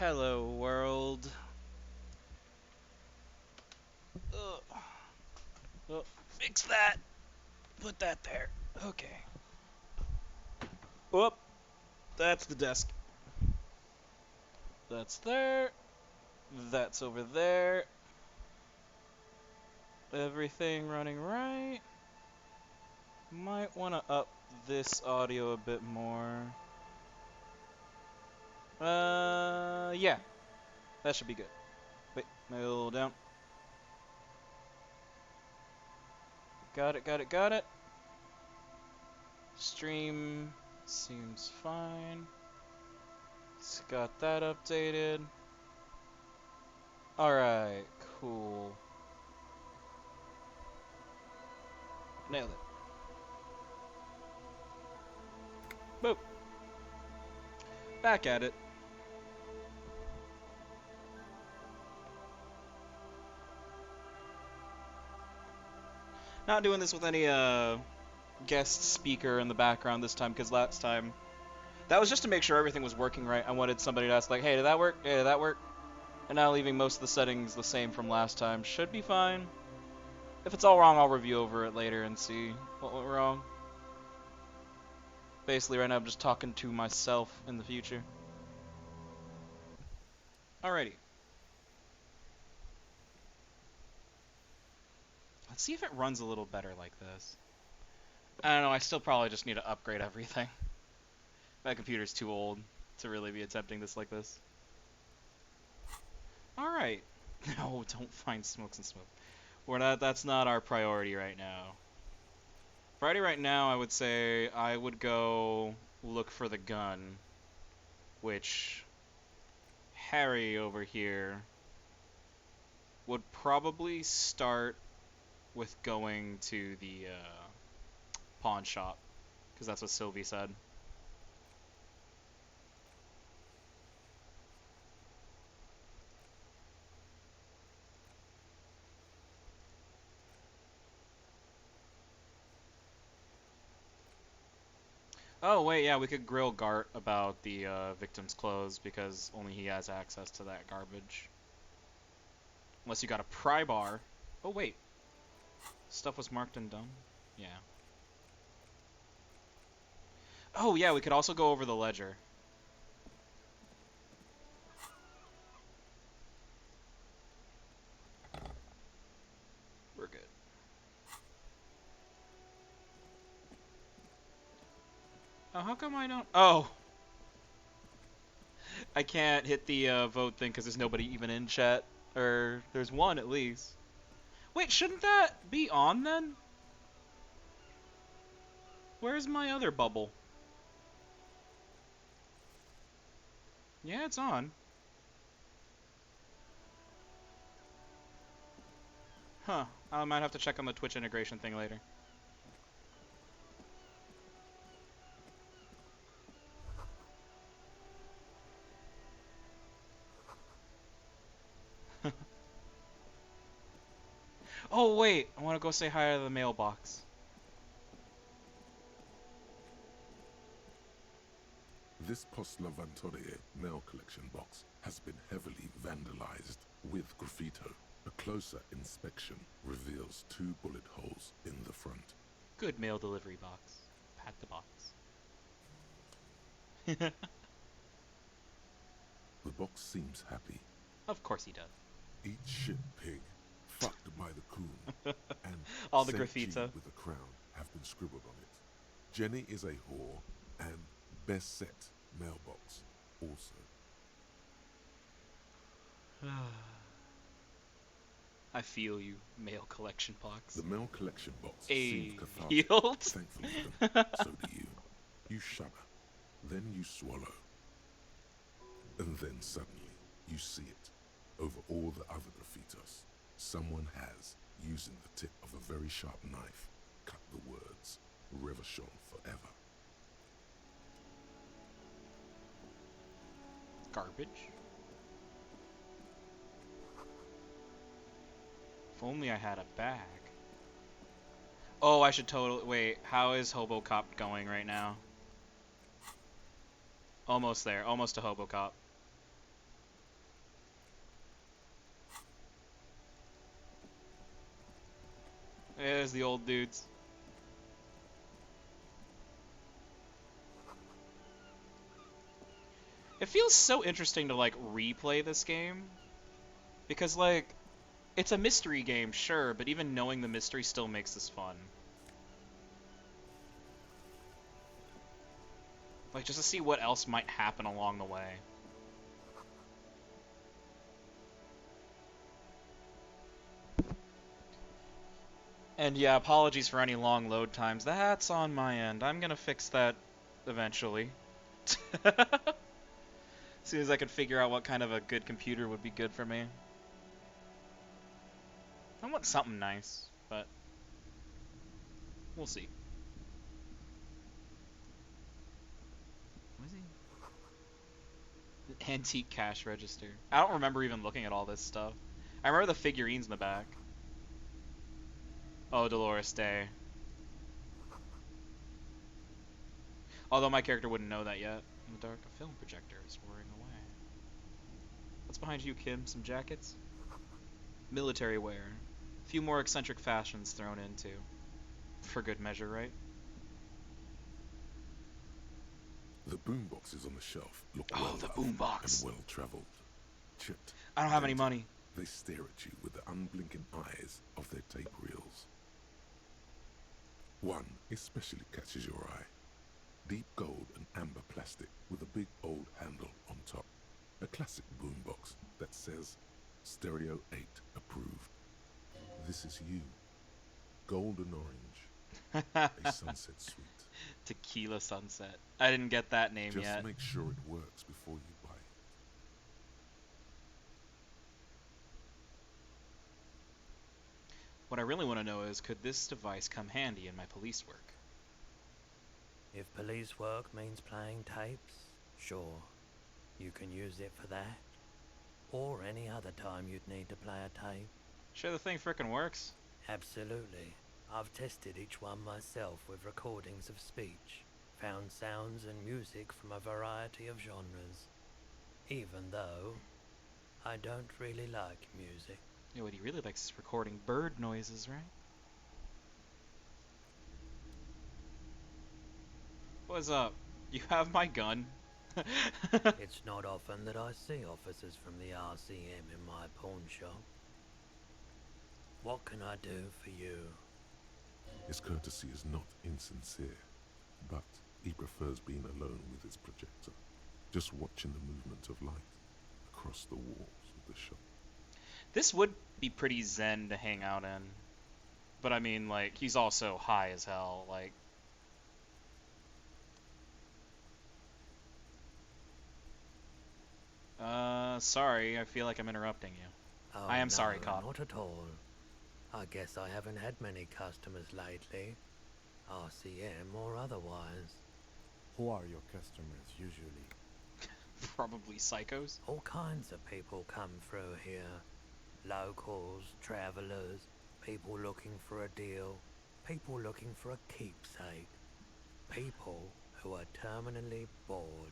Hello, world. Ugh. Oh, fix that. Put that there. Okay. Whoop. That's the desk. That's there. That's over there. Everything running right. Might want to up this audio a bit more. Yeah. That should be good. Wait, middle down. Got it, got it, got it. Stream seems fine. It's got that updated. Alright, cool. Nailed it. Boop. Back at it. Not doing this with any guest speaker in the background this time, because last time that was just to make sure everything was working right. I wanted somebody to ask, like, hey, did that work? Hey, did that work? And now leaving most of the settings the same from last time should be fine. If it's all wrong, I'll review over it later and see what went wrong. Basically, right now I'm just talking to myself in the future. Alrighty. Let's see if it runs a little better like this. I don't know, I still probably just need to upgrade everything. My computer's too old to really be attempting this like this. Alright. No, don't find smokes and smoke. That's not our priority right now. Priority right now, I would say I would go look for the gun, which Harry over here would probably start with going to the pawn shop, because that's what Sylvie said. Oh, wait, yeah, we could grill Gart about the victim's clothes, because only he has access to that garbage. Unless you got a pry bar. Oh, wait. Stuff was marked and done? Yeah. Oh, yeah, we could also go over the ledger. We're good. Oh, how come I don't... Oh! I can't hit the vote thing because there's nobody even in chat. Or, there's one at least. Wait, shouldn't that be on then? Where's my other bubble? Yeah, it's on. Huh. I might have to check on the Twitch integration thing later. Oh, wait. I want to go say hi to the mailbox. This Post Lavantorie mail collection box has been heavily vandalized with graffito. A closer inspection reveals 2 bullet holes in the front. Good mail delivery box. Pat the box. The box seems happy. Of course he does. Eat shit, pig. Fucked by the coon. And All the Saint graffito. G with a crown have been scribbled on it. Jenny is a whore, and best set mailbox also. I feel you, mail collection box. The mail collection box A seems cathartic. field? Thankfully for them, so do you. You shudder, then you swallow. And then suddenly, you see it. Over all the other graffitos, someone has, using the tip of a very sharp knife, cut the words, Reverchon forever. Garbage? If only I had a bag. Oh, I should totally... Wait, how is Hobocop going right now? Almost there. Almost to Hobocop. There's the old dudes. It feels so interesting to, like, replay this game. Because, like, it's a mystery game, sure, but even knowing the mystery still makes this fun. Like, just to see what else might happen along the way. And yeah, apologies for any long load times. That's on my end. I'm gonna fix that eventually. As soon as I can figure out what kind of a good computer would be good for me. I want something nice, but we'll see. What is he? The antique cash register. I don't remember even looking at all this stuff. I remember the figurines in the back. Oh, Dolores Day. Although my character wouldn't know that yet. In the dark, a film projector is whirring away. What's behind you, Kim? Some jackets? Military wear. A few more eccentric fashions thrown into. For good measure, right? The boomboxes on the shelf look Oh, the boombox. and well traveled. Chipped. I don't have any money. They stare at you with the unblinking eyes of their tape reels. One especially catches your eye. Deep gold and amber plastic with a big old handle on top. A classic boombox that says Stereo 8 approved. This is you. Golden orange. A sunset suite. Tequila Sunset. I didn't get that name Just yet. make sure it works before you buy it. What I really want to know is, could this device come handy in my police work? If police work means playing tapes, sure, you can use it for that. Or any other time you'd need to play a tape. Sure the thing frickin' works. Absolutely. I've tested each one myself with recordings of speech, found sounds and music from a variety of genres. Even though I don't really like music. Yeah, what he really likes is recording bird noises, right? What's up? You have my gun? It's not often that I see officers from the RCM in my pawn shop. What can I do for you? His courtesy is not insincere, but he prefers being alone with his projector, just watching the movement of light across the walls of the shop. This would be pretty zen to hang out in. But I mean, like, he's also high as hell, like... sorry, I feel like I'm interrupting you. Oh, I am no, sorry, cop. Not at all. I guess I haven't had many customers lately, RCM or otherwise. Who are your customers usually? Probably psychos. All kinds of people come through here. Locals, travellers, people looking for a deal, people looking for a keepsake, people who are terminally bored.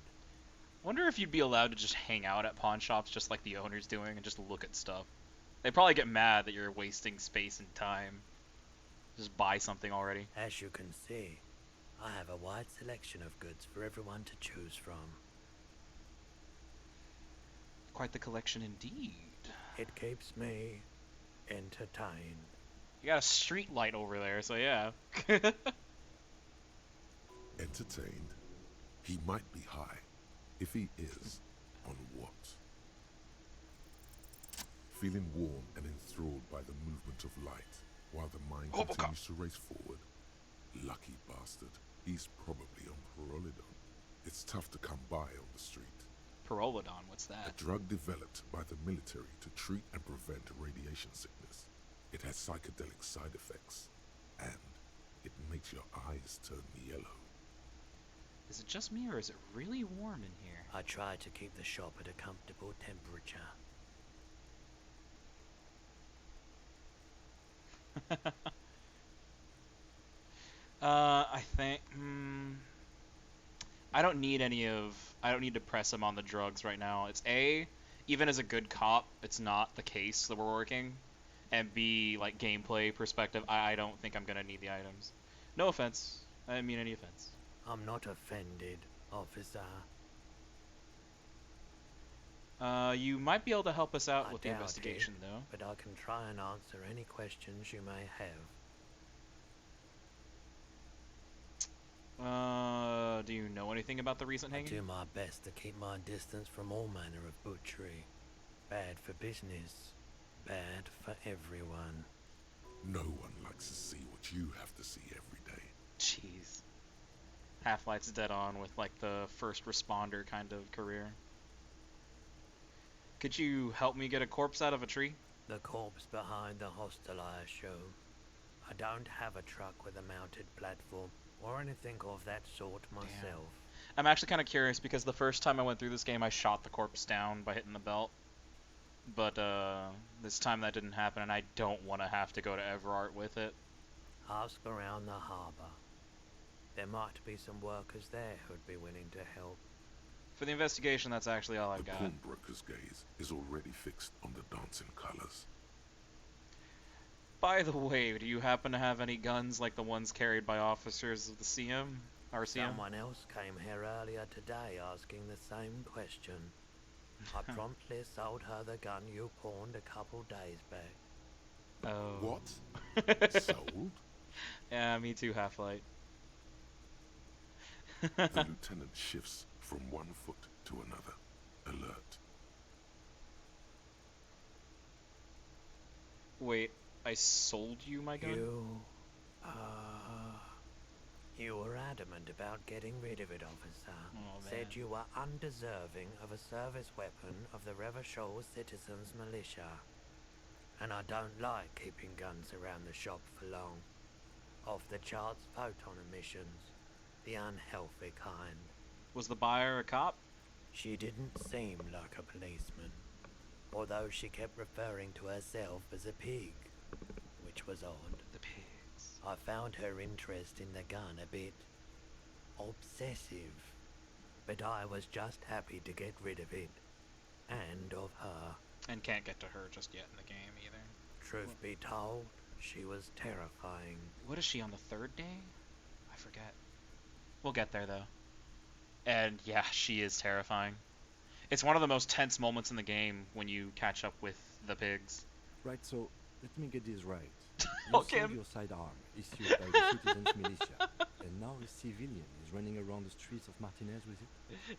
Wonder if you'd be allowed to just hang out at pawn shops just like the owner's doing and just look at stuff. They'd probably get mad that you're wasting space and time. Just buy something already. As you can see, I have a wide selection of goods for everyone to choose from. Quite the collection indeed. It keeps me entertained. You got a street light over there, so yeah. Entertained? He might be high. If he is, on what? Feeling warm and enthralled by the movement of light, while the mind continues to race forward. Lucky bastard. He's probably on Parolidon. It's tough to come by on the street. Parolidon, what's A that? drug developed by the military to treat and prevent radiation sickness. It has psychedelic side effects, and it makes your eyes turn yellow. Is it just me, or is it really warm in here? I try to keep the shop at a comfortable temperature. I think, I don't need I don't need to press him on the drugs right now. It's even as a good cop, it's not the case that we're working. and B, like, gameplay perspective, I don't think I'm gonna need the items. No offense. I didn't mean any offense. I'm not offended, officer. You might be able to help us out I with the doubt investigation, it, though. but I can try and answer any questions you may have. Do you know anything about the recent I hanging? do my best to keep my distance from all manner of butchery. Bad for business, bad for everyone. No one likes to see what you have to see every day. Jeez. Half-Life's dead on with, like, the first responder kind of career. Could you help me get a corpse out of a tree? The corpse behind the hostel, I assume. I don't have a truck with a mounted platform or anything of that sort myself. I'm actually kind of curious because the first time I went through this game, I shot the corpse down by hitting the belt. But, this time that didn't happen, and I don't want to have to go to Everart with it. Ask around the harbour. There might be some workers there who'd be willing to help. For the investigation, that's actually all I've The got. pawnbroker's gaze is already fixed on the dancing colors. By the way, do you happen to have any guns like the ones carried by officers of the RCM? Someone else came here earlier today asking the same question. I promptly sold her the gun you pawned a couple days back. Oh. What? Sold? Yeah, me too, Half-Light. The lieutenant shifts from one foot to another, alert. Wait, I sold you my gun? You were adamant about getting rid of it, officer. Oh, man. Said you were undeserving of a service weapon of the Revachol Citizens Militia. And I don't like keeping guns around the shop for long. Off the charts photon emissions. The unhealthy kind. Was the buyer a cop? She didn't seem like a policeman. Although she kept referring to herself as a pig. Which was odd. The pigs. I found her interest in the gun a bit obsessive, but I was just happy to get rid of it, and of her. And can't get to her just yet in the game either. Truth be told, she was terrifying. What is she on the third day? I forget. We'll get there though. And yeah, she is terrifying. It's one of the most tense moments in the game when you catch up with the pigs. Right, so let me get this right. Okay. You sold your sidearm, issued by the Citizens Militia, and now a civilian is running around the streets of Martinez with it?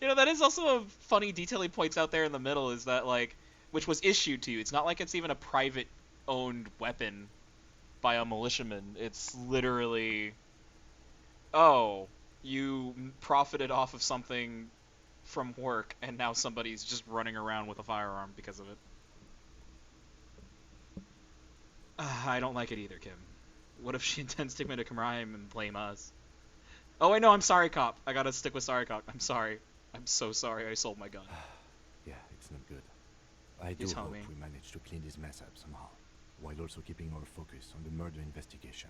You know, that is also a funny detail he points out there in the middle, is that, like, which was issued to you. It's not like it's even a private-owned weapon by a militiaman. It's literally, oh, you profited off of something from work, and now somebody's just running around with a firearm because of it. I don't like it either, Kim. What if she intends to commit a crime and blame us? Oh, wait, no, I'm sorry, cop. I gotta stick with sorry, cop. I'm sorry. I'm so sorry I sold my gun. Yeah, it's not good. I do tell hope me. we manage to clean this mess up somehow, while also keeping our focus on the murder investigation.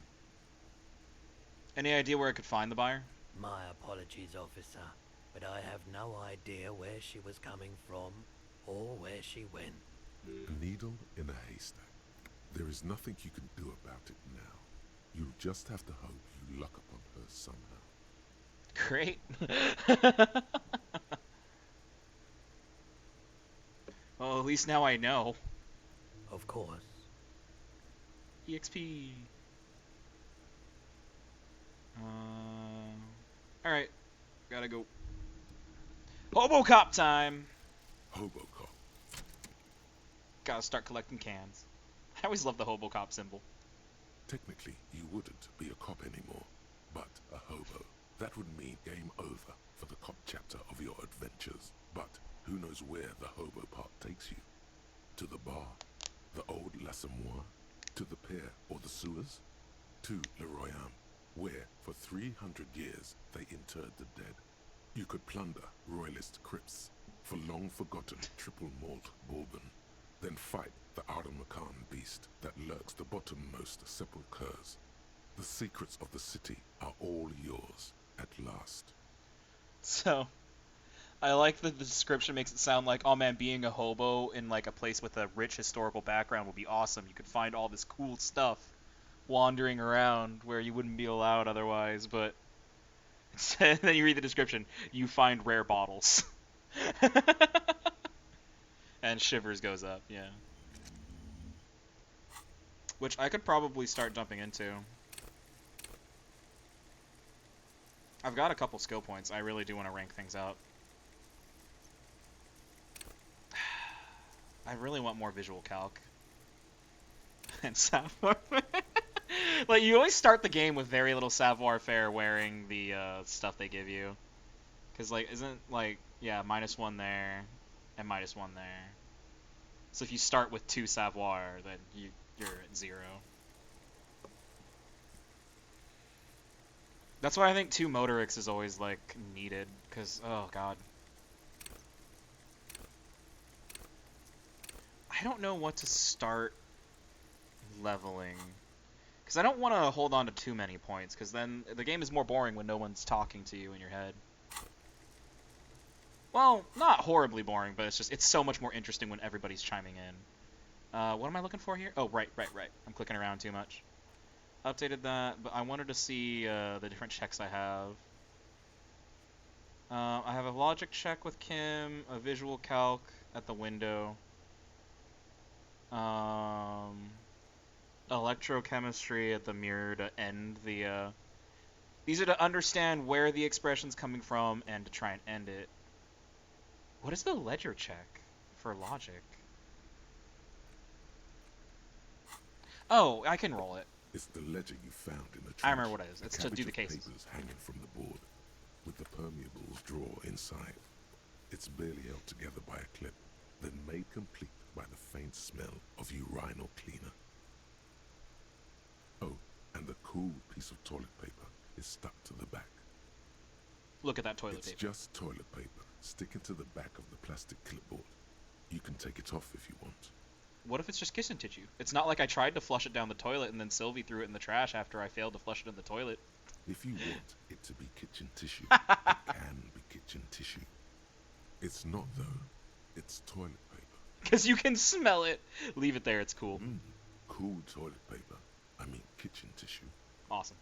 Any idea where I could find the buyer? My apologies, officer, but I have no idea where she was coming from or where she went. A needle in a haystack. There is nothing you can do about it now. You'll just have to hope you luck upon her somehow. Great. Well, at least now I know. Of course. EXP. Alright. Gotta go. Hobocop time! Hobocop. Gotta start collecting cans. I always love the Hobocop symbol. Technically, you wouldn't be a cop anymore, but a hobo. That would mean game over for the cop chapter of your adventures. But who knows where the hobo part takes you? To the bar? The old l'Assommoir? To the pier or the sewers? To Le Royaume, where for 300 years they interred the dead. You could plunder royalist crypts for long-forgotten triple malt bourbon, then fight the Aramakan beast that lurks the bottommost sepulchres. The secrets of the city are all yours at last. So, I like that the description makes it sound like, oh man, being a hobo in like a place with a rich historical background would be awesome. You could find all this cool stuff wandering around where you wouldn't be allowed otherwise, but then you read the description, you find rare bottles. And shivers goes up, yeah. Which I could probably start jumping into. I've got a couple skill points. I really do want to rank things up. I really want more visual calc. And savoir. Like, you always start the game with very little savoir-faire wearing the stuff they give you. Because, like, isn't, like, yeah, -1 there, and -1 there. So if you start with 2 savoir, then you're at 0. That's why I think 2 motorics is always, like, needed. Because, oh, God. I don't know what to start leveling. Because I don't want to hold on to too many points, because then the game is more boring when no one's talking to you in your head. Well, not horribly boring, but it's so much more interesting when everybody's chiming in. What am I looking for here? Oh, right. I'm clicking around too much. Updated that, but I wanted to see the different checks I have. I have a logic check with Kim, a visual calc at the window. Electrochemistry at the mirror to end the, These are to understand where the expression's coming from and to try and end it. What is the ledger check for logic? Oh, I can roll it. It's the ledger you found in the trench. I remember what it is. A It's to cabbage do the of cases. papers hanging from the board, with the permeables drawer inside. It's barely held together by a clip, then made complete by the faint smell of urinal cleaner. Oh, and the cool piece of toilet paper is stuck to the back. Look at that toilet It's paper. just toilet paper sticking to the back of the plastic clipboard. You can take it off if you want. What if it's just kissing tissue? It's not like I tried to flush it down the toilet and then Sylvie threw it in the trash after I failed to flush it in the toilet. If you want it to be kitchen tissue, it can be kitchen tissue. It's not though. It's toilet paper. Because you can smell it. Leave it there, it's cool. Cool toilet paper. I mean kitchen tissue. Awesome.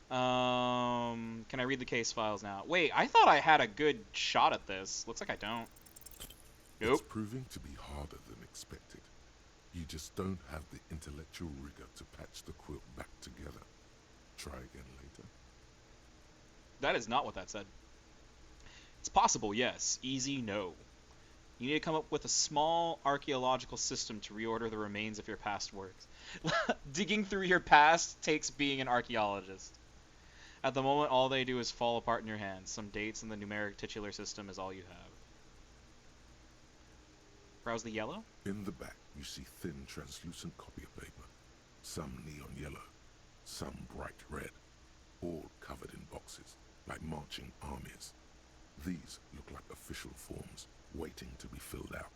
Can I read the case files now? Wait, I thought I had a good shot at this. Looks like I don't. It's Nope. proving to be harder than expected. You just don't have the intellectual rigor to patch the quilt back together. Try again later. That is not what that said. It's possible, yes. Easy, no. You need to come up with a small archaeological system to reorder the remains of your past works. Digging through your past takes being an archaeologist. At the moment, all they do is fall apart in your hands. Some dates in the numeric titular system is all you have. Browse the yellow? In the back, you see thin, translucent copy paper. Some neon yellow, some bright red, all covered in boxes, like marching armies. These look like official forms, waiting to be filled out.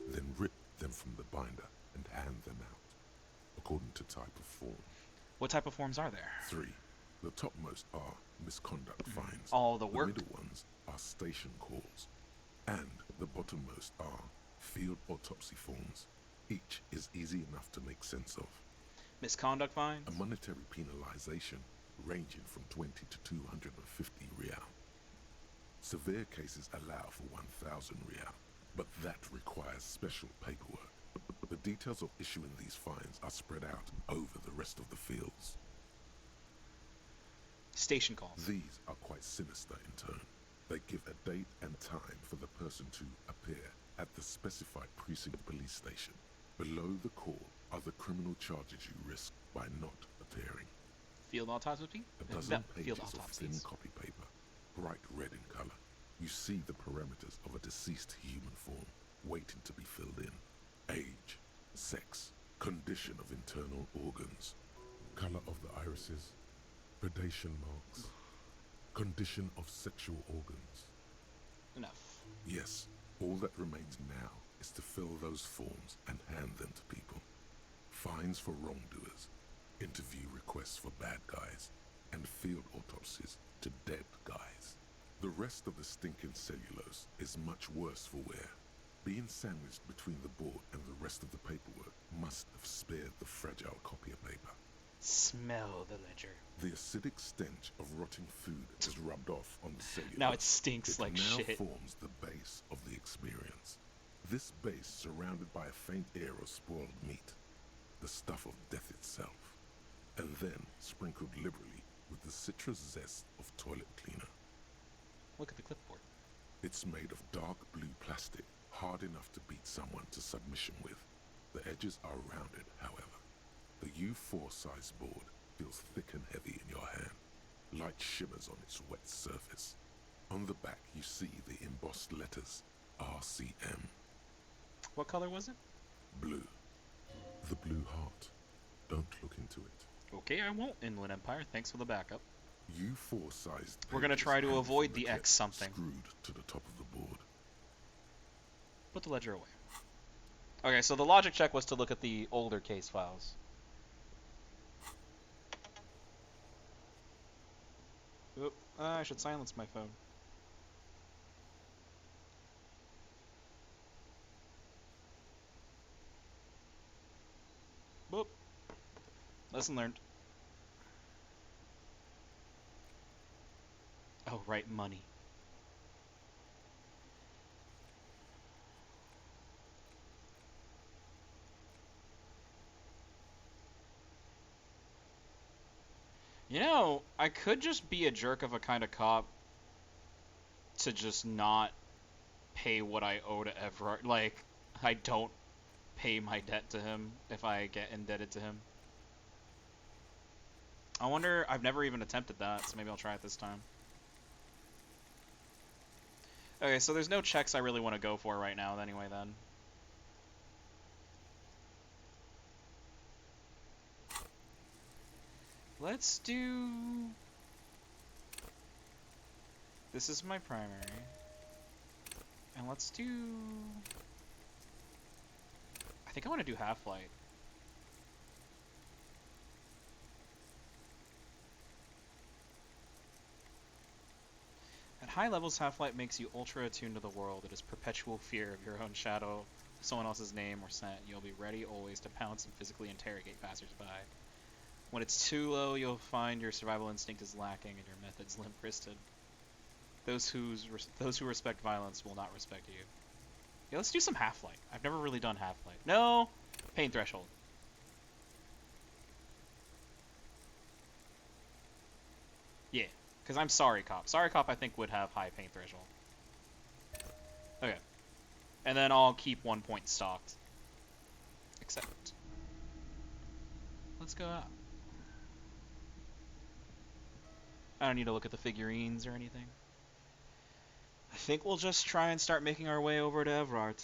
Then rip them from the binder and hand them out, according to type of form. What type of forms are there? 3. The topmost are misconduct fines. All the work. middle ones are station calls. And the bottommost are field autopsy forms. Each is easy enough to make sense of. Misconduct fines? A monetary penalization ranging from 20 to 250 real. Severe cases allow for 1,000 real, but that requires special paperwork. The details of issuing these fines are spread out over the rest of the fields. Station calls. These are quite sinister in turn. They give a date and time for the person to appear at the specified precinct police station. Below the call are the criminal charges you risk by not appearing. Field autopsy? A dozen Field pages of thin autopsies. copy paper, bright red in color. You see the parameters of a deceased human form waiting to be filled in. Age, sex, condition of internal organs, color of the irises, predation marks, condition of sexual organs. Enough. Yes, all that remains now is to fill those forms and hand them to people. Fines for wrongdoers, interview requests for bad guys, and field autopsies to dead guys. The rest of the stinking cellulose is much worse for wear. Being sandwiched between the board and the rest of the paperwork must have spared the fragile copier paper. Smell the ledger. The acidic stench of rotting food has rubbed off on the cellulose. Now it stinks like now shit. forms the base of the experience. This base surrounded by a faint air of spoiled meat, the stuff of death itself, and then sprinkled liberally with the citrus zest of toilet cleaner. Look at the clipboard. It's made of dark blue plastic, hard enough to beat someone to submission with. The edges are rounded, however. The U4 size board feels thick and heavy in your hand. Light shimmers on its wet surface. On the back you see the embossed letters, RCM. What color was it? Blue. The blue heart. Don't look into it. Okay, I won't, Inland Empire. Thanks for the backup. U4 sized. We're gonna try to avoid the X something. Screwed to the top of the board. Put the ledger away. Okay, so the logic check was to look at the older case files. Oop, I should silence my phone. Boop. Lesson learned. Oh, right, money. You know, I could just be a jerk of a kind of cop to just not pay what I owe to Everard. Like, I don't pay my debt to him if I get indebted to him. I wonder, I've never even attempted that, so maybe I'll try it this time. Okay, so there's no checks I really want to go for right now anyway then. Let's do... This is my primary. And let's do... I think I want to do Half-Light. At high levels, Half-Light makes you ultra attuned to the world. It is perpetual fear of your own shadow, someone else's name or scent. You'll be ready always to pounce and physically interrogate passersby. When it's too low, you'll find your survival instinct is lacking and your methods limp-wristed. Those who respect violence will not respect you. Yeah, let's do some Half-Light. I've never really done Half-Light. No! Pain threshold. Yeah, because I'm Sorry Cop. Sorry Cop, I think, would have high pain threshold. Okay. And then I'll keep 1 point stocked. Except. Let's go out. I don't need to look at the figurines or anything. I think we'll just try and start making our way over to Everard.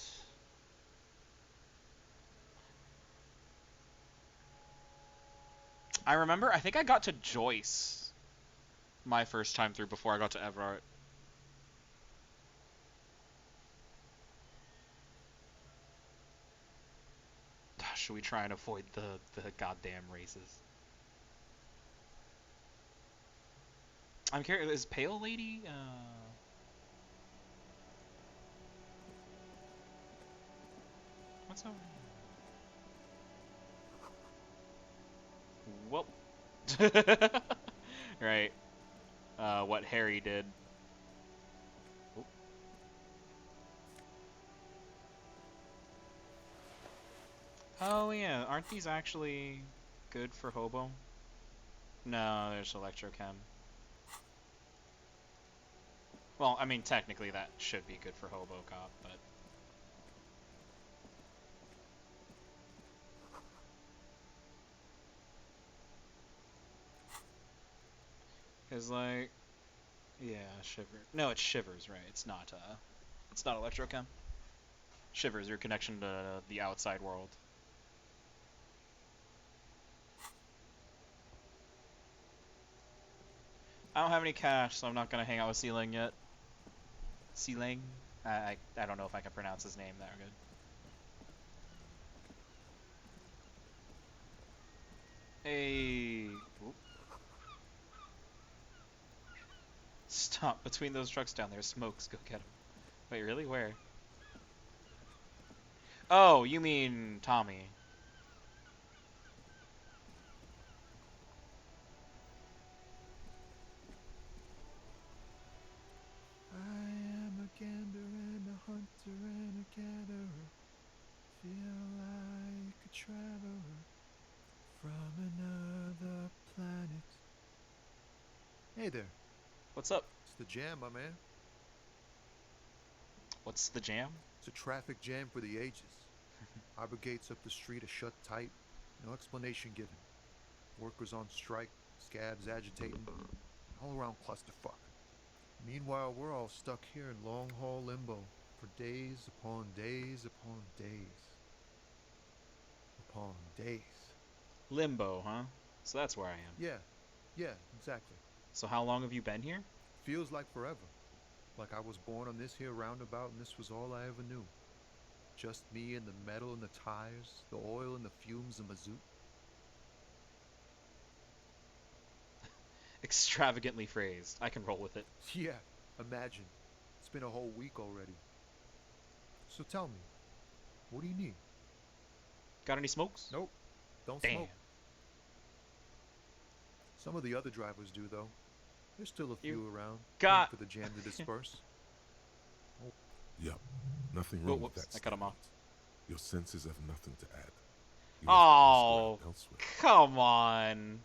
I remember, I think I got to Joyce my first time through before I got to Everard. Should we try and avoid the goddamn races? I'm curious, is Pale Lady, what's over here? Whoop. Right. What Harry did. Oop. Oh yeah, aren't these actually good for hobo? No, there's electrochem. Well, I mean, technically that should be good for hobo cop, but... Cause like... Yeah, Shiver. No, it's Shivers, right? It's not electrochem. Shivers, your connection to the outside world. I don't have any cash, so I'm not gonna hang out with Sealing yet. Sealing? I don't know if I can pronounce his name that good. Hey. Oop. Stop. Between those trucks down there, smokes. Go get them. Wait, really? Where? Oh, you mean Tommy. I am a gambler and a hunter and a gatherer. Feel like a traveler from another planet. Hey there, What's up? it's the jam, my man. What's the jam? It's a traffic jam for the ages. Arbor gates up the street are shut tight, no explanation given. Workers on strike, scabs agitating, all around clusterfuck. Meanwhile, we're all stuck here in long haul limbo for days upon days upon days upon days. Limbo, huh? So that's where I am. Yeah, exactly. So how long have you been here? Feels like forever. Like I was born on this here roundabout and this was all I ever knew. Just me and the metal and the tires, the oil and the fumes of mazout. Extravagantly phrased. I can roll with it. Yeah, imagine. It's been a whole week already. So tell me, what do you need? Got any smokes? Nope, don't Damn. smoke. Some of the other drivers do, though. There's still a few around, waiting got- for the jam to disperse. Yup. Nothing wrong with whoops, that I cut him off. statement. Your senses have nothing to add. You must Oh, ask around elsewhere. come on.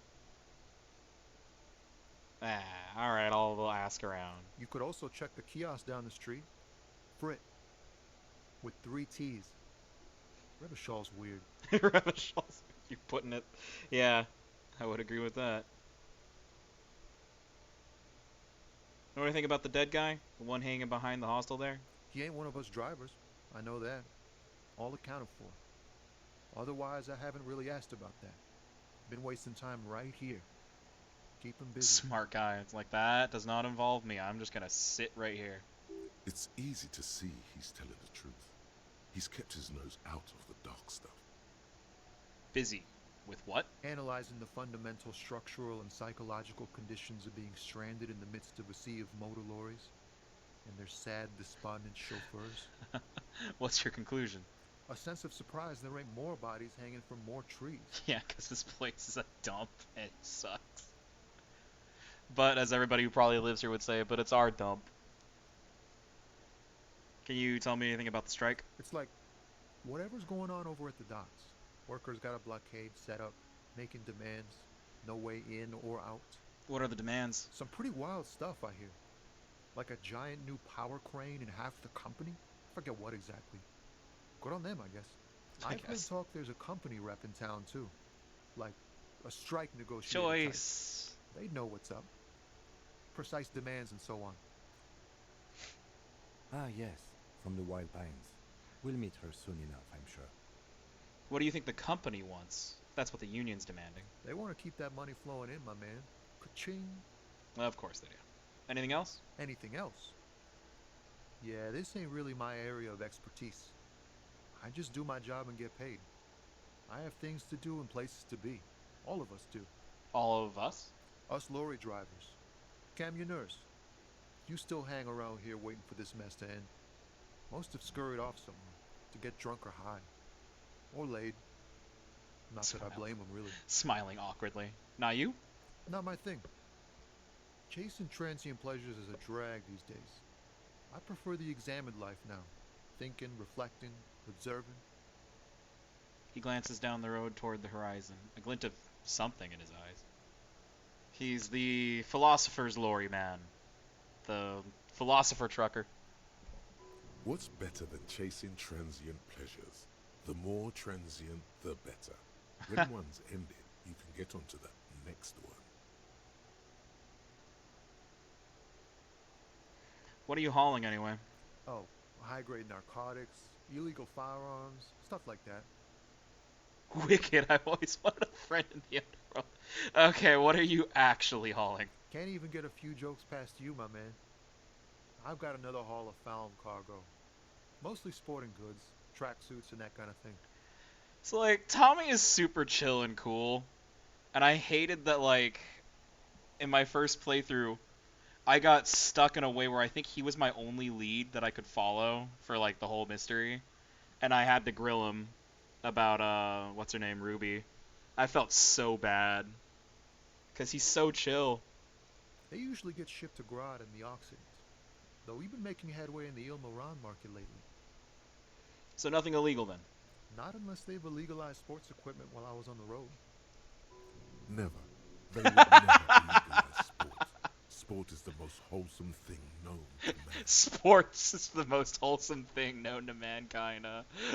Alright, I'll ask around. You could also check the kiosk down the street. Frit. With 3 T's. Revachol's weird. Revachol's, you're putting it. Yeah, I would agree with that. Know anything about the dead guy? The one hanging behind the hostel there? He ain't one of us drivers. I know that. All accounted for. Otherwise, I haven't really asked about that. Been wasting time right here. Keep him busy. Smart guy. It's like, that does not involve me. I'm just gonna sit right here. It's easy to see he's telling the truth. He's kept his nose out of the dark stuff. Busy. With what? Analyzing the fundamental structural and psychological conditions of being stranded in the midst of a sea of motor lorries and their sad, despondent chauffeurs. What's your conclusion? A sense of surprise there ain't more bodies hanging from more trees. Yeah, because this place is a dump and it sucks. But, as everybody who probably lives here would say, but it's our dump. Can you tell me anything about the strike? It's like whatever's going on over at the docks. Workers got a blockade set up, making demands, no way in or out. What are the demands? Some pretty wild stuff, I hear. Like a giant new power crane in half the company? Forget what exactly. Good on them, I guess. I've heard talk there's a company rep in town, too. Like a strike negotiator type. Choice. They'd know what's up. Precise demands and so on. Ah, yes, from the Wild Pines. We'll meet her soon enough, I'm sure. What do you think the company wants? That's what the union's demanding. They want to keep that money flowing in, my man. Ka-ching. Well, of course they do. Anything else? Anything else? Yeah, this ain't really my area of expertise. I just do my job and get paid. I have things to do and places to be. All of us do. All of us? Us lorry drivers. Camionneurs. You still hang around here waiting for this mess to end. Most have scurried off somewhere to get drunk or high. Or laid. Not that I blame them, really. Smiling awkwardly. Not you? Not my thing. Chasing transient pleasures is a drag these days. I prefer the examined life now. Thinking, reflecting, observing. He glances down the road toward the horizon, a glint of something in his eyes. He's the philosopher's lorry man. The philosopher trucker. What's better than chasing transient pleasures? The more transient, the better. When one's ended, you can get onto the next one. What are you hauling anyway? Oh, high-grade narcotics, illegal firearms, stuff like that. Wicked, I've always wanted a friend in the underworld. Okay, what are you actually hauling? Can't even get a few jokes past you, my man. I've got another haul of found cargo. Mostly sporting goods, tracksuits, and that kind of thing. So, like, Tommy is super chill and cool. And I hated that, like, in my first playthrough, I got stuck in a way where I think he was my only lead that I could follow for like the whole mystery, and I had to grill him about what's her name, Ruby. I felt so bad because he's so chill. They usually get shipped to Grodd in the Occident, though we've been making headway in the Ilmaran market lately. So nothing illegal then. Not unless they've illegalized sports equipment while I was on the road. Never. They would never legalize sport. Sport is the most wholesome thing known to man. Sports is the most wholesome thing known to mankind.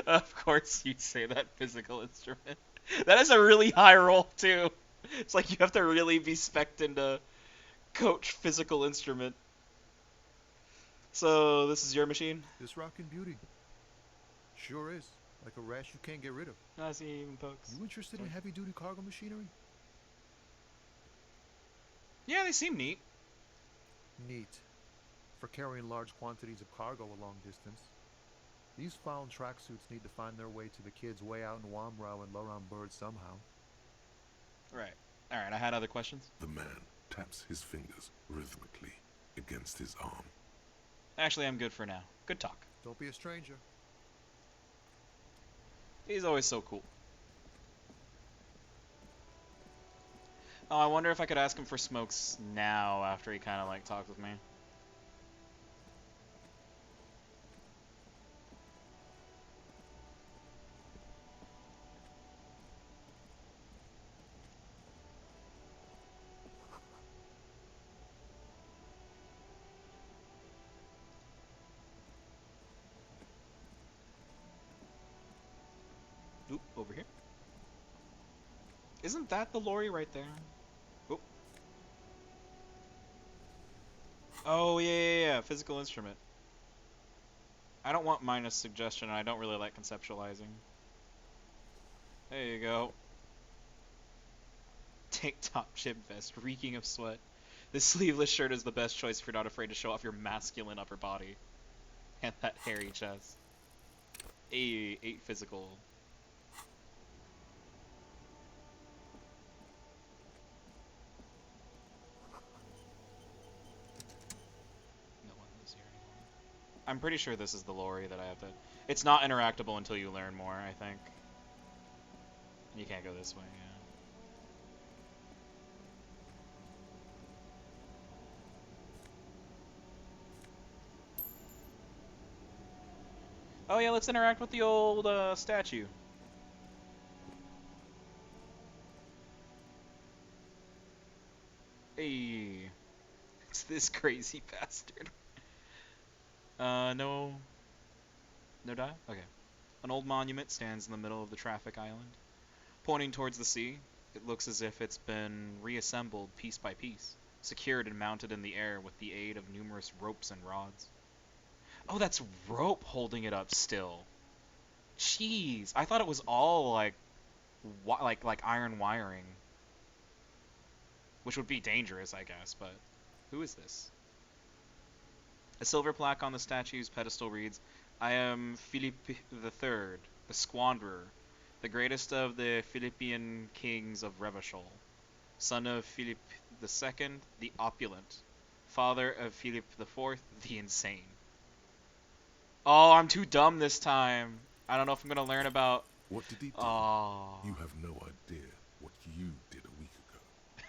Of course you'd say that physical instrument. That is a really high roll too. It's like you have to really be spec'd into coach physical instrument. So this is your machine? This rockin' beauty. Sure is. Like a rash you can't get rid of. I see even pokes. You interested in heavy-duty cargo machinery? Yeah, they seem neat. Neat. For carrying large quantities of cargo a long distance. These found tracksuits need to find their way to the kids way out in Wamrau and Loran Bird somehow. Right. Alright, I had other questions. The man taps his fingers rhythmically against his arm. Actually, I'm good for now. Good talk. Don't be a stranger. He's always so cool. Oh, I wonder if I could ask him for smokes now after he kind of like talked with me. Oop, over here. Isn't that the lorry right there? Oop. Oh, yeah. Physical instrument. I don't want minus suggestion, and I don't really like conceptualizing. There you go. Tank top chip vest, reeking of sweat. This sleeveless shirt is the best choice if you're not afraid to show off your masculine upper body. And that hairy chest. 8 physical. No one lives here anymore. I'm pretty sure this is the lorry that I have to... It's not interactable until you learn more, I think. You can't go this way, yeah. Oh yeah, let's interact with the old statue. Hey, it's this crazy bastard. No die? Okay. An old monument stands in the middle of the traffic island. Pointing towards the sea, it looks as if it's been reassembled piece by piece, secured and mounted in the air with the aid of numerous ropes and rods. Oh, that's rope holding it up still. Jeez, I thought it was all like iron wiring, which would be dangerous, I guess. But who is this? A silver plaque on the statue's pedestal reads, "I am Philippe III, the Squanderer, the greatest of the Philippian kings of Revachol, son of Philippe II, the Opulent, father of Philippe IV, the Insane." Oh, I'm too dumb this time. I don't know if I'm gonna learn about... What did he do? Oh. You have no idea what you did a week ago.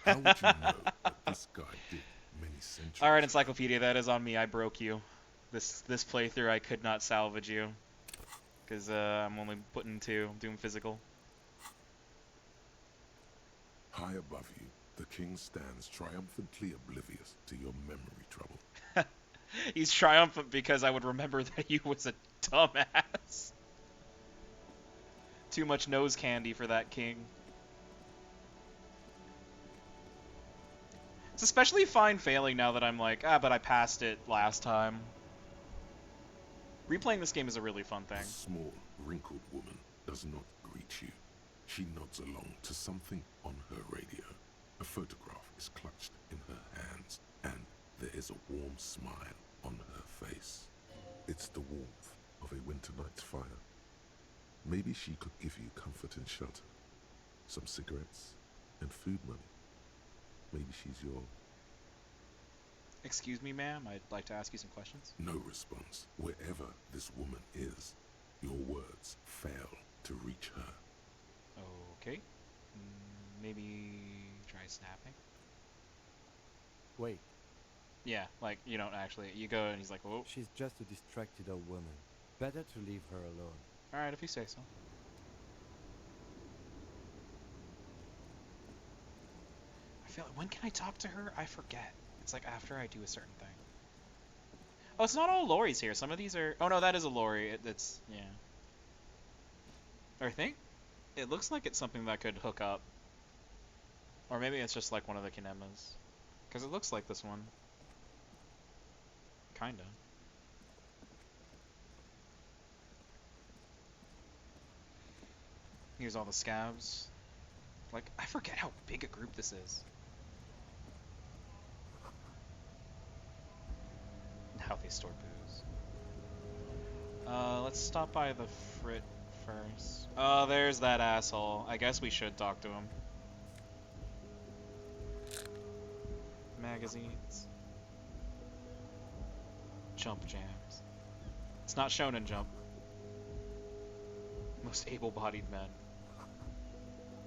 How would you know what this guy did many centuries Alright, ago? Encyclopedia, that is on me. I broke you. This playthrough, I could not salvage you. Because I'm only putting 2. I'm doing physical. High above you, the king stands triumphantly oblivious to your memory trouble. He's triumphant because I would remember that he was a dumbass. Too much nose candy for that king. It's especially fine failing now that I'm like, but I passed it last time. Replaying this game is a really fun thing. A small, wrinkled woman does not greet you. She nods along to something on her radio. A photograph is clutched in her hands, and there is a warm smile on her face. It's the warmth of a winter night's fire. Maybe she could give you comfort and shelter, some cigarettes, and food money. Maybe she's your... Excuse me, ma'am. I'd like to ask you some questions. No response. Wherever this woman is, your words fail to reach her. Okay. Maybe try snapping. Wait, Yeah, like, you don't actually. You go and he's like, whoa. she's just a distracted old woman. Better to leave her alone. Alright, if you say so. I feel like, when can I talk to her? I forget. It's like after I do a certain thing. Oh, it's not all lorries here. Some of these are... Oh, no, that is a lorry. It's... Yeah. Or I think it looks like it's something that could hook up. Or maybe it's just like one of the kinemas. Because it looks like this one. Kinda. Here's all the scabs. Like, I forget how big a group this is. How they store booze. Let's stop by the Frit first. Oh, there's that asshole. I guess we should talk to him. Magazines. Jump jams. It's not Shonen Jump. Most able-bodied men.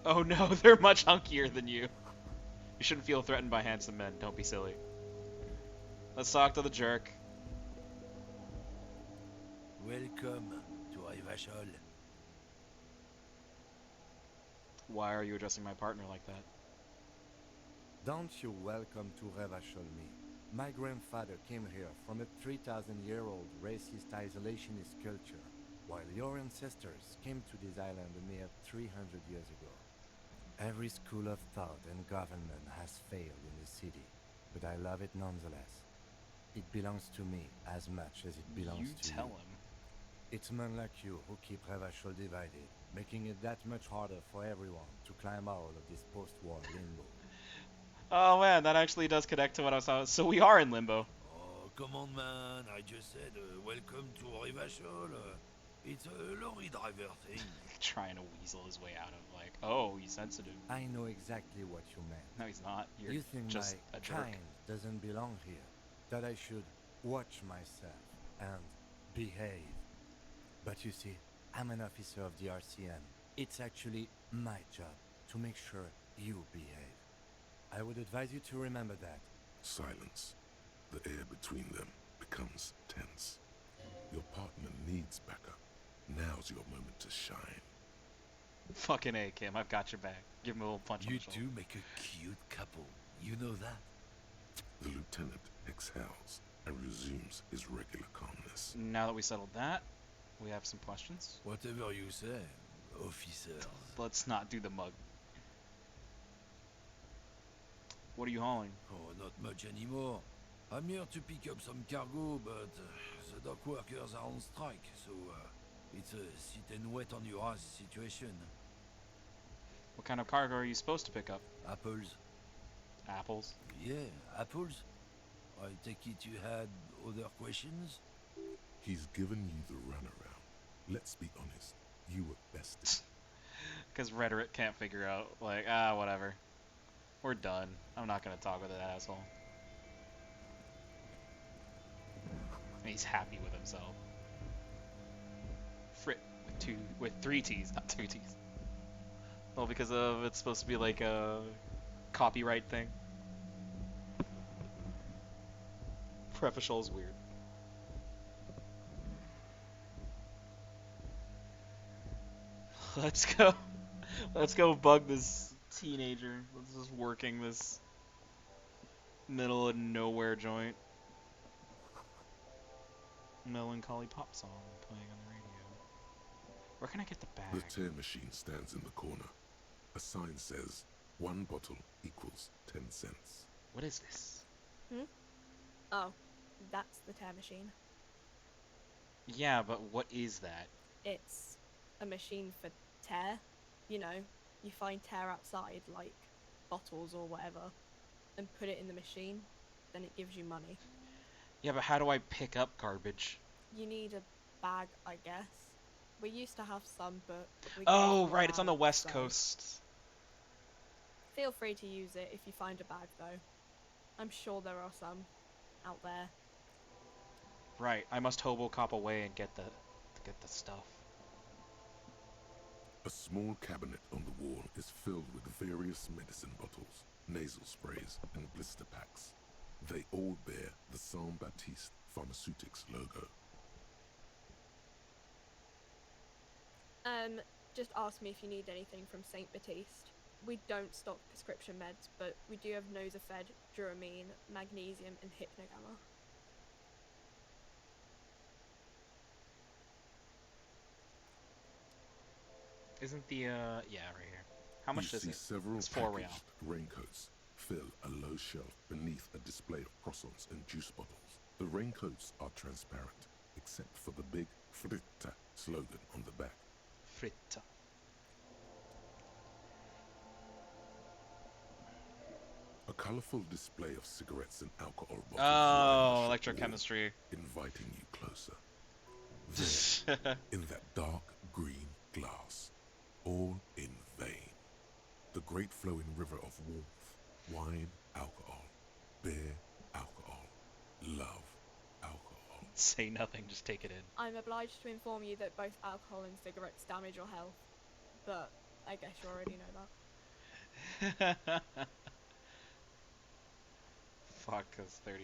Oh no, they're much hunkier than you. You shouldn't feel threatened by handsome men. Don't be silly. Let's talk to the jerk. Welcome to Rivachol. Why are you addressing my partner like that? Don't you welcome to Revachol me. My grandfather came here from a 3,000-year-old racist isolationist culture, while your ancestors came to this island a mere 300 years ago. Every school of thought and government has failed in the city, but I love it nonetheless. It belongs to me as much as it belongs to you. You tell him. It's men like you who keep Revachol divided, making it that much harder for everyone to climb out of this post-war limbo. Oh man, that actually does connect to what I was talking. So we are in limbo. Oh, come on, man. I just said welcome to Rivachol. It's a lorry driver thing. Trying to weasel his way out of like, oh, he's sensitive. I know exactly what you meant. No, he's not. You're You think just my a jerk. kind doesn't belong here, that I should watch myself and behave. But you see, I'm an officer of the RCM. It's actually my job to make sure you behave. I would advise you to remember that. Silence. The air between them becomes tense. Your partner needs backup. Now's your moment to shine. Fucking A, Kim. I've got your back. Give him a little punch on You the shoulder. two make a cute couple. You know that? The lieutenant exhales and resumes his regular calmness. Now that we settled that, we have some questions. Whatever you say, officers. Let's not do the mug. What are you hauling? Oh, not much anymore. I'm here to pick up some cargo, but the dock workers are on strike, so it's a sit and wait on your ass situation. What kind of cargo are you supposed to pick up? Apples? Apples? Yeah, apples. I take it you had other questions? He's given you the runaround. Let's be honest. You were bested. Because rhetoric can't figure out, like, whatever. We're done. I'm not gonna talk with that asshole. And he's happy with himself. Frit with 3 T's, not 2 T's. Well, because of it's supposed to be like a copyright thing. Prefachol's weird. Let's go. Let's go bug this teenager. Let's just working this middle of nowhere joint. Melancholy pop song playing on the radio. Where can I get the bag? The tear machine stands in the corner. A sign says, 1 bottle equals 10 cents. What is this? Oh, that's the tear machine. Yeah, but what is that? It's a machine for tear. You know, you find tear outside, like bottles or whatever, and put it in the machine, then it gives you money. Yeah, but how do I pick up garbage? You need a bag, I guess. We used to have some, but we Oh, gave them right, it's on the out, West so Coast. Feel free to use it if you find a bag, though. I'm sure there are some. out there. Right, I must hobo cop away and get the stuff. A small cabinet on the wall is filled with various medicine bottles, nasal sprays, and blister packs. They all bear the Saint Baptiste Pharmaceutics logo. Just ask me if you need anything from Saint Baptiste. We don't stock prescription meds, but we do have Nosafed, Duramine, Magnesium, and Hypnogamma. Isn't the, yeah, right here. How much You is see it? several It's 4 real. packaged raincoats fill a low shelf beneath a display of croissants and juice bottles. The raincoats are transparent, except for the big Fritta slogan on the back. Fritta. A colorful display of cigarettes and alcohol bottles Oh, line the shop electrochemistry. wall, inviting you closer. There, in that dark green glass, all in vain, the great flowing river of warmth, wine, alcohol, beer, alcohol, love, alcohol. Say nothing, just take it in. I'm obliged to inform you that both alcohol and cigarettes damage your health, but I guess you already know that. Fuck, that's $30.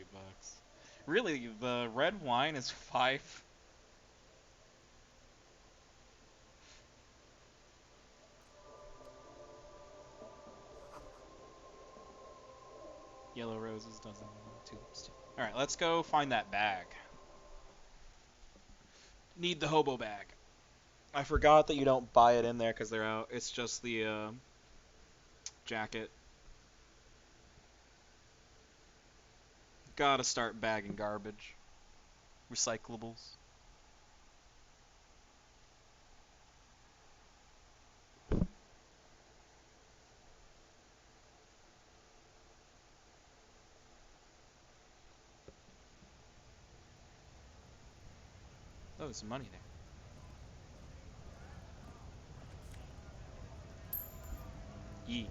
Really, the red wine is 5. Yellow roses doesn't. Tulips too. All right, let's go find that bag. Need the hobo bag. I forgot that you don't buy it in there because they're out. It's just the jacket. Gotta start bagging garbage. Recyclables. Oh, there's some money there. Yee.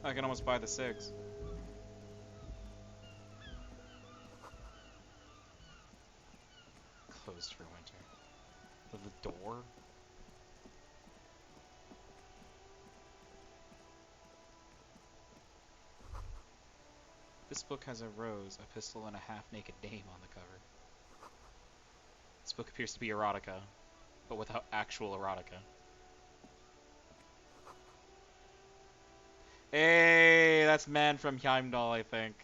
I can almost buy the cigs. Closed for winter. The door? This book has a rose, a pistol, and a half-naked dame on the cover. This book appears to be erotica, but without actual erotica. Hey, that's Man from Heimdall, I think.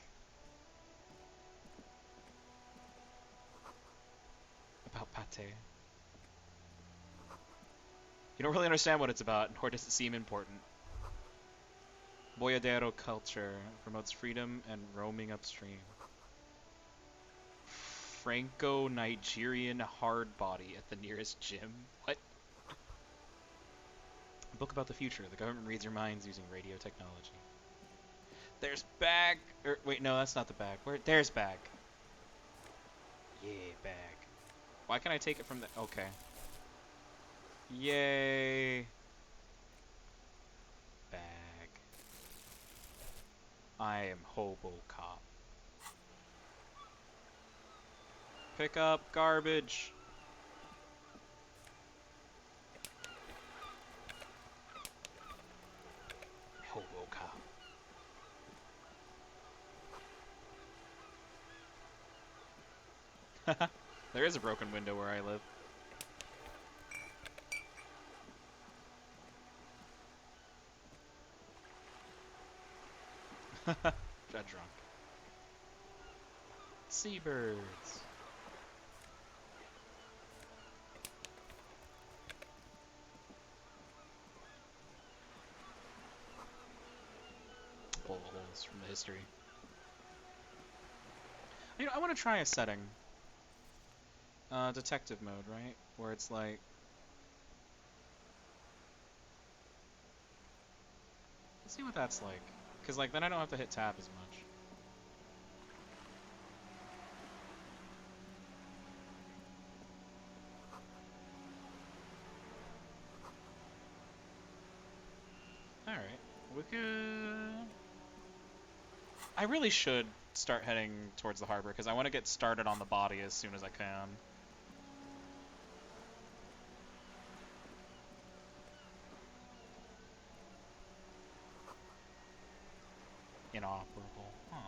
About pate. You don't really understand what it's about, nor does it seem important. Boyadero culture promotes freedom and roaming upstream. Franco-Nigerian hard body at the nearest gym. What? A book about the future. The government reads your minds using radio technology. There's bag. Wait, no, that's not the bag. There's bag. Yeah, bag. Why can't I take it from the? Okay. Yay. Bag. I am hobo cop. Pick up garbage. Hobo cop. There is a broken window where I live. Got drunk. Seabirds. Bullet holes from the history. You know, I want to try a setting. Detective mode, right? Where it's like... Let's see what that's like. Because, like, then I don't have to hit tab as much. Alright. We could... I really should start heading towards the harbor, because I want to get started on the body as soon as I can. Inoperable. Huh.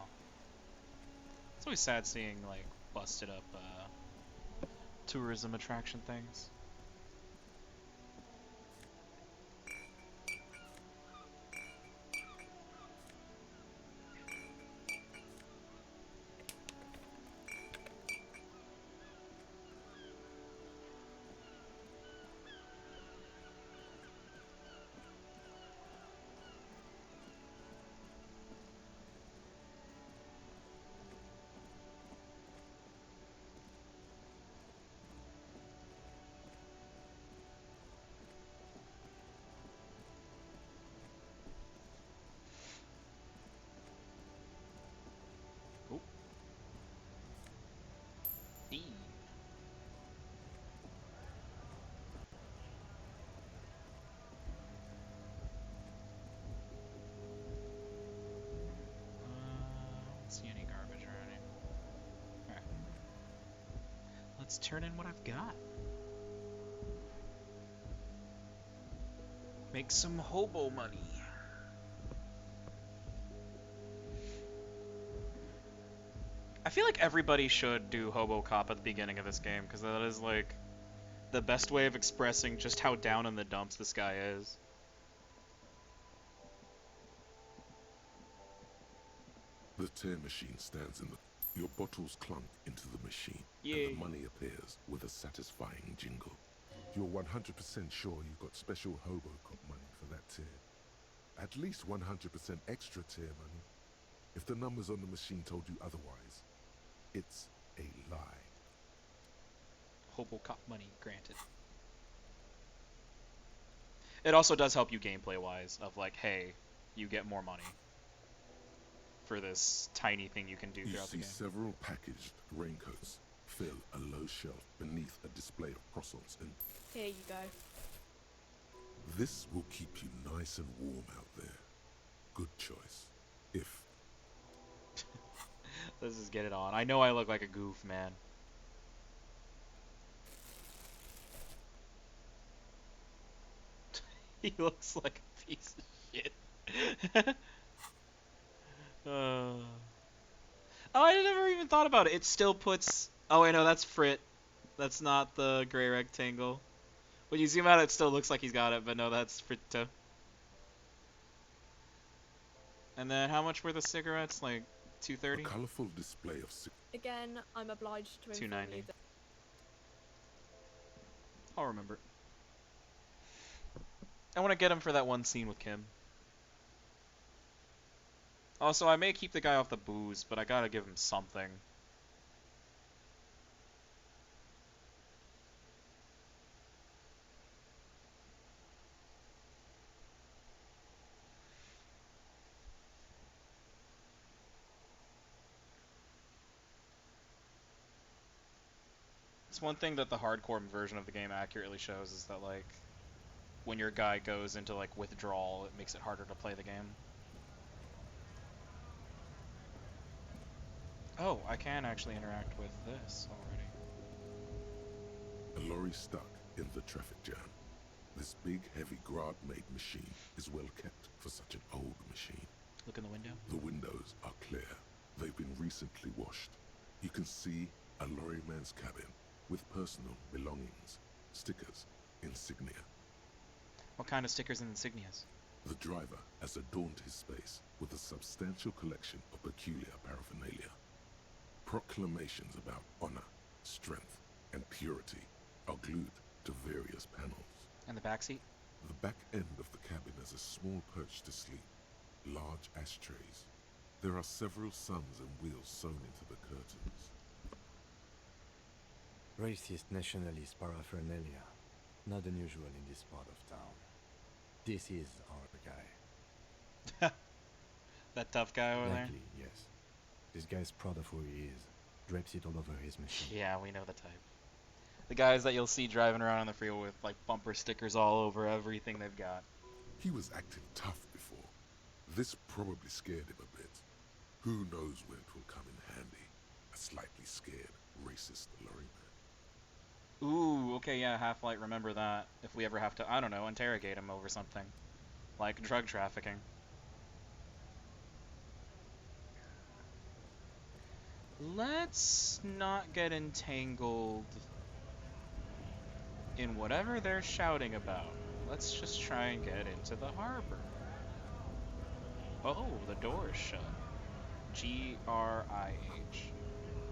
It's always sad seeing, like, busted up tourism attraction things. Oop. E. Don't see any garbage or anything. Alright. Let's turn in what I've got. Make some hobo money. I feel like everybody should do Hobo Cop at the beginning of this game, because that is, like, the best way of expressing just how down in the dumps this guy is. The tear machine stands in the... Your bottles clunk into the machine, Yay. and the money appears with a satisfying jingle. You're 100% sure you've got special Hobo Cop money for that tier. At least 100% extra tier money. If the numbers on the machine told you otherwise, it's a lie. Hobo Cop money granted. It also does help you gameplay-wise, of like, hey, you get more money for this tiny thing you can do You throughout the see game. several packaged raincoats fill a low shelf beneath a display of croissants, and Here you go. this will keep you nice and warm out there. Good choice. If Let's just get it on. I know I look like a goof, man. He looks like a piece of shit. Oh, I never even thought about it. It still puts... Oh, wait, no, that's Frit. That's not the gray rectangle. When you zoom out, it still looks like he's got it, but no, that's Fritto. And then how much were the cigarettes? Like, a $2.30? colorful display of Again, I'm obliged to inform you $2.90. that I'll remember. I want to get him for that one scene with Kim. Also, I may keep the guy off the booze, but I gotta give him something. It's one thing that the hardcore version of the game accurately shows is that, like, when your guy goes into, like, withdrawal, it makes it harder to play the game. Oh, I can actually interact with this already. a lorry stuck in the traffic jam. This big, heavy Grad-made machine is well kept for such an old machine. Look in the window. The windows are clear. They've been recently washed. You can see a lorryman's cabin with personal belongings, stickers, insignia. What kind of stickers and insignias? The driver has adorned his space with a substantial collection of peculiar paraphernalia. Proclamations about honor, strength, and purity are glued to various panels. And the backseat? The back end of the cabin has a small perch to sleep, large ashtrays. There are several suns and wheels sewn into the curtains. Racist nationalist paraphernalia. Not unusual in this part of town. This is our guy. That tough guy over there? Likely, yes. This guy's proud of who he is. Drapes it all over his machine. Yeah, we know the type. The guys that you'll see driving around on the freeway with, like, bumper stickers all over everything they've got. He was acting tough before. This probably scared him a bit. Who knows when it will come in handy? A slightly scared, racist lorry man. Ooh, okay, yeah, Half-Light, remember that. If we ever have to, I don't know, interrogate him over something. Like drug trafficking. Let's not get entangled in whatever they're shouting about. Let's just try and get into the harbor. Oh, the door is shut. GRIH.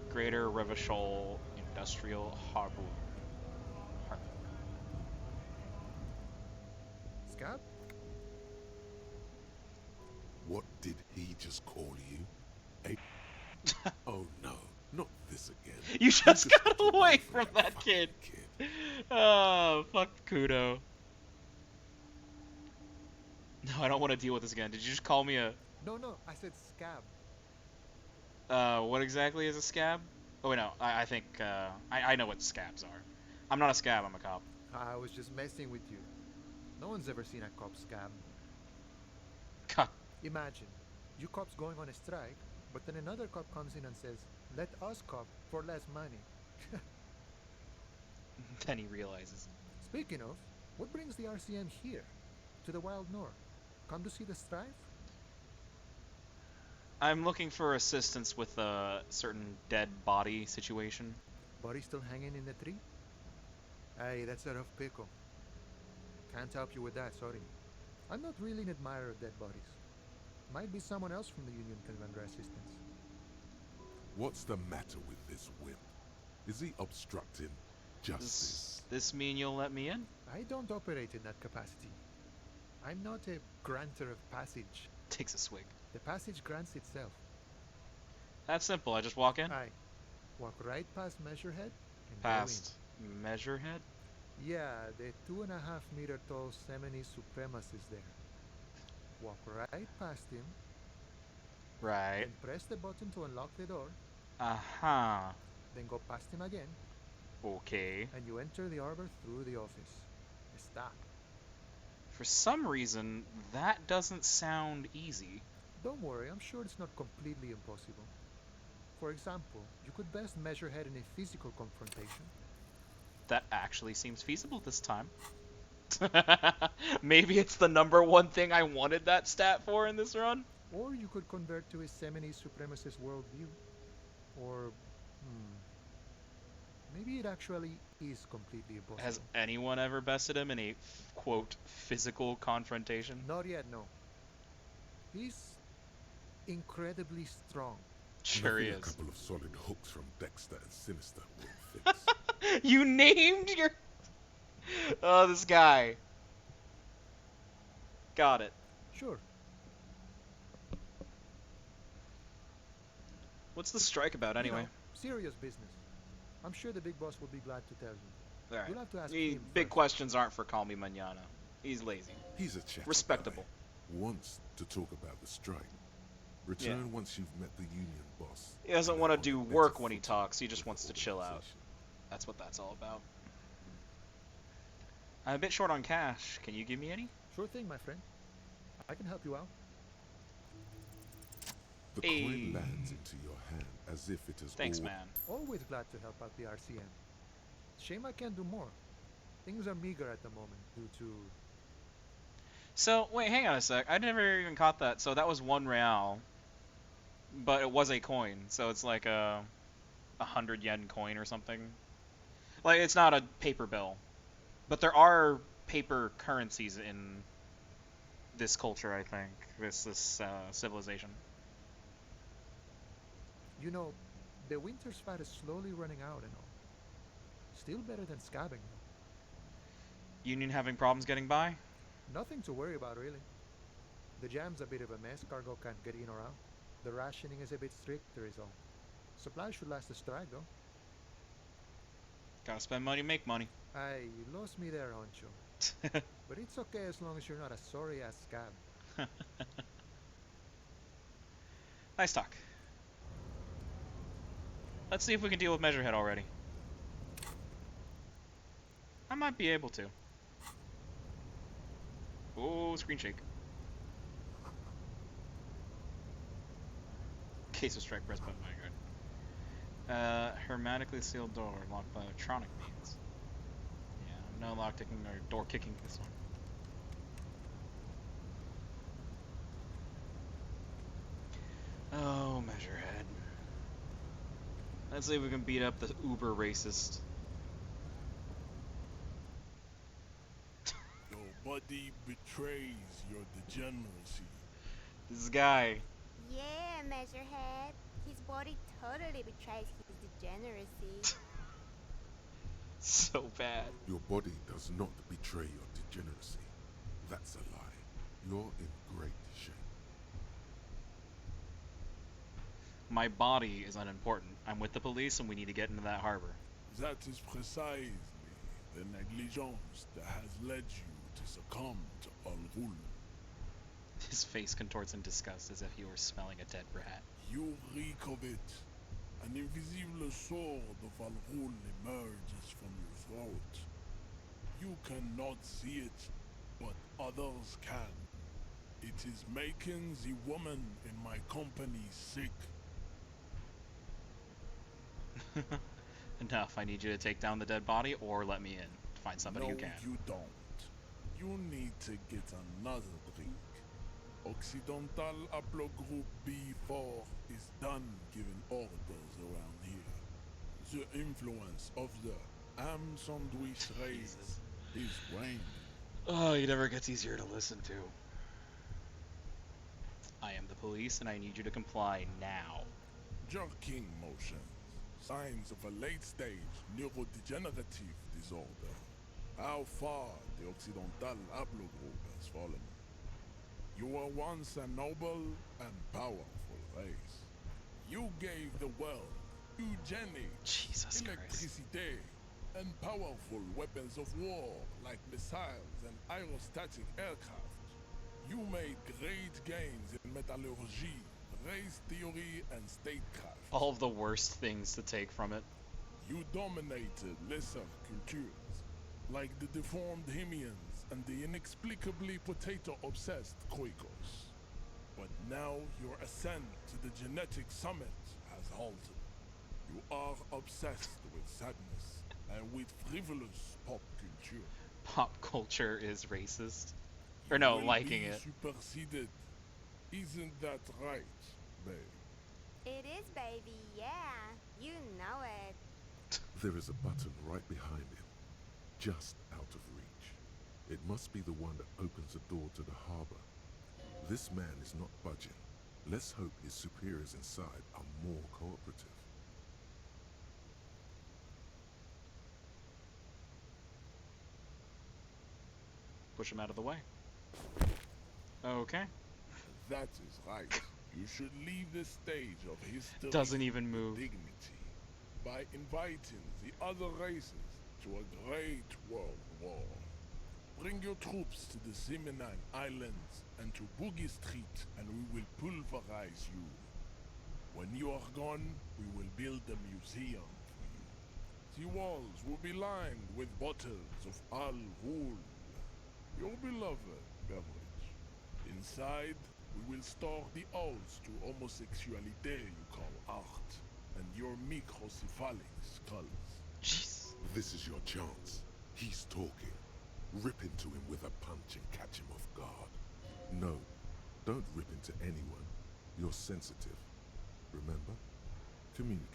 Greater Revachol Industrial Harbor. Scab? What did he just call you? Oh no, not this again. You just got get away from from that fucking kid. Oh, fuck Kudo. No, I don't want to deal with this again. Did you just call me a... No, I said scab. what exactly is a scab? Oh, wait, no. I think, I know what scabs are. I'm not a scab, I'm a cop. I was just messing with you. No one's ever seen a cop scab. Cop. Imagine, you cops going on a strike, but then another cop comes in and says, let us cop for less money. Then he realizes. Speaking of, what brings the RCM here? To the Wild North? Come to see the strife? I'm looking for assistance with a certain dead body situation. Body still hanging in the tree? Hey, that's a rough pickle. Can't help you with that, sorry. I'm not really an admirer of dead bodies. Might be someone else from the Union can render assistance. What's the matter with this wimp? Is he obstructing justice? Does this mean you'll let me in? I don't operate in that capacity. I'm not a granter of passage. Takes a swig. The passage grants itself. That's simple. I just walk in. Aye. Walk right past Measurehead and Past Measurehead. go in. Yeah, the 2.5 meter tall Semini supremacist there. Walk right past him, Right. then press the button to unlock the door, Uh-huh. then go past him again, Okay. and you enter the arbor through the office. Está. For some reason, that doesn't sound easy. Don't worry, I'm sure it's not completely impossible. For example, you could best Measurehead in a physical confrontation. That actually seems feasible this time. Maybe it's the #1 thing I wanted that stat for in this run? Or you could convert to a Semini supremacist worldview. Or, maybe it actually is completely impossible. Has anyone ever bested him in a, quote, physical confrontation? Not yet, no. He's incredibly strong. Sure he Nothing is. A couple of solid hooks from Dexter and Sinister will fix. You named your... Oh, this guy. Got it. Sure. What's the strike about anyway? You know, serious business. I'm sure the big boss will be glad to tell you. Alright. You'll have to ask Big him first. questions aren't for Call Me Manana. He's lazy. He's a chatty Respectable. guy. Wants to talk about the strike. Return once you've met the union boss. He doesn't and want to on do better work when he footing talks, he with just the wants to chill out. organization. That's what that's all about. I'm a bit short on cash. Can you give me any? Sure thing, my friend. I can help you out. The Hey. coin lands into your hand as if it is Thanks, all man. Always glad to help out the RCM. Shame I can't do more. Things are meager at the moment due to... So, wait, hang on a sec. I never even caught that. So that was 1 real, but it was a coin. So it's like a 100 yen coin or something. Like, it's not a paper bill. But there are paper currencies in this culture, I think. This civilization. You know, the winter's fat is slowly running out and all. Still better than scabbing, though. Union having problems getting by? Nothing to worry about, really. The jam's a bit of a mess. Cargo can't get in or out. The rationing is a bit stricter, is all. Supplies should last the strike, though. Gotta spend money, make money. Aye, you lost me there, Honcho. But it's okay as long as you're not a sorry-ass scab. Nice talk. Let's see if we can deal with Measurehead already. I might be able to. Oh, screen shake. case of strike, press button, my god. Hermetically sealed door, locked by electronic means. Yeah, no lock ticking or door kicking this one. Oh, Measurehead. Let's see if we can beat up the uber racist. Your body betrays your degeneracy. This guy. Yeah, Measurehead. His body totally betrays his degeneracy. So bad. Your body does not betray your degeneracy. That's a lie. You're in great shape. My body is unimportant. I'm with the police and we need to get into that harbor. That is precisely the negligence that has led you to succumb to Al Ghul. His face contorts in disgust as if he were smelling a dead rat. You reek of it. An invisible sword of Al Ghul emerges from your throat. You cannot see it, but others can. It is making the woman in my company sick. Enough. I need you to take down the dead body or let me in. Find somebody No, who can. you don't. You need to get another drink. Occidental Haplogroup B4 is done giving orders around here. The influence of the ham sandwich race is waning. Oh, he never gets easier to listen to. I am the police and I need you to comply now. Jerking motions. Signs of a late-stage neurodegenerative disorder. How far the Occidental Haplogroup has fallen. You were once a noble and powerful race. You gave the world eugenics, Jesus Christ. electricity, and powerful weapons of war like missiles and aerostatic aircraft. You made great gains in metallurgy, race theory, and statecraft. All of the worst things to take from it. You dominated lesser cultures, like the deformed Hemians and the inexplicably potato-obsessed Quakers. But now your ascent to the genetic summit has halted. You are obsessed with sadness and with frivolous pop culture. Pop culture is racist. Or no, You will liking be it. superseded. Isn't that right, babe? It is, baby, yeah. You know it. There is a button right behind him, just out of reach. It must be the one that opens the door to the harbor. This man is not budging. Let's hope his superiors inside are more cooperative. Push him out of the way. Okay. That is right. You should leave the stage of history Doesn't even with move. dignity by inviting the other races to a great world war. Bring your troops to the Simonine Islands and to Boogie Street, and we will pulverize you. When you are gone, we will build a museum for you. The walls will be lined with bottles of Al Ghul, your beloved beverage. Inside, we will store the odes to homosexuality you call art, and your microcephalic skulls. Jeez. This is your chance. He's talking. Rip into him with a punch and catch him off guard. No, don't rip into anyone. You're sensitive. Remember? Communicate.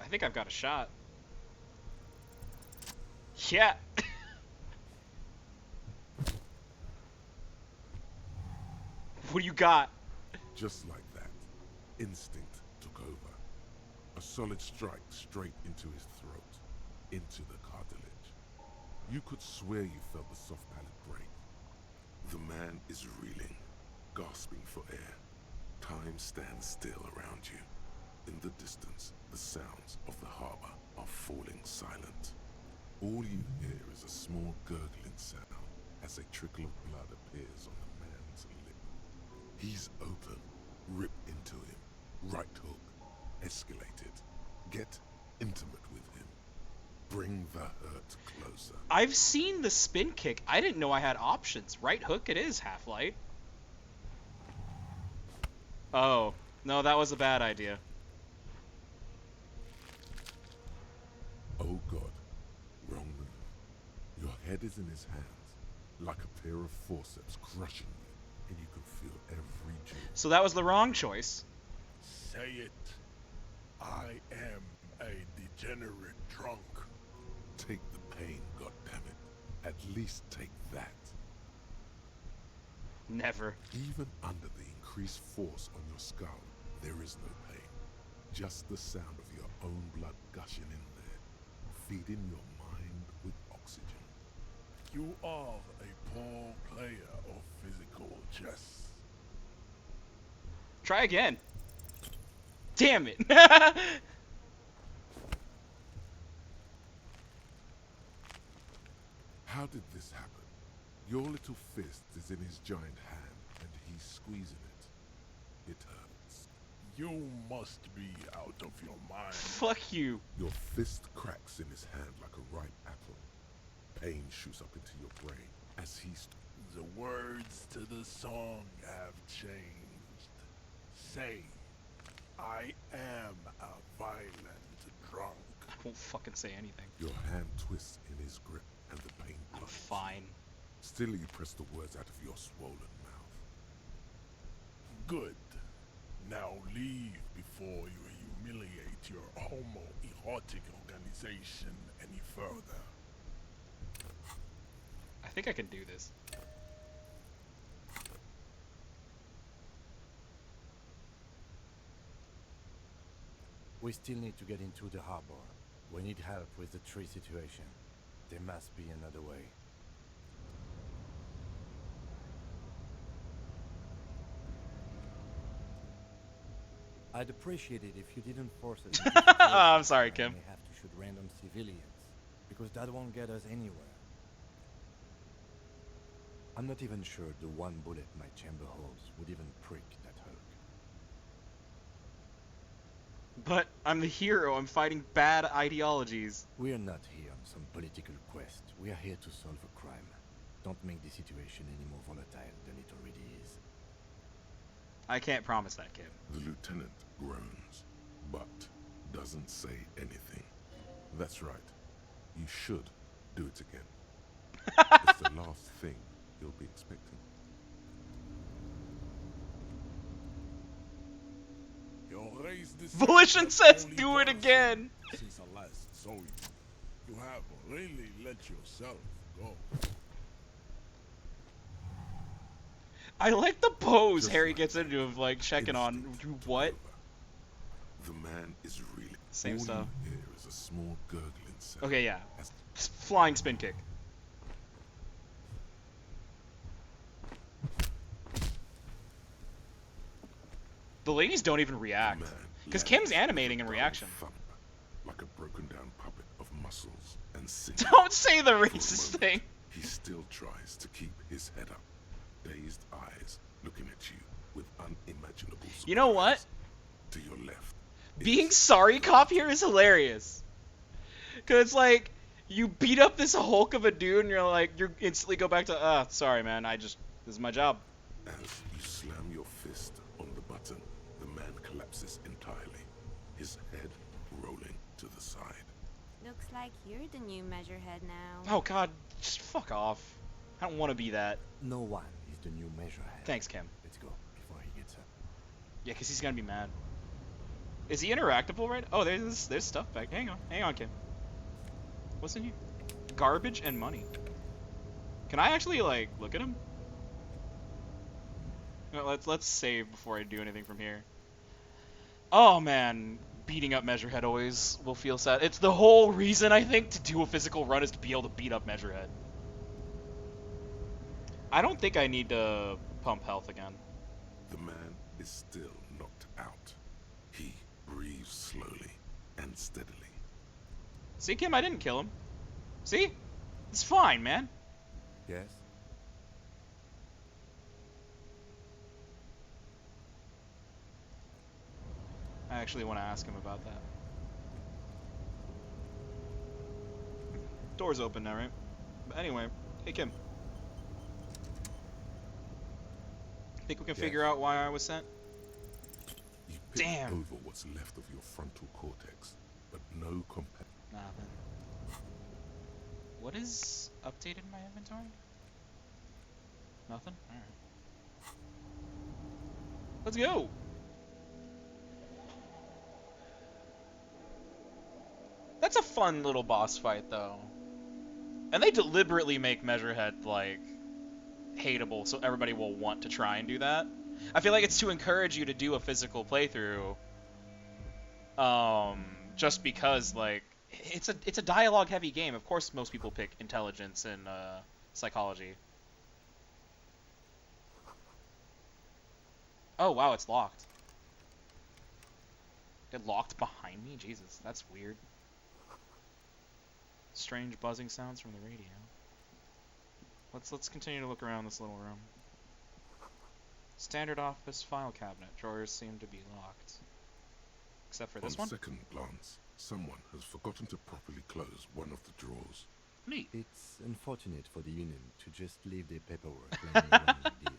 I think I've got a shot. Yeah. What do you got? Just like that, instinct took over. A solid strike straight into his throat, into the cartilage. You could swear you felt the soft palate break. The man is reeling, gasping for air. Time stands still around you. In the distance, the sounds of the harbor are falling silent. All you hear is a small gurgling sound as a trickle of blood appears on the man's lip. He's open. Rip into him. Right hook. Escalate it. Get intimate with him. Bring the hurt closer. I've seen the spin kick. I didn't know I had options. Right hook it is, Half-Light. Oh. No, that was a bad idea. Oh God. Wrong move. Your head is in his hands, like a pair of forceps crushing you, and you can feel every joint. So that was the wrong choice. Say it. I am a degenerate drunk. Take the pain, goddammit. At least take that. Never. Even under the increased force on your skull, there is no pain. Just the sound of your own blood gushing in there, feeding your mind with oxygen. You are a poor player of physical chess. Try again. Damn it. How did this happen? Your little fist is in his giant hand, and he's squeezing it. It hurts. You must be out of your mind. Fuck you. Your fist cracks in his hand like a ripe apple. Pain shoots up into your brain as he's... The words to the song have changed. Say, I am a violent drunk. I won't fucking say anything. Your hand twists in his grip, and the pain bleeds. Fine. Still, you press the words out of your swollen mouth. Good. Now leave before you humiliate your homoerotic organization any further. I think I can do this. We still need to get into the harbor. We need help with the tree situation. There must be another way. I'd appreciate it if you didn't force us into situations I'm sorry, where Kim. we have to shoot random civilians, because that won't get us anywhere. I'm not even sure the one bullet my chamber holds would even prick that Hulk. But I'm the hero. I'm fighting bad ideologies. We are not here on some political quest. We are here to solve a crime. Don't make the situation any more volatile than it already is. I can't promise that, kid. The lieutenant groans, but doesn't say anything. That's right. You should do it again. It's the last thing you'll be expecting. Your race Volition decides says only do it person again. Since I last saw you, you have really let yourself go. I like the pose Just Harry like gets into of like checking on Instinct you took what? over. The man is reeling. Same All stuff. you hear is a small gurgling sound. Okay, yeah. as Flying spin kick. The ladies don't even the react. man Because lands Kim's with animating a in dull reaction. thump, like a broken down puppet of muscles and sinew. Don't say the For a racist moment, thing. He still tries to keep his head up, dazed eyes looking at you with unimaginable surprise. You know what? To your left. Being is sorry the cop here is hilarious. Cause it's like you beat up this Hulk of a dude and you're like you instantly go back to sorry man, this is my job. As you slam your fist on the button, the man collapses entirely, his head rolling to the side. Looks like you're the new measurehead now. Oh god, just fuck off. I don't want to be that. No one is the new measurehead. Thanks, Kim. Let's go before he gets up. Yeah, cause he's gonna be mad. Is he interactable right? Oh, there's stuff back. Hang on, Kim. What's in here? Garbage and money. Can I actually like look at him? No, let's save before I do anything from here. Oh man, beating up Measurehead always will feel sad. It's the whole reason I think to do a physical run is to be able to beat up Measurehead. I don't think I need to pump health again. The man is still knocked out. He breathes slowly and steadily. See, Kim, I didn't kill him. See? It's fine, man. Yes? I actually want to ask him about that. Door's open now, right? But anyway, hey Kim. Think we can figure Yes. out why I was sent? You pick Damn. over what's left of your frontal cortex, but no Nothing. What is updated in my inventory? Nothing? Alright. Let's go! That's a fun little boss fight, though. And they deliberately make Measurehead, like, hateable, so everybody will want to try and do that. I feel like it's to encourage you to do a physical playthrough, just because, like, it's a dialogue-heavy game. Of course most people pick intelligence and, psychology. Oh, wow, it's locked. It locked behind me? Jesus, that's weird. Strange buzzing sounds from the radio. Let's continue to look around this little room. Standard office file cabinet. Drawers seem to be locked. Except for this On one? second glance, someone has forgotten to properly close one of the drawers. Neat. It's unfortunate for the Union to just leave their paperwork laying around like this.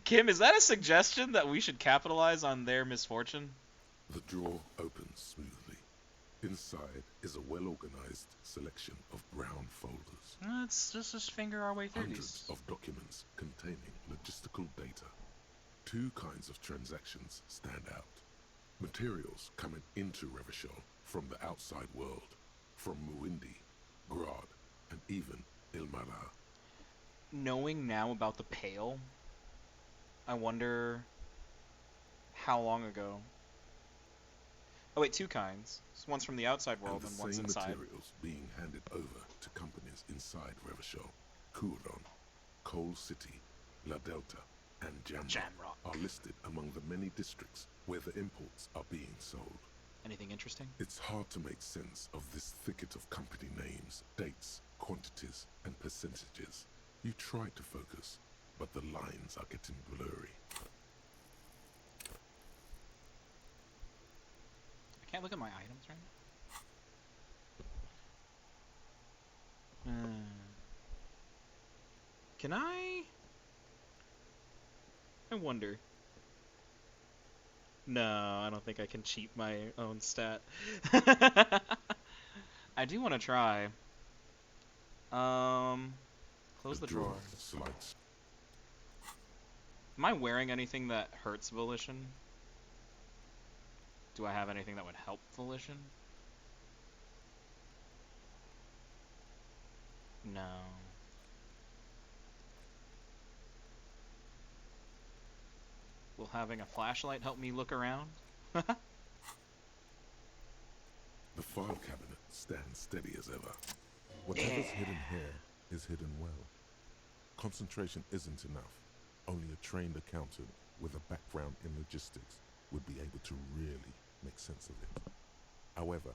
Kim, is that a suggestion that we should capitalize on their misfortune? The drawer opens smoothly. Inside is a well-organized selection of brown folders. Let's just finger our way through Hundreds these. of documents containing logistical data. Two kinds of transactions stand out. Materials coming into Revachol from the outside world, from Muindi, Grad, and even Ilmara. Knowing now about the Pale, I wonder how long ago. Oh wait, two kinds. One's from the outside world And and the one's same inside. materials being handed over to companies inside Revachol, Kuron, Coal City, La Delta, and Jamrock are listed among the many districts where the imports are being sold. Anything interesting? It's hard to make sense of this thicket of company names, dates, quantities, and percentages. You try to focus, but the lines are getting blurry. I can't look at my items right now. Can I? I wonder. No, I don't think I can cheat my own stat. I do want to try. Close the drawer. Slides. Am I wearing anything that hurts volition? Do I have anything that would help volition? No. Will having a flashlight help me look around? The file cabinet stands steady as ever. Whatever's hidden here is hidden well. Concentration isn't enough. Only a trained accountant with a background in logistics would be able to really make sense of it. However,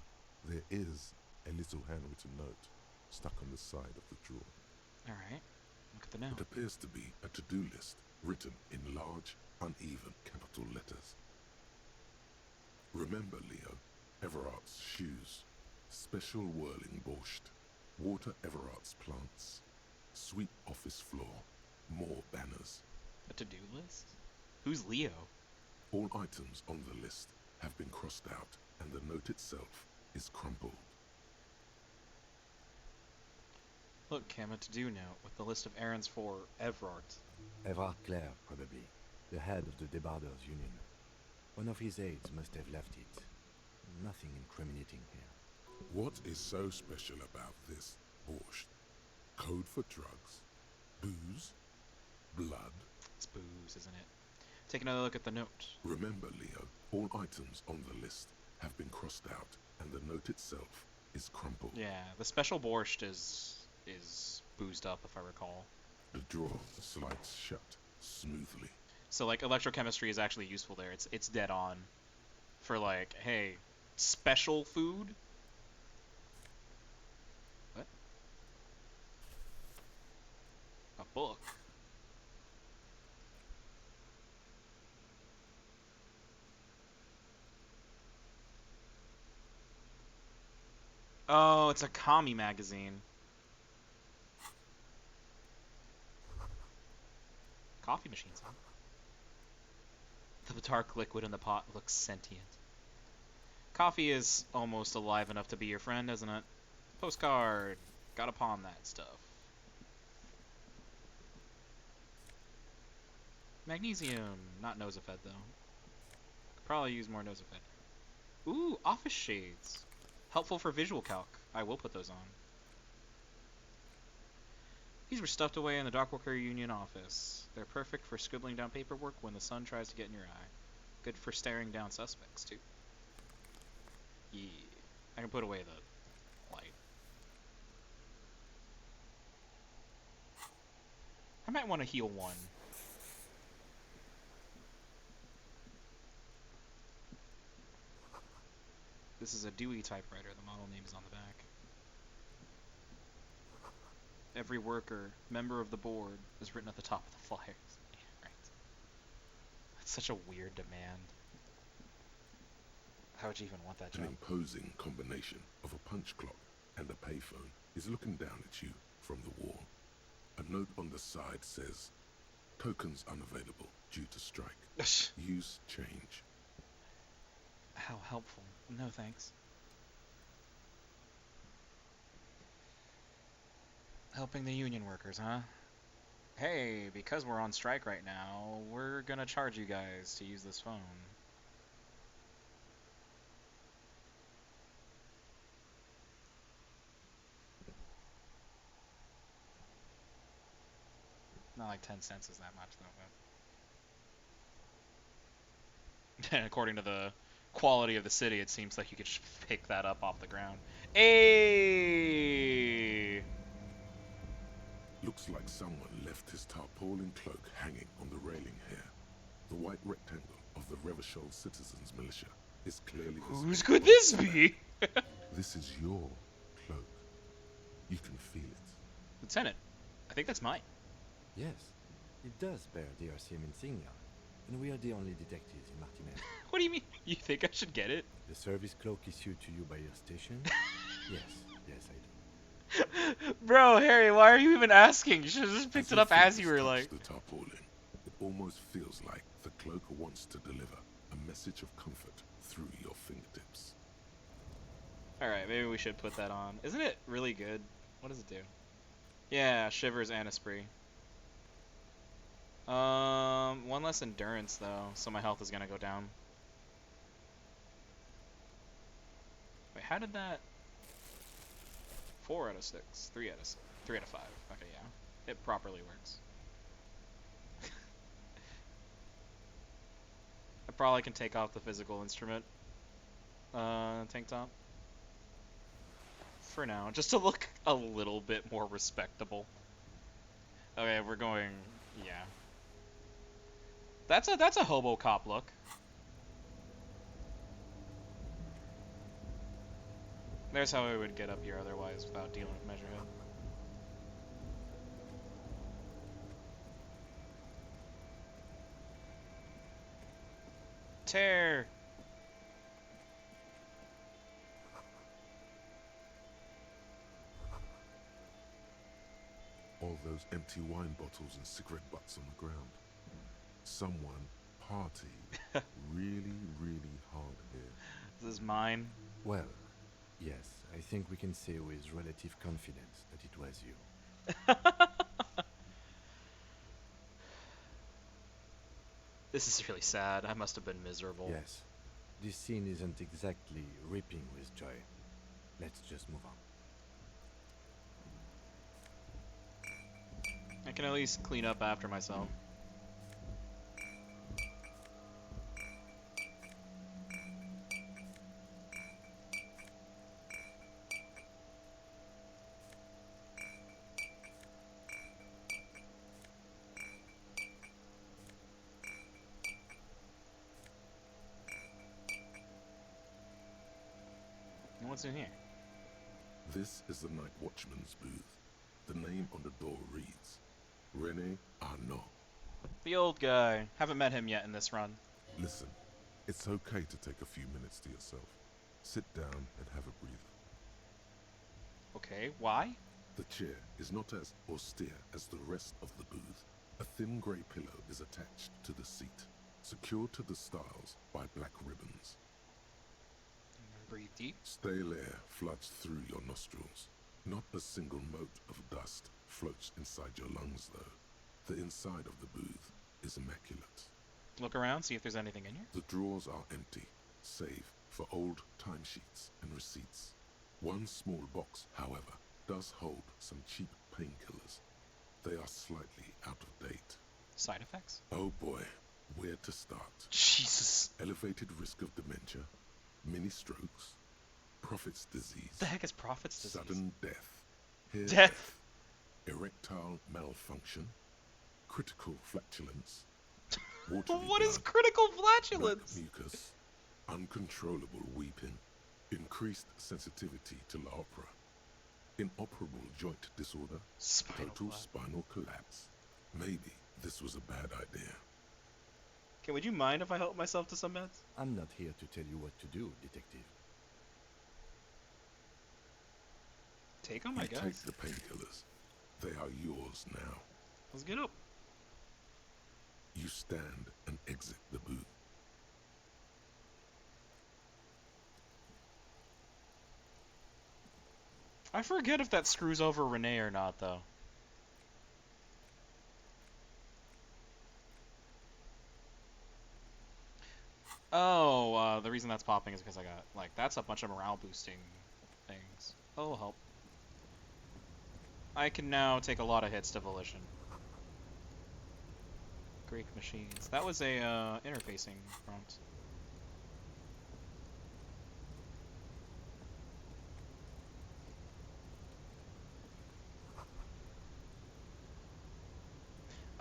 there is a little handwritten note stuck on the side of the drawer. Alright, look at the note. It appears to be a to-do list written in large, uneven capital letters. Remember, Leo, Everart's shoes, special whirling borscht, water Everart's plants, sweep office floor, more banners. A to-do list? Who's Leo? All items on the list have been crossed out, and the note itself is crumpled. Look, Cam, a to-do note with the list of errands for Evrart. Everard Clare, probably. The head of the Debarders Union. One of his aides must have left it. Nothing incriminating here. What is so special about this borscht? Code for drugs? Booze? Blood? It's booze, isn't it? Take another look at the note. Remember, Leo, all items on the list have been crossed out, and the note itself is crumpled. Yeah, the special borscht is boozed up, if I recall. The drawer slides shut smoothly. So like electrochemistry is actually useful there. It's dead on. For like, hey, special food? What? A book? Oh, it's a commie magazine. Coffee machines, huh? The dark liquid in the pot looks sentient. Coffee is almost alive enough to be your friend, isn't it? Postcard. Gotta pawn that stuff. Magnesium. Not Nosafed, though. Could probably use more Nosafed. Ooh, office shades. Helpful for visual calc. I will put those on. These were stuffed away in the Dockworker Union office. They're perfect for scribbling down paperwork when the sun tries to get in your eye. Good for staring down suspects, too. Yeah. I can put away the light. I might want to heal one. This is a Dewey typewriter. The model name is on the back. Every worker, member of the board, is written at the top of the flyers. Yeah, right. That's such a weird demand. How would you even want that An job? imposing combination of a punch clock and a payphone is looking down at you from the wall. A note on the side says, tokens unavailable due to strike. Use change. How helpful. No thanks. Helping the union workers, huh? Hey, because we're on strike right now, we're gonna charge you guys to use this phone. Not like 10 cents is that much, though. But... And according to the quality of the city, it seems like you could just pick that up off the ground. Hey! Looks like someone left his tarpaulin cloak hanging on the railing here. The white rectangle of the Revachol Citizens Militia is clearly visible. Whose could this be? This is your cloak. You can feel it. Lieutenant, I think that's mine. Yes, it does bear the RCM insignia, and we are the only detectives in Martinez. What do you mean? You think I should get it? The service cloak issued to you by your station? Yes, I do. Bro, Harry, why are you even asking? You should have just picked it up as you were touch like... the tarpaulin, it almost feels like the cloak wants to deliver a message of comfort through your fingertips. Alright, maybe we should put that on. Isn't it really good? What does it do? Yeah, shivers and esprit. One less endurance though, so my health is gonna go down. Wait, how did that... 4 out of 6. 3 out of 6. 3 out of 5. Okay, yeah. It properly works. I probably can take off the physical instrument tank top. For now, just to look a little bit more respectable. Okay, we're going... yeah. That's a hobo cop look. There's how we would get up here otherwise without dealing with Measurehead. Tear! All those empty wine bottles and cigarette butts on the ground. Someone partied really, really hard here. This is mine. Well, yes, I think we can say with relative confidence that it was you. This is really sad. I must have been miserable. Yes, this scene isn't exactly ripping with joy. Let's just move on. I can at least clean up after myself. What's in here? This is the night watchman's booth. The name on the door reads, René Arnaud. The old guy. Haven't met him yet in this run. Listen, it's okay to take a few minutes to yourself. Sit down and have a breather. Okay, why? The chair is not as austere as the rest of the booth. A thin grey pillow is attached to the seat, secured to the stiles by black ribbons. Breathe deep. Stale air floods through your nostrils. Not a single mote of dust floats inside your lungs, though. The inside of the booth is immaculate. Look around, see if there's anything in here. The drawers are empty, save for old timesheets and receipts. One small box, however, does hold some cheap painkillers. They are slightly out of date. Side effects? Oh boy, where to start? Jesus. Elevated risk of dementia, mini strokes, Prophet's disease. The heck is Prophet's disease? Sudden death. Hair Death. Erectile malfunction. Critical flatulence. Watery What is blood, critical black flatulence? mucus. Uncontrollable weeping. Increased sensitivity to La Opera. Inoperable joint disorder. Spinal Total collapse. spinal collapse. Maybe this was a bad idea. Okay, would you mind if I help myself to some meds? I'm not here to tell you what to do, detective. Take them, I You guess. take the painkillers. They are yours now. Let's get up. You stand and exit the booth. I forget if that screws over Renee or not, though. Oh, the reason that's popping is because I got, like, that's a bunch of morale boosting things. Oh, help. I can now take a lot of hits to Volition. Greek machines. That was a, interfacing prompt.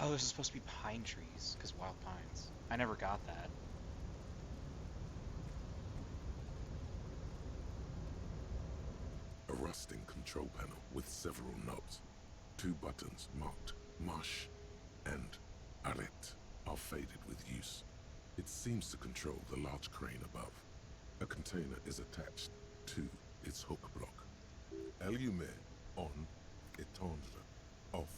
Oh, there's supposed to be pine trees, because wild pines. I never got that. A rusting control panel with several knobs. 2 buttons marked Marche and Arrête are faded with use. It seems to control the large crane above. A container is attached to its hook block. Allumer on, étendre off.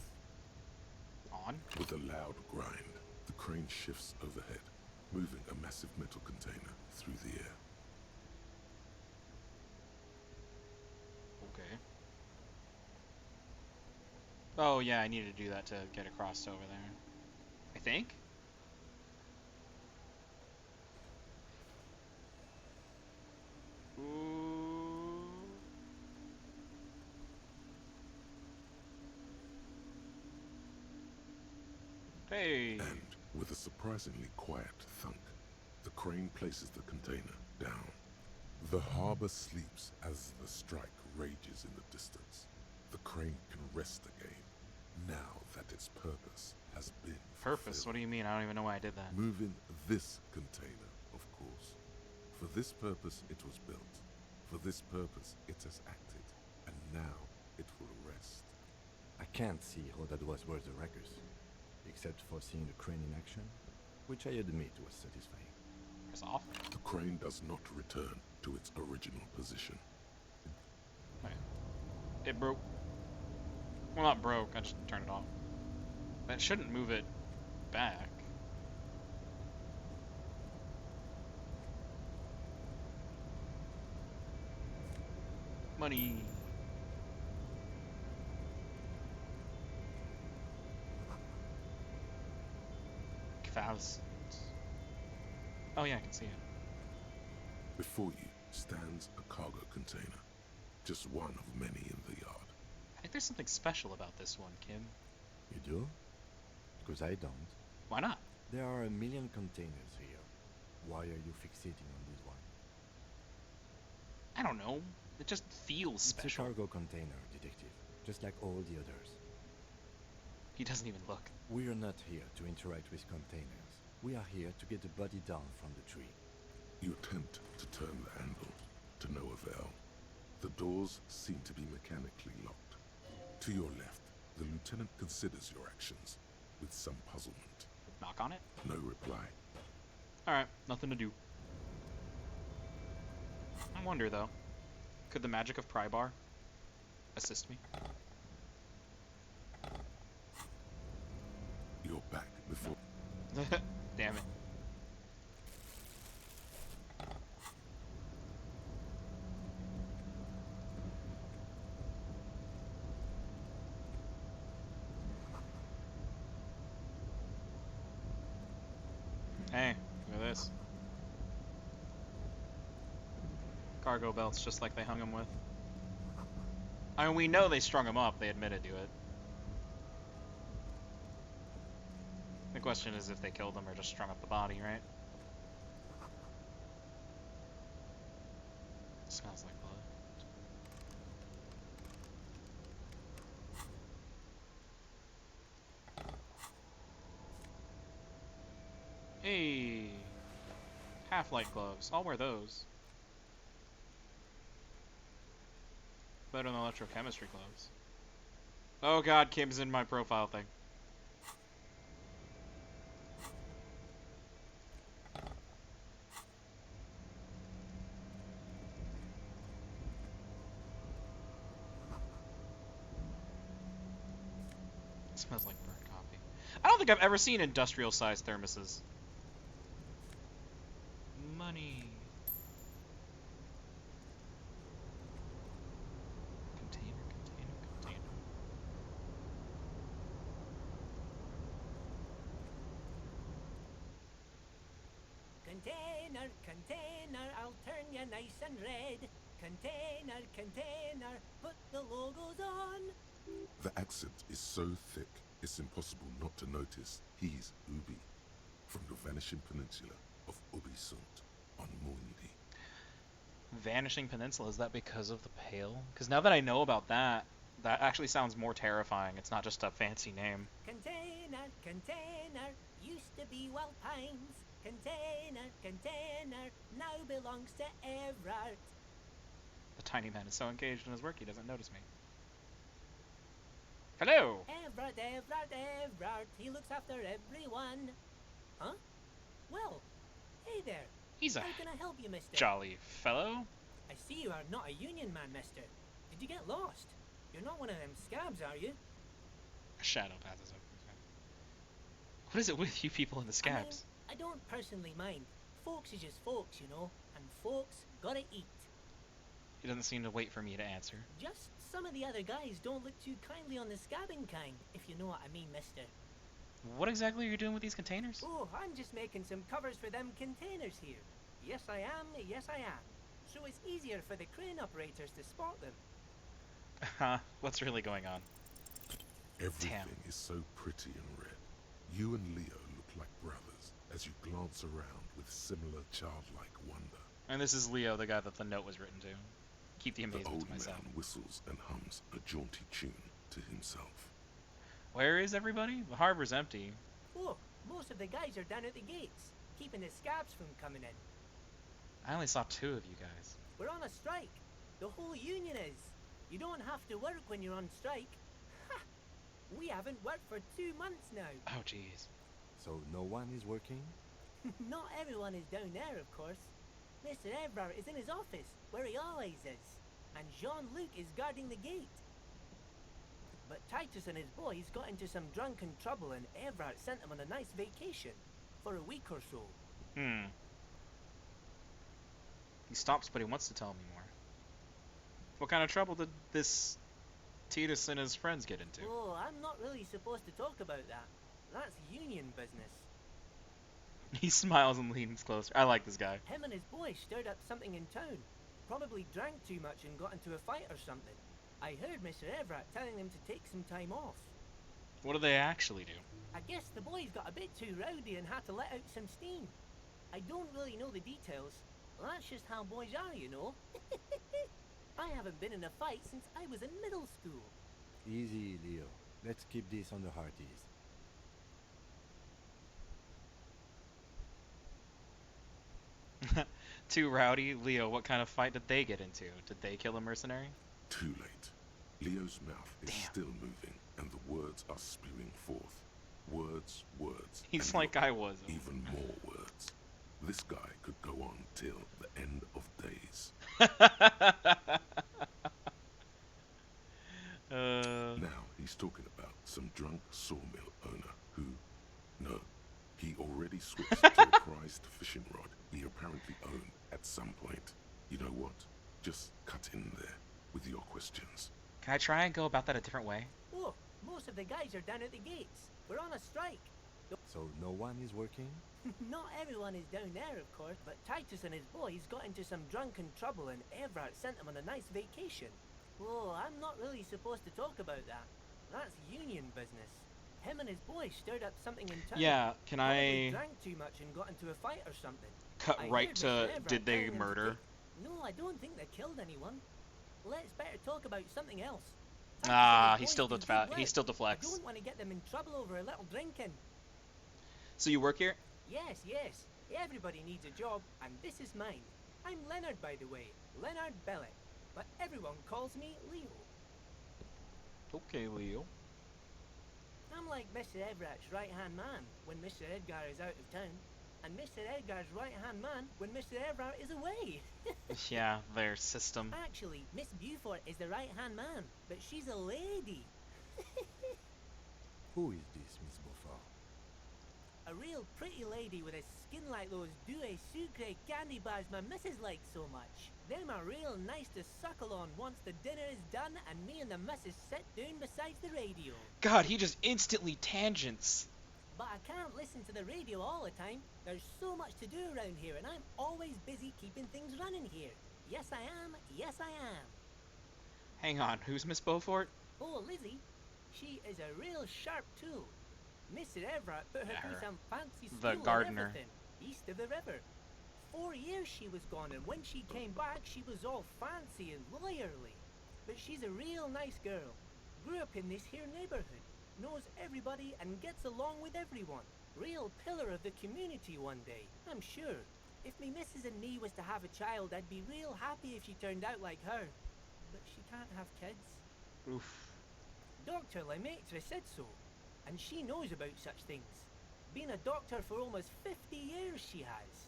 On? With a loud grind, the crane shifts overhead, moving a massive metal container through the air. Okay. Oh, yeah, I needed to do that to get across to over there. I think? Ooh. Hey. And, with a surprisingly quiet thunk, the crane places the container down. The harbor sleeps as the strike rages in the distance. The crane can rest again, now that its purpose has been Purpose? fulfilled. What do you mean? I don't even know why I did that. Moving this container, of course. For this purpose it was built. For this purpose it has acted. And now it will rest. I can't see how that was worth the ruckus, except for seeing the crane in action, which I admit was satisfying. It's off. The crane does not return to its original position. Wait. It broke. Well, not broke. I just turned it off. That shouldn't move it back. Money. Kvass. Oh yeah, I can see it. Before you stands a cargo container, just one of many in the yard. I think there's something special about this one, Kim. You do? Because I don't. Why not? There are a million containers here. Why are you fixating on this one? I don't know. It just feels It's a special. cargo container, detective, just like all the others. He doesn't even look. We're not here to interact with containers. We are here to get the body down from the tree. You attempt to turn the handle, to no avail. The doors seem to be mechanically locked. To your left, the lieutenant considers your actions with some puzzlement. Knock on it? No reply. Alright, nothing to do. I wonder, though. Could the magic of pry bar assist me? You're back before. Damn it. Hey, look at this. Cargo belts, just like they hung him with. I mean, we know they strung him up. They admitted to it. The question is if they killed him or just strung up the body, right? Smells like blood. Hey! Half-light gloves. I'll wear those. Better than electrochemistry gloves. Oh god, Kim's in my profile thing. It smells like burnt coffee. I don't think I've ever seen industrial-sized thermoses. Money. Container. Container, I'll turn you nice and red. Container, put the logos on. The accent is so thick, it's impossible not to notice he's Ubi, from the vanishing peninsula of Ubisoft on Mundi. Vanishing Peninsula, is that because of the Pale? Because now that I know about that, that actually sounds more terrifying. It's not just a fancy name. Container, used to be Wild Pines. Container, now belongs to Everard. The tiny man is so engaged in his work he doesn't notice me. Hello! Everard, he looks after everyone. Huh? Well, hey there. He's a How can I help you, mister? jolly fellow. I see you are not a union man, mister. Did you get lost? You're not one of them scabs, are you? A shadow passes over his head. What is it with you people in the scabs? I don't personally mind. Folks is just folks, you know, and folks gotta eat. He doesn't seem to wait for me to answer. Just some of the other guys don't look too kindly on the scabbing kind, if you know what I mean, mister. What exactly are you doing with these containers? Oh, I'm just making some covers for them containers here. Yes, I am. So it's easier for the crane operators to spot them. What's really going on? Everything is so pretty and red. You and Leo look like brothers as you glance around with similar childlike wonder. And this is Leo, the guy that the note was written to. Keep the The amazement old to myself. man whistles and hums a jaunty tune to himself. Where is everybody? The harbor's empty. Oh, most of the guys are down at the gates, keeping the scabs from coming in. I only saw 2 of you guys. We're on a strike. The whole union is. You don't have to work when you're on strike. Ha! We haven't worked for 2 months now. Oh, jeez. So no one is working? Not everyone is down there, of course. Mr. Everard is in his office, where he always is. And Jean-Luc is guarding the gate. But Titus and his boys got into some drunken trouble and Everard sent them on a nice vacation. For a week or so. He stops, but he wants to tell me more. What kind of trouble did this Titus and his friends get into? Oh, I'm not really supposed to talk about that. That's union business. He smiles and leans closer. I like this guy. Him and his boys stirred up something in town. Probably drank too much and got into a fight or something. I heard Mr. Everett telling them to take some time off. What do they actually do? I guess the boys got a bit too rowdy and had to let out some steam. I don't really know the details. That's just how boys are, you know. I haven't been in a fight since I was in middle school. Easy, Leo. Let's keep this on the hearties. Too rowdy? Leo, what kind of fight did they get into? Did they kill a mercenary? Too late. Leo's mouth is Damn. still moving, and the words are spewing forth. Words. He's and like look, I was. even more words. This guy could go on till the end of days. Now he's talking about some drunk sawmill owner who, No, he already switched to a prized fishing rod he apparently owned at some point. You know what? Just cut in there with your questions. Can I try and go about that a different way? Oh, most of the guys are down at the gates. We're on a strike. So no one is working? Not everyone is down there, of course, but Titus and his boys got into some drunken trouble and Everett sent them on a nice vacation. Oh, I'm not really supposed to talk about that. That's union business. Him and his boys stirred up something in town. Yeah, can Probably I drank too much and got into a fight or something. cut I right heard to Mr. Everett did they telling them to murder? No, I don't think they killed anyone. Let's better talk about something else. Titus and Ah, his he boys still do good he work. still I deflects. don't want to get them in trouble over a little drinking. So you work here? Yes, yes. Everybody needs a job, and this is mine. I'm Leonard, by the way. Leonard Bellet. But everyone calls me Leo. Okay, Leo. I'm like Mr. Everett's right-hand man when Mr. Edgar is out of town, and Mr. Edgar's right-hand man when Mr. Everett is away. Yeah, their system. Actually, Miss Beaufort is the right-hand man, but she's a lady. Who is this, Miss Beaufort? A real pretty lady with a skin like those Douai Sucre candy bars my missus likes so much. Them are real nice to suckle on once the dinner is done and me and the missus sit down beside the radio. God, he just instantly tangents. But I can't listen to the radio all the time. There's so much to do around here and I'm always busy keeping things running here. Yes I am, yes I am. Hang on, who's Miss Beaufort? Oh, Lizzie, she is a real sharp tool. Mr. Everett put her Yeah, through her. some fancy The school gardener. and everything, east of the river. 4 years she was gone, and when she came back, she was all fancy and lawyerly. But she's a real nice girl. Grew up in this here neighborhood, knows everybody and gets along with everyone. Real pillar of the community one day, I'm sure. If me missus and me was to have a child, I'd be real happy if she turned out like her. But she can't have kids. Oof. Dr. Lemaitre said so, and she knows about such things. Been a doctor for almost 50 years she has.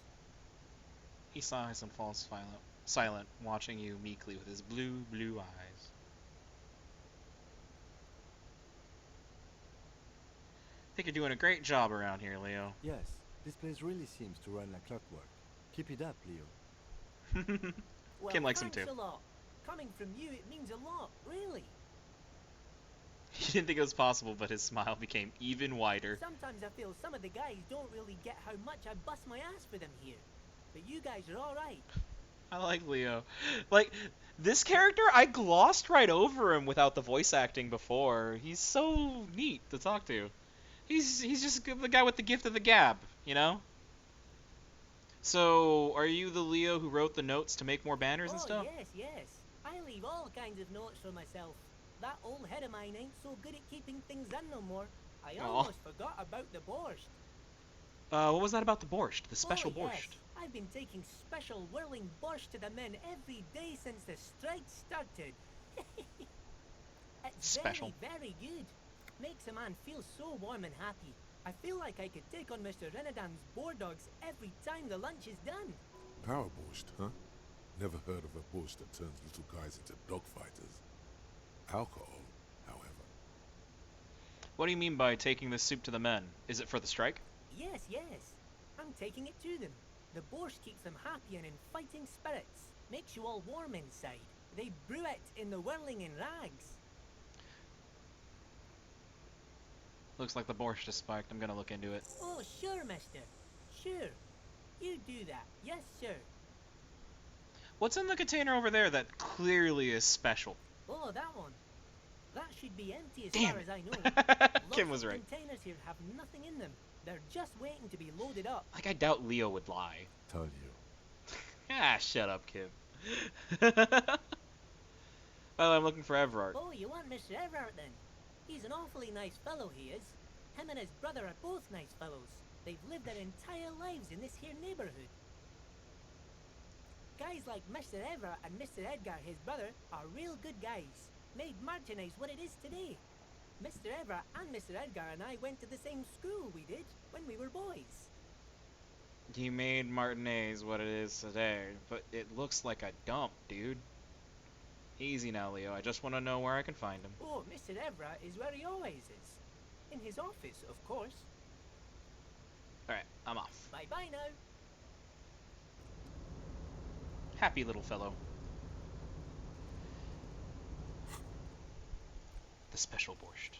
He sighs and falls silent, watching you meekly with his blue eyes. Think you're doing a great job around here, Leo. Yes, this place really seems to run like clockwork. Keep it up, Leo. Well, Kim likes him thanks too. a lot. Coming from you, it means a lot, really. He didn't think it was possible, but his smile became even wider. Sometimes I feel some of the guys don't really get how much I bust my ass for them here. But you guys are alright. I like Leo. Like, this character, I glossed right over him without the voice acting before. He's so neat to talk to. He's just the guy with the gift of the gab, you know? So, are you the Leo who wrote the notes to make more banners and stuff? Yes, yes. I leave all kinds of notes for myself. That old head of mine ain't so good at keeping things in no more. I Aw. almost forgot about the borscht. What was that about the borscht? The special yes. borscht? I've been taking special whirling borscht to the men every day since the strike started. It's Special. very, very good. Makes a man feel so warm and happy. I feel like I could take on Mr. Renadan's boar dogs every time the lunch is done. Power borscht, huh? Never heard of a borscht that turns little guys into dogfighters. Alcohol, however. What do you mean by taking this soup to the men? Is it for the strike? Yes, yes. I'm taking it to them. The borscht keeps them happy and in fighting spirits. Makes you all warm inside. They brew it in the whirling in rags. Looks like the borscht is spiked. I'm gonna look into it. Oh, sure, mister. Sure. You do that. Yes, sir. What's in the container over there that clearly is special? Oh, that one. That should be empty as Damn far it. as I know. Kim Lots was of right. containers here have nothing in them. They're just waiting to be loaded up. Like, I doubt Leo would lie. Told you. Ah, shut up, Kim. Well, I'm looking for Everard. Oh, you want Mr. Everett then? He's an awfully nice fellow, he is. Him and his brother are both nice fellows. They've lived their entire lives in this here neighborhood. Guys like Mr. Everett and Mr. Edgar, his brother, are real good guys. Made Martinez what it is today. Mr. Everett and Mr. Edgar and I went to the same school we did when we were boys. He made Martinez what it is today, but it looks like a dump, dude. Easy now, Leo. I just want to know where I can find him. Oh, Mr. Everett is where he always is. In his office, of course. Alright, I'm off. Bye bye now. Happy little fellow. The special borscht.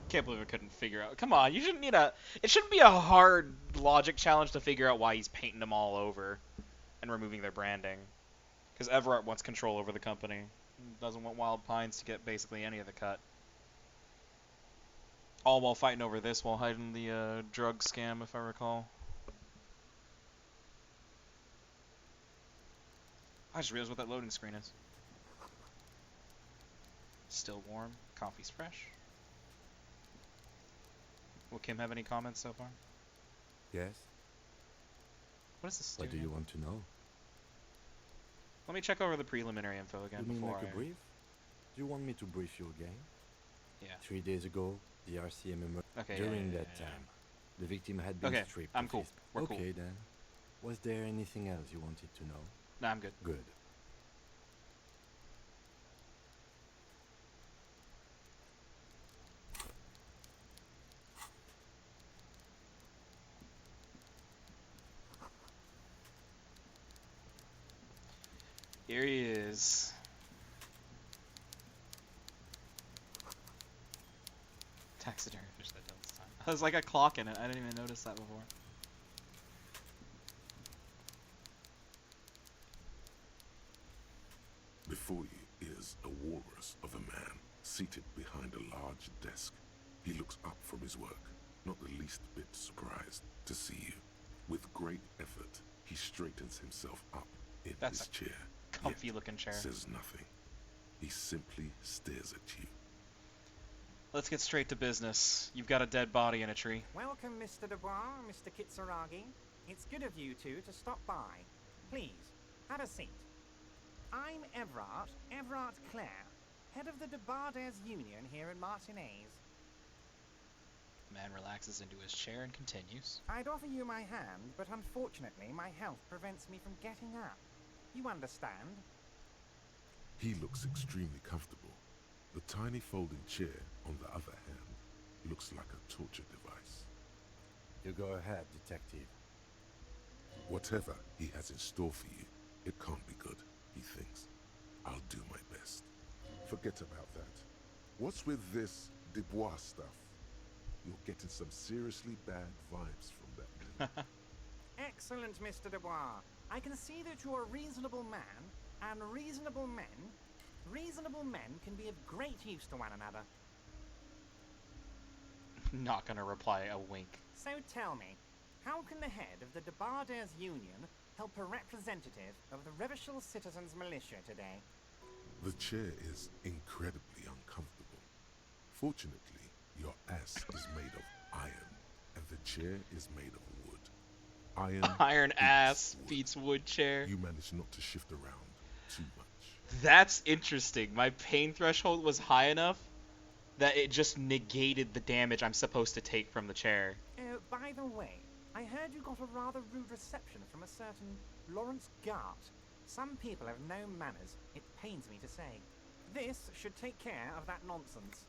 Can't believe I couldn't figure out. Come on, you shouldn't need a. It shouldn't be a hard logic challenge to figure out why he's painting them all over and removing their branding. Because Everett wants control over the company. Doesn't want Wild Pines to get basically any of the cut. All while fighting over this, while hiding the drug scam, if I recall. I just realized what that loading screen is. Still warm. Coffee's fresh. Will Kim have any comments so far? Yes? What is this? What do you want to know? Let me check over the preliminary info again You mean before like a brief? Do you want me to brief you again? Yeah. 3 days ago, the RCM emerged. Okay. During yeah. that time, the victim had been Okay, stripped. I'm of cool. his- We're okay cool. then. Was there anything else you wanted to know? Nah, I'm good. Good. Here he is. Taxidermy fish that does this time. There's like a clock in it. I didn't even notice that before. Before you is a walrus of a man seated behind a large desk. He looks up from his work, not the least bit surprised to see you. With great effort, he straightens himself up in That's his a chair. Comfy yet looking chair. says nothing. He simply stares at you. Let's get straight to business. You've got a dead body in a tree. Welcome, Mr. Dubois, Mr. Kitsuragi. It's good of you two to stop by. Please, have a seat. I'm Everard Clare, head of the Debarders Union here in Martinez. The man relaxes into his chair and continues. I'd offer you my hand, but unfortunately my health prevents me from getting up. You understand? He looks extremely comfortable. The tiny folding chair, on the other hand, looks like a torture device. You go ahead, detective. Whatever he has in store for you, it can't be good, he thinks. I'll do my best. Forget about that. What's with this Dubois stuff? You're getting some seriously bad vibes from that name. Excellent, Mr. Dubois. I can see that you're a reasonable man, and reasonable men can be of great use to one another. Not gonna reply a wink. So tell me, how can the head of the Debarders Union help a representative of the Revachol Citizens Militia today? The chair is incredibly uncomfortable. Fortunately, your ass is made of iron, and the chair is made of wood. Iron beats ass wood. beats wood chair. You manage not to shift around too much. That's interesting. My pain threshold was high enough that it just negated the damage I'm supposed to take from the chair. By the way, I heard you got a rather rude reception from a certain Lawrence Gart. Some people have no manners, it pains me to say. This should take care of that nonsense.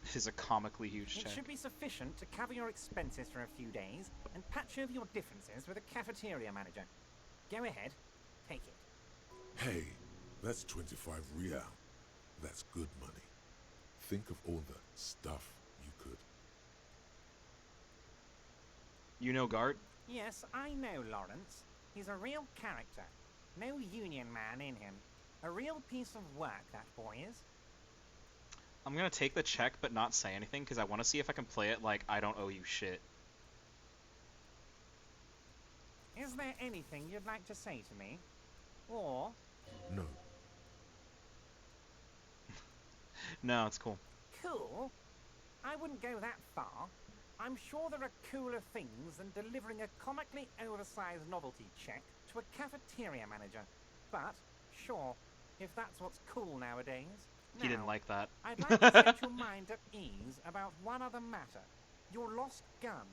This is a comically huge It check. should be sufficient to cover your expenses for a few days and patch over your differences with a cafeteria manager. Go ahead, take it. Hey, that's 25 real. That's good money. Think of all the stuff you could. You know Gart? Yes, I know Lawrence. He's a real character. No union man in him. A real piece of work, that boy is. I'm gonna take the check but not say anything because I want to see if I can play it like I don't owe you shit. Is there anything you'd like to say to me? Or, No, No, it's cool. cool? I wouldn't go that far. I'm sure there are cooler things than delivering a comically oversized novelty check to a cafeteria manager. But, sure, if that's what's cool nowadays. He didn't Now, like that. I'd like to set your mind at ease about one other matter. Your lost gun.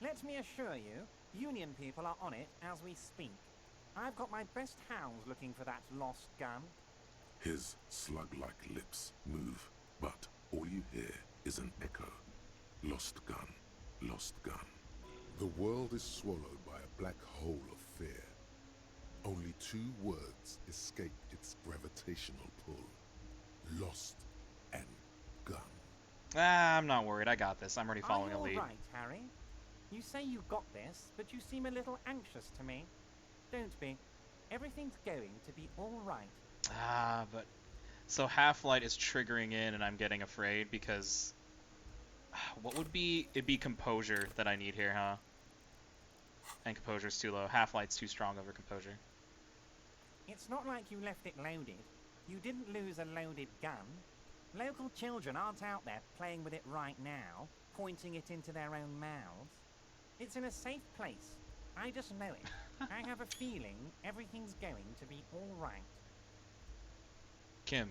Let me assure you, Union people are on it as we speak. I've got my best hounds looking for that lost gun. His slug-like lips move, but all you hear is an echo. Lost gun, lost gun. The world is swallowed by a black hole of fear. Only 2 words escape its gravitational pull. Lost and gun. Ah, I'm not worried. I got this. I'm already following Are a you lead. all right, Harry? You say you got this, but you seem a little anxious to me. Don't be. Everything's going to be all right. Ah, but so Half-Light is triggering in and I'm getting afraid because what would be it'd be composure that I need here, huh? And composure's too low. Half-Light's too strong over composure. It's not like you left it loaded. You didn't lose a loaded gun. Local children aren't out there playing with it right now, pointing it into their own mouths. It's in a safe place. I just know it. I have a feeling everything's going to be all right. Kim.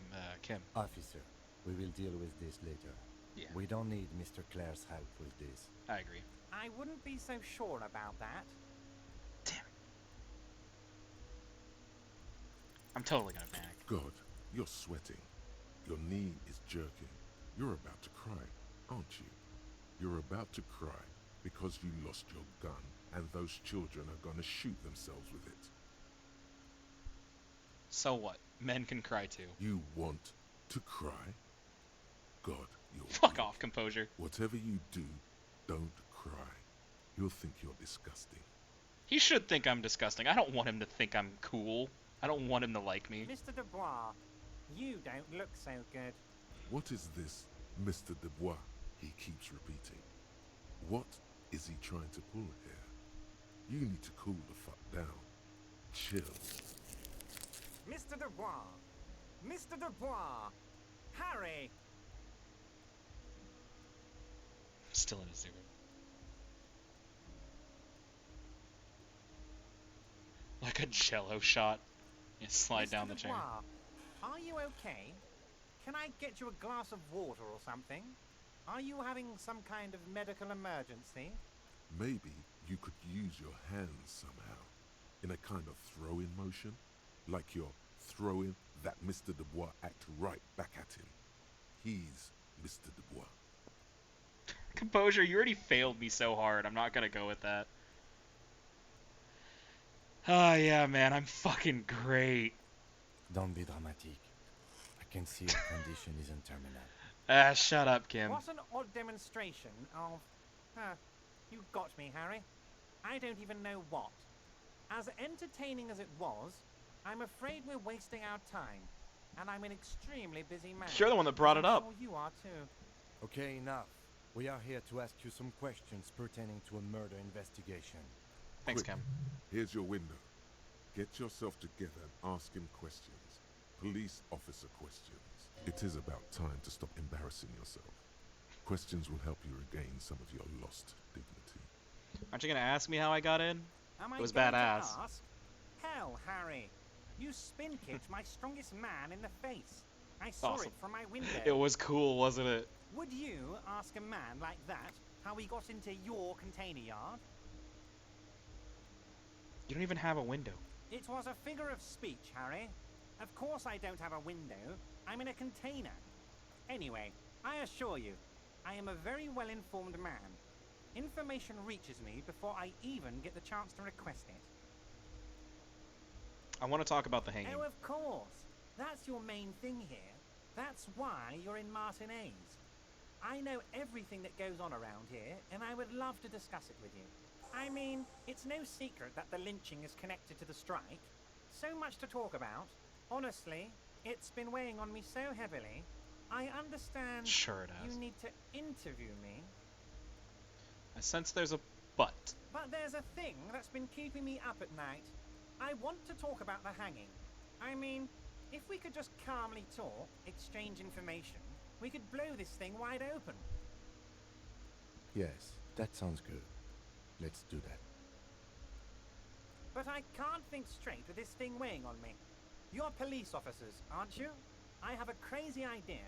Officer, we will deal with this later. Yeah. We don't need Mr. Clare's help with this. I agree. I wouldn't be so sure about that. Damn it. I'm totally gonna panic. God, you're sweating. Your knee is jerking. You're about to cry, aren't you? You're about to cry because you lost your gun and those children are gonna shoot themselves with it. So what? Men can cry too. You want to cry? God, you're Fuck weak. off, composure. Whatever you do, don't cry. He'll think you're disgusting. He should think I'm disgusting. I don't want him to think I'm cool. I don't want him to like me. Mr. Dubois, you don't look so good. What is this, Mr. Dubois? He keeps repeating. What is he trying to pull here? You need to cool the fuck down. Chill. Mr. Dubois! Mr. Dubois! Harry! Still in a zero. Like a jello shot. You slide Mr. down the chair. Dubois, are you okay? Can I get you a glass of water or something? Are you having some kind of medical emergency? Maybe you could use your hands somehow. In a kind of throw-in motion. Like you're throwing that Mr. Dubois act right back at him. He's Mr. Dubois. Composure, you already failed me so hard. I'm not gonna go with that. Oh yeah, man, I'm fucking great. Don't be dramatic. I can see your condition isn't terminal. Ah, shut up, Kim. What an odd demonstration of... you got me, Harry. I don't even know what. As entertaining as it was, I'm afraid we're wasting our time. And I'm an extremely busy man. You're the one that brought it up. I'm sure you are too. Okay, enough. We are here to ask you some questions pertaining to a murder investigation. Thanks, Quick, Kim. Here's your window. Get yourself together and ask him questions. Police officer questions. It is about time to stop embarrassing yourself. Questions will help you regain some of your lost dignity. Aren't you gonna ask me how I got in? Am I It was going to badass. ask? Hell, Harry. You spin-kicked my strongest man in the face. I saw Awesome. it from my window. It was cool, wasn't it? Would you ask a man like that how he got into your container yard? You don't even have a window. It was a figure of speech, Harry. Of course I don't have a window. I'm in a container. Anyway, I assure you, I am a very well-informed man. Information reaches me before I even get the chance to request it. I want to talk about the hanging. Oh, of course. That's your main thing here. That's why you're in Martinez. I know everything that goes on around here, and I would love to discuss it with you. I mean, it's no secret that the lynching is connected to the strike. So much to talk about. Honestly, it's been weighing on me so heavily. I understand Sure it has. you need to interview me, I sense there's a but. but there's a thing that's been keeping me up at night. I want to talk about the hanging. I mean, if we could just calmly talk, exchange information, we could blow this thing wide open. Yes, that sounds good. Let's do that. But I can't think straight with this thing weighing on me. You're police officers, aren't you? I have a crazy idea.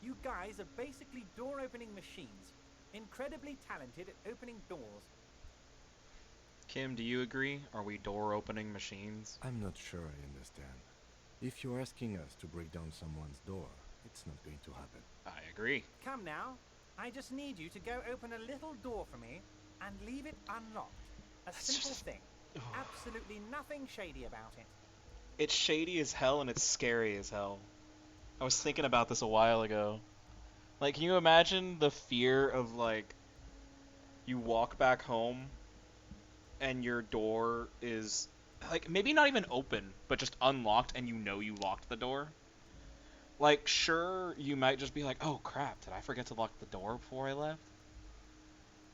You guys are basically door-opening machines. Incredibly talented at opening doors. Kim, do you agree? Are we door-opening machines? I'm not sure I understand. If you're asking us to break down someone's door, it's not going to happen. I agree. Come now. I just need you to go open a little door for me and leave it unlocked. A simple thing. Absolutely nothing shady about it. It's shady as hell and it's scary as hell. I was thinking about this a while ago. Like, can you imagine the fear of, like, you walk back home and your door is, like, maybe not even open, but just unlocked and you know you locked the door? Like, sure, you might just be like, oh crap, did I forget to lock the door before I left?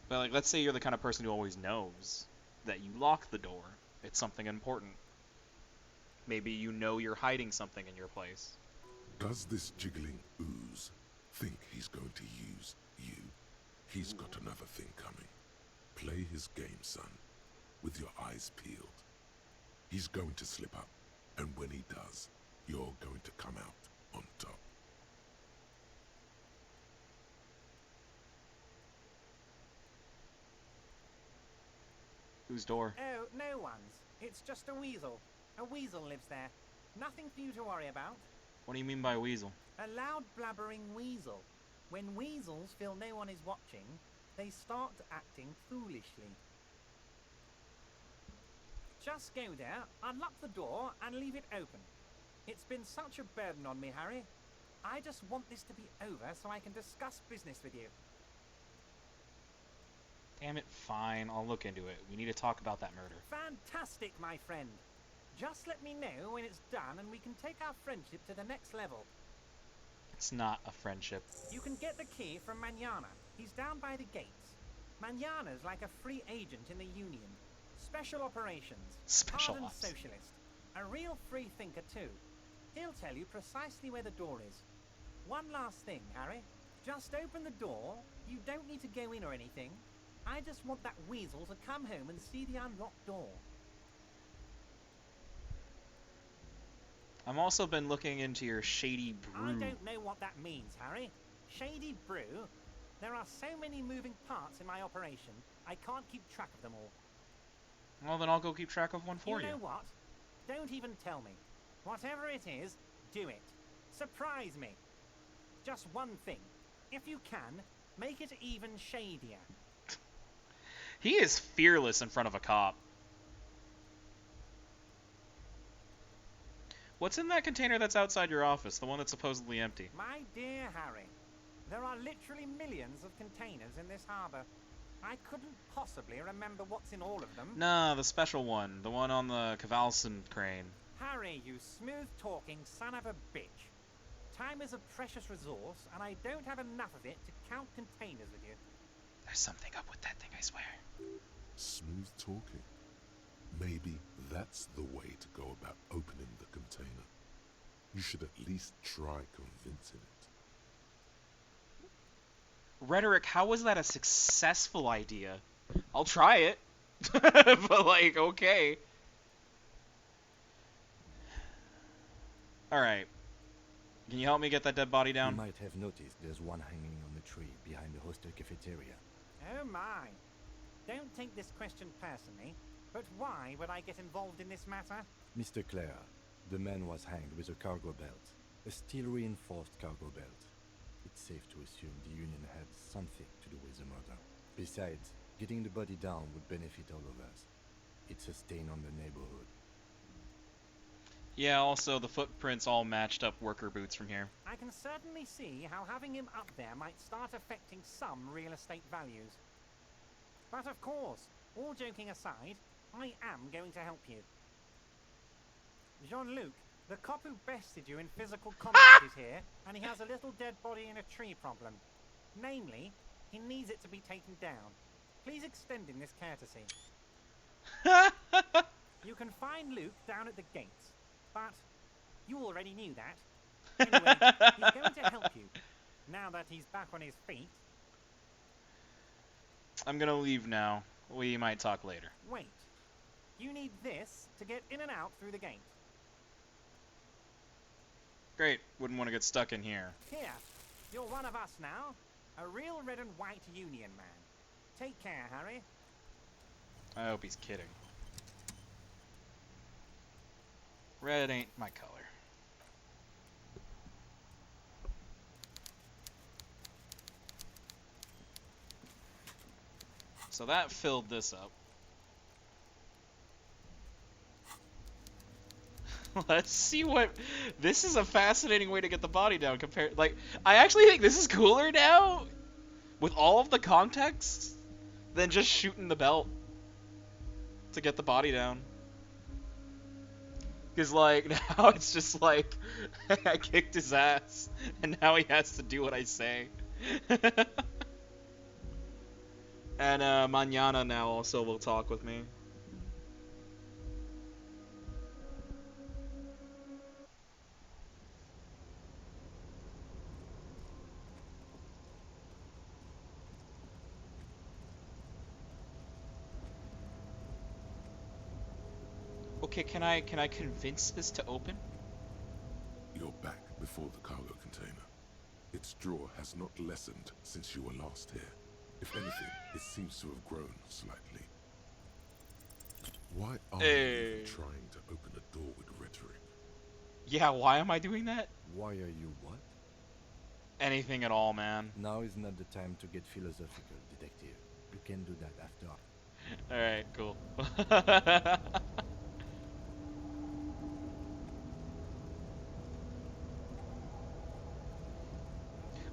But, like, let's say you're the kind of person who always knows that you locked the door. It's something important. Maybe you know you're hiding something in your place. Does this jiggling ooze think he's going to use you? He's got another thing coming. Play his game, son, with your eyes peeled. He's going to slip up, and when he does, you're going to come out on top. Whose door? Oh, no one's. It's just a weasel. A weasel lives there. Nothing for you to worry about. What do you mean by weasel? A loud blabbering weasel. When weasels feel no one is watching, they start acting foolishly. Just go there, unlock the door, and leave it open. It's been such a burden on me, Harry. I just want this to be over so I can discuss business with you. Damn it, fine, I'll look into it. We need to talk about that murder. Fantastic, my friend. Just let me know when it's done and we can take our friendship to the next level. It's not a friendship. You can get the key from Manana. He's down by the gates. Manana's like a free agent in the Union. Special operations. Special Ardent ops. socialist. A real free thinker too. He'll tell you precisely where the door is. One last thing, Harry. Just open the door. You don't need to go in or anything. I just want that weasel to come home and see the unlocked door. I've also been looking into your shady brew. I don't know what that means, Harry. Shady brew? There are so many moving parts in my operation, I can't keep track of them all. Well, then I'll go keep track of one for you. You know what? Don't even tell me. Whatever it is, do it. Surprise me. Just one thing. If you can, make it even shadier. He is fearless in front of a cop. What's in that container that's outside your office, the one that's supposedly empty? My dear Harry, there are literally millions of containers in this harbour. I couldn't possibly remember what's in all of them. Nah, the special one. The one on the Cavalson crane. Harry, you smooth-talking son of a bitch. Time is a precious resource, and I don't have enough of it to count containers with you. There's something up with that thing, I swear. Smooth talking. Maybe that's the way to go about opening the container. You should at least try convincing it. Rhetoric, how was that a successful idea? I'll try it. But, like, okay. Alright. Can you help me get that dead body down? You might have noticed there's one hanging on the tree behind the hostel cafeteria. Oh my. Don't take this question personally, but why would I get involved in this matter? Mr. Clare, the man was hanged with a cargo belt. A steel-reinforced cargo belt. It's safe to assume the Union had something to do with the murder. Besides, getting the body down would benefit all of us. It's a stain on the neighborhood. Yeah, also, the footprints all matched up worker boots from here. I can certainly see how having him up there might start affecting some real estate values. But of course, all joking aside, I am going to help you. Jean-Luc, the cop who bested you in physical combat is here, and he has a little dead body in a tree problem. Namely, he needs it to be taken down. Please extend him this courtesy. You can find Luke down at the gates, but you already knew that. Anyway, he's going to help you, now that he's back on his feet. I'm gonna leave now. We might talk later. Wait. You need this to get in and out through the gate. Great. Wouldn't want to get stuck in here. Here, you're one of us now. A real red and white Union man. Take care, Harry. I hope he's kidding. Red ain't my color. So that filled this up. Let's see what... This is a fascinating way to get the body down compared... Like, I actually think this is cooler now, with all of the context, than just shooting the belt to get the body down. Because, like, now it's just like, I kicked his ass, and now he has to do what I say. And, Mañana now also will talk with me. Okay, can I convince this to open? You're back before the cargo container. Its draw has not lessened since you were last here. If anything, it seems to have grown slightly. Why are you even trying to open a door with rhetoric? Yeah, why am I doing that? Why are you what? Anything at all, man. Now is not the time to get philosophical, detective. You can do that after. Alright, cool.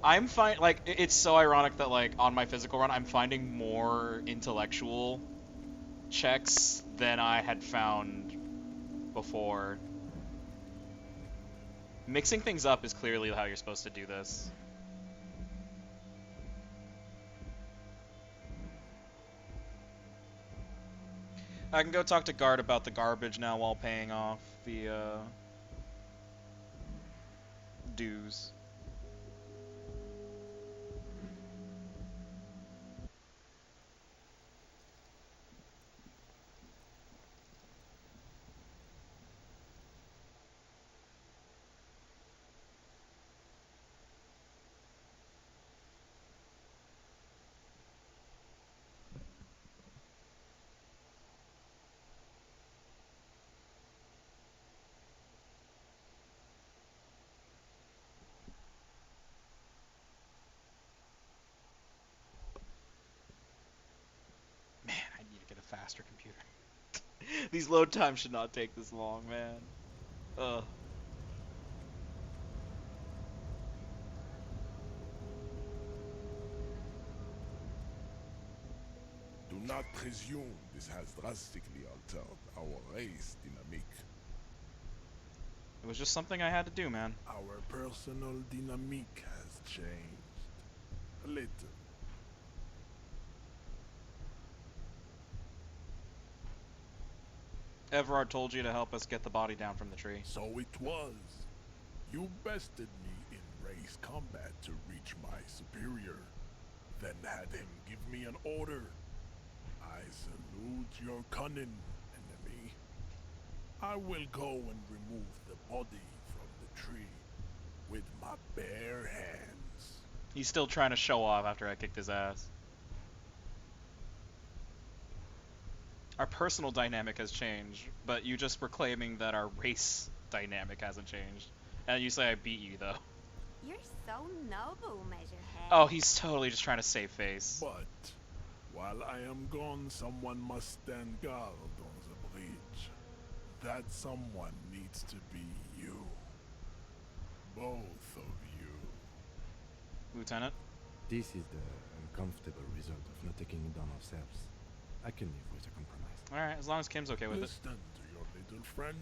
I'm fine. Like, it's so ironic that, like, on my physical run, I'm finding more intellectual checks than I had found before. Mixing things up is clearly how you're supposed to do this. I can go talk to Guard about the garbage now while paying off the, dues. Man, I need to get a faster computer. These load times should not take this long, man. Ugh. Do not presume this has drastically altered our race dynamic. It was just something I had to do, man. Our personal dynamic has changed. A little. Everard told you to help us get the body down from the tree. So it was. You bested me in race combat to reach my superior, then had him give me an order. I salute your cunning, enemy. I will go and remove the body from the tree with my bare hands. He's still trying to show off after I kicked his ass. Our personal dynamic has changed, but you just were claiming that our race dynamic hasn't changed. And you say I beat you, though. You're so noble, Measurehead. Oh, he's totally just trying to save face. But while I am gone, someone must stand guard on the bridge. That someone needs to be you. Both of you. Lieutenant? This is the uncomfortable result of not taking it on ourselves. I can live with a compromise. Alright, as long as Kim's okay with it. Listen to your little friend.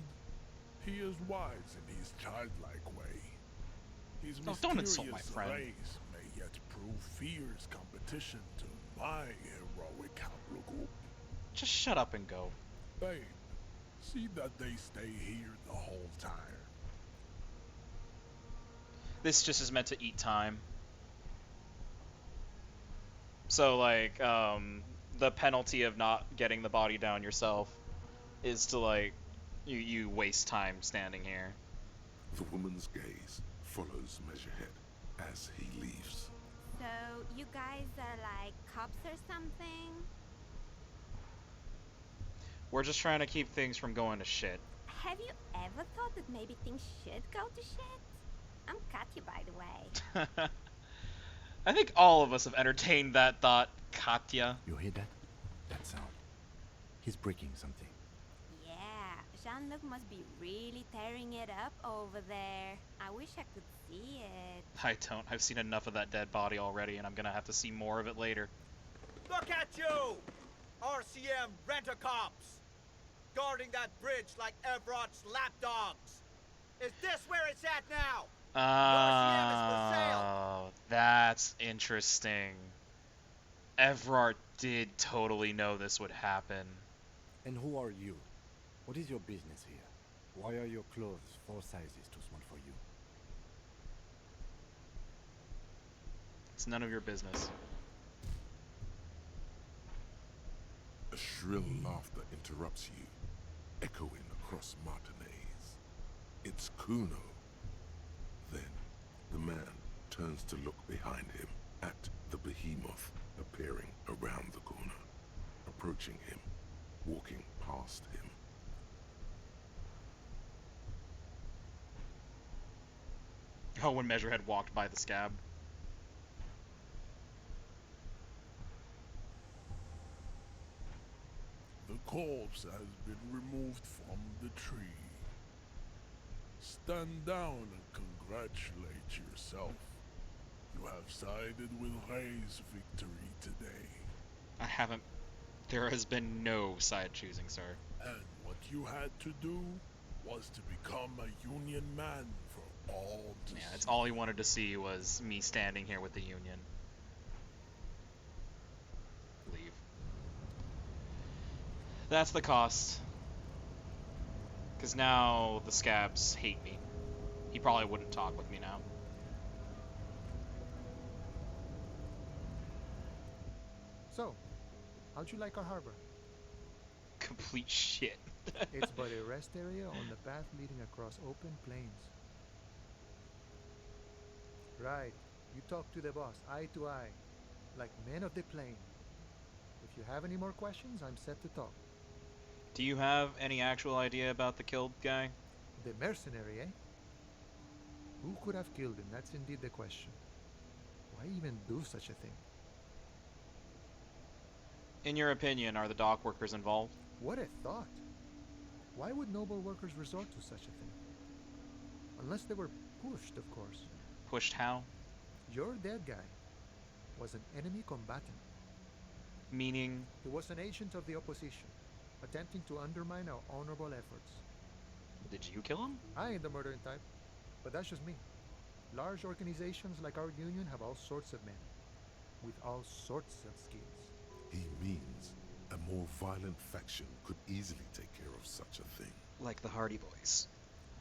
He is wise in his childlike way. His don't insult my mysterious friend. race may yet prove fierce competition to my heroic haplogroup. Just shut up and go. Babe, see that they stay here the whole time. This just is meant to eat time. So, like, the penalty of not getting the body down yourself is to, like, you waste time standing here. The woman's gaze follows Measurehead as he leaves. So, you guys are like cops or something? We're just trying to keep things from going to shit. Have you ever thought that maybe things should go to shit? I'm Katya, by the way. I think all of us have entertained that thought, Katya. You hear that? That sound. He's breaking something. Yeah, Jean-Luc must be really tearing it up over there. I wish I could see it. I don't. I've seen enough of that dead body already, and I'm gonna have to see more of it later. Look at you! RCM rent-a-cops! Guarding that bridge like Everett's lapdogs! Is this where it's at now? RCM is for sale! Oh, that's interesting. Everard did totally know this would happen. And who are you? What is your business here? Why are your clothes 4 sizes too small for you? It's none of your business. A shrill laughter interrupts you, echoing across Martinez. It's Kuno. Then the man turns to look behind him at the behemoth appearing around the corner, approaching him, walking past him. Oh, when Measurehead walked by the scab. The corpse has been removed from the tree. Stand down and congratulate yourself. You have sided with Ray's victory today. I haven't. There has been no side choosing, sir. And what you had to do was to become a Union man for all to Yeah, see. it's all he wanted to see was me standing here with the Union. Leave. That's the cost. Because now the scabs hate me. He probably wouldn't talk with me now. So, how'd you like our harbor? Complete shit. It's but a rest area on the path leading across open plains. Right. You talk to the boss, eye to eye, like men of the plain. If you have any more questions, I'm set to talk. Do you have any actual idea about the killed guy? The mercenary, eh? Who could have killed him? That's indeed the question. Why even do such a thing? In your opinion, are the dock workers involved? What a thought! Why would noble workers resort to such a thing? Unless they were pushed, of course. Pushed how? Your dead guy was an enemy combatant. Meaning? He was an agent of the opposition, attempting to undermine our honorable efforts. Did you kill him? I ain't the murdering type, but that's just me. Large organizations like our union have all sorts of men, with all sorts of skills. He means a more violent faction could easily take care of such a thing. Like the Hardy Boys.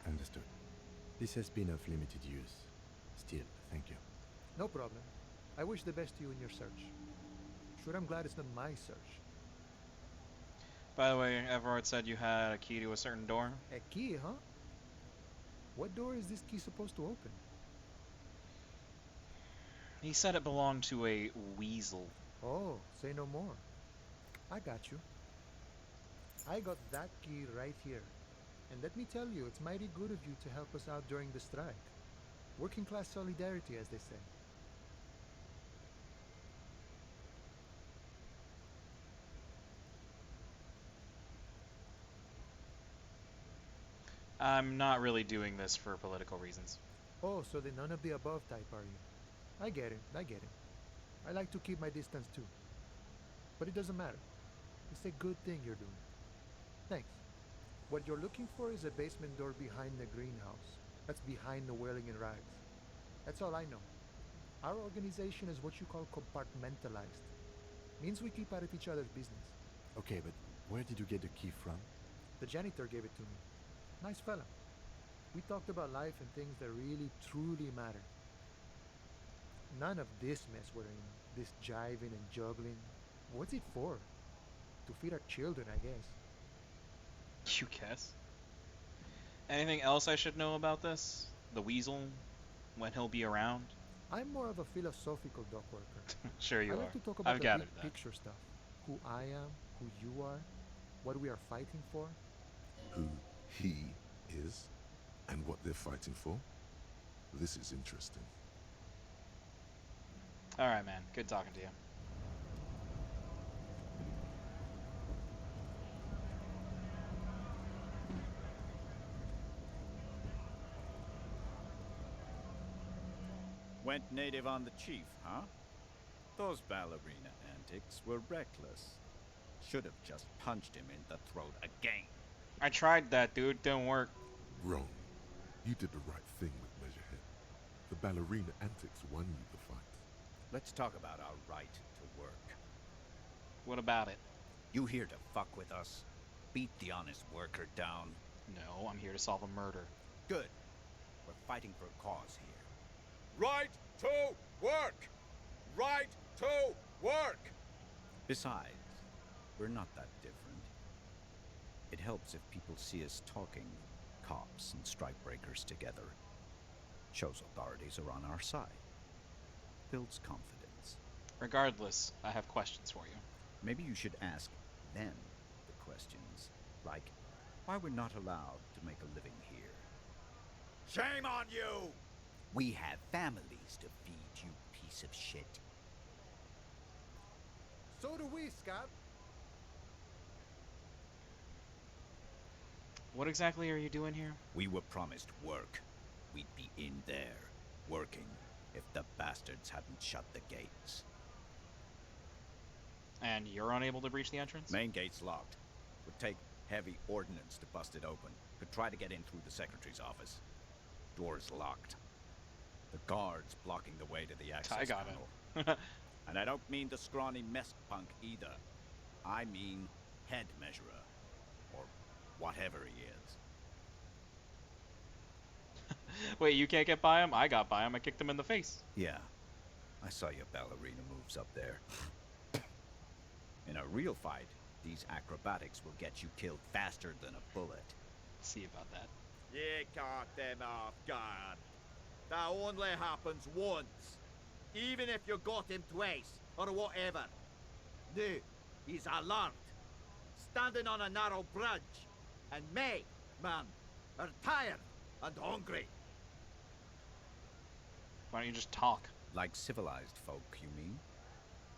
Understood. This has been of limited use. Still, thank you. No problem. I wish the best to you in your search. Sure, I'm glad it's not my search. By the way, Everard said you had a key to a certain door. A key, huh? What door is this key supposed to open? He said it belonged to a weasel. Oh, say no more. I got you. I got that key right here. And let me tell you, it's mighty good of you to help us out during the strike. Working class solidarity, as they say. I'm not really doing this for political reasons. Oh, so the none of the above type are you? I get it, I get it. I like to keep my distance too. But it doesn't matter. It's a good thing you're doing. Thanks. What you're looking for is a basement door behind the greenhouse. That's behind the whaling and rags. That's all I know. Our organization is what you call compartmentalized. Means we keep out of each other's business. Okay, but where did you get the key from? The janitor gave it to me. Nice fella. We talked about life and things that really, truly matter. None of this mess we're in. This jiving and juggling. What's it for? To feed our children, I guess. You guess? Anything else I should know about this? The weasel? When he'll be around? I'm more of a philosophical dock worker. Sure you I are. like to talk about I've the gathered big that. picture stuff. Who I am, who you are, what we are fighting for? Who he is and what they're fighting for? This is interesting. Alright, man. Good talking to you. Went native on the chief, huh? Those ballerina antics were reckless. Should have just punched him in the throat again. I tried that, dude. Didn't work. Wrong. You did the right thing with Measurehead. The ballerina antics won you the fight. Let's talk about our right to work. What about it? You here to fuck with us? Beat the honest worker down? No, I'm here to solve a murder. Good. We're fighting for a cause here. Right to work! Right to work! Besides, we're not that different. It helps if people see us talking, cops and strikebreakers together. Shows authorities are on our side. Builds confidence. Regardless, I have questions for you. Maybe you should ask them the questions, like why we're not allowed to make a living here. Shame on you! We have families to feed, you piece of shit. So do we, Scott. What exactly are you doing here? We were promised work. We'd be in there, working, if the bastards hadn't shut the gates. And you're unable to breach the entrance? Main gate's locked. Would take heavy ordnance to bust it open. Could try to get in through the secretary's office. Door's locked. The guards blocking the way to the access I got panel. it. And I don't mean the scrawny mess punk either. I mean head measurer. Or whatever he is. Wait, you can't get by him? I got by him. I kicked him in the face. Yeah. I saw your ballerina moves up there. In a real fight, these acrobatics will get you killed faster than a bullet. See about that. You caught them off guard. That only happens once. Even if you got him twice, or whatever. Now, he's alert. Standing on a narrow bridge. And me, man, are tired and hungry. Why don't you just talk? Like civilized folk, you mean?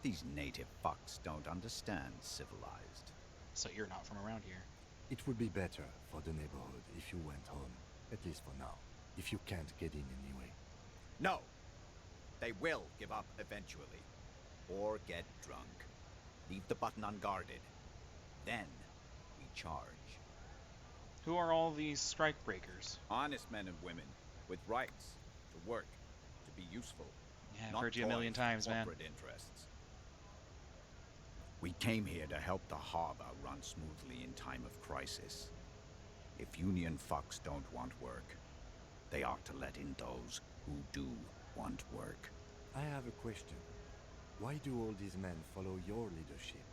These native fucks don't understand civilized. So you're not from around here. It would be better for the neighborhood if you went home, at least for now, if you can't get in anyway. No. They will give up eventually. Or get drunk. Leave the button unguarded. Then we charge. Who are all these strike breakers? Honest men and women with rights to work, to be useful. Yeah, I've not heard you a million toys for times, man. corporate interests. We came here to help the harbor run smoothly in time of crisis. If union fucks don't want work, they ought to let in those who do want work. I have a question. Why do all these men follow your leadership?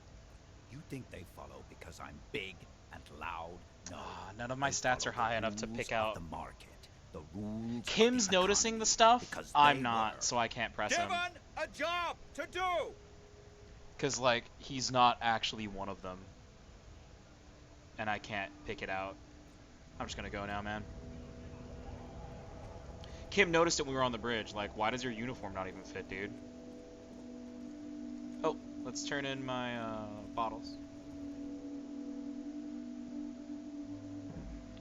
You think they follow because I'm big and loud? No. None of my stats are high enough to pick out. The market. The rules. Kim's noticing the stuff. I'm not, so I can't press him. Given a job to do. Cause like he's not actually one of them, and I can't pick it out. I'm just gonna go now, man. Kim noticed it when we were on the bridge. Like, why does your uniform not even fit, dude? Oh, let's turn in my bottles.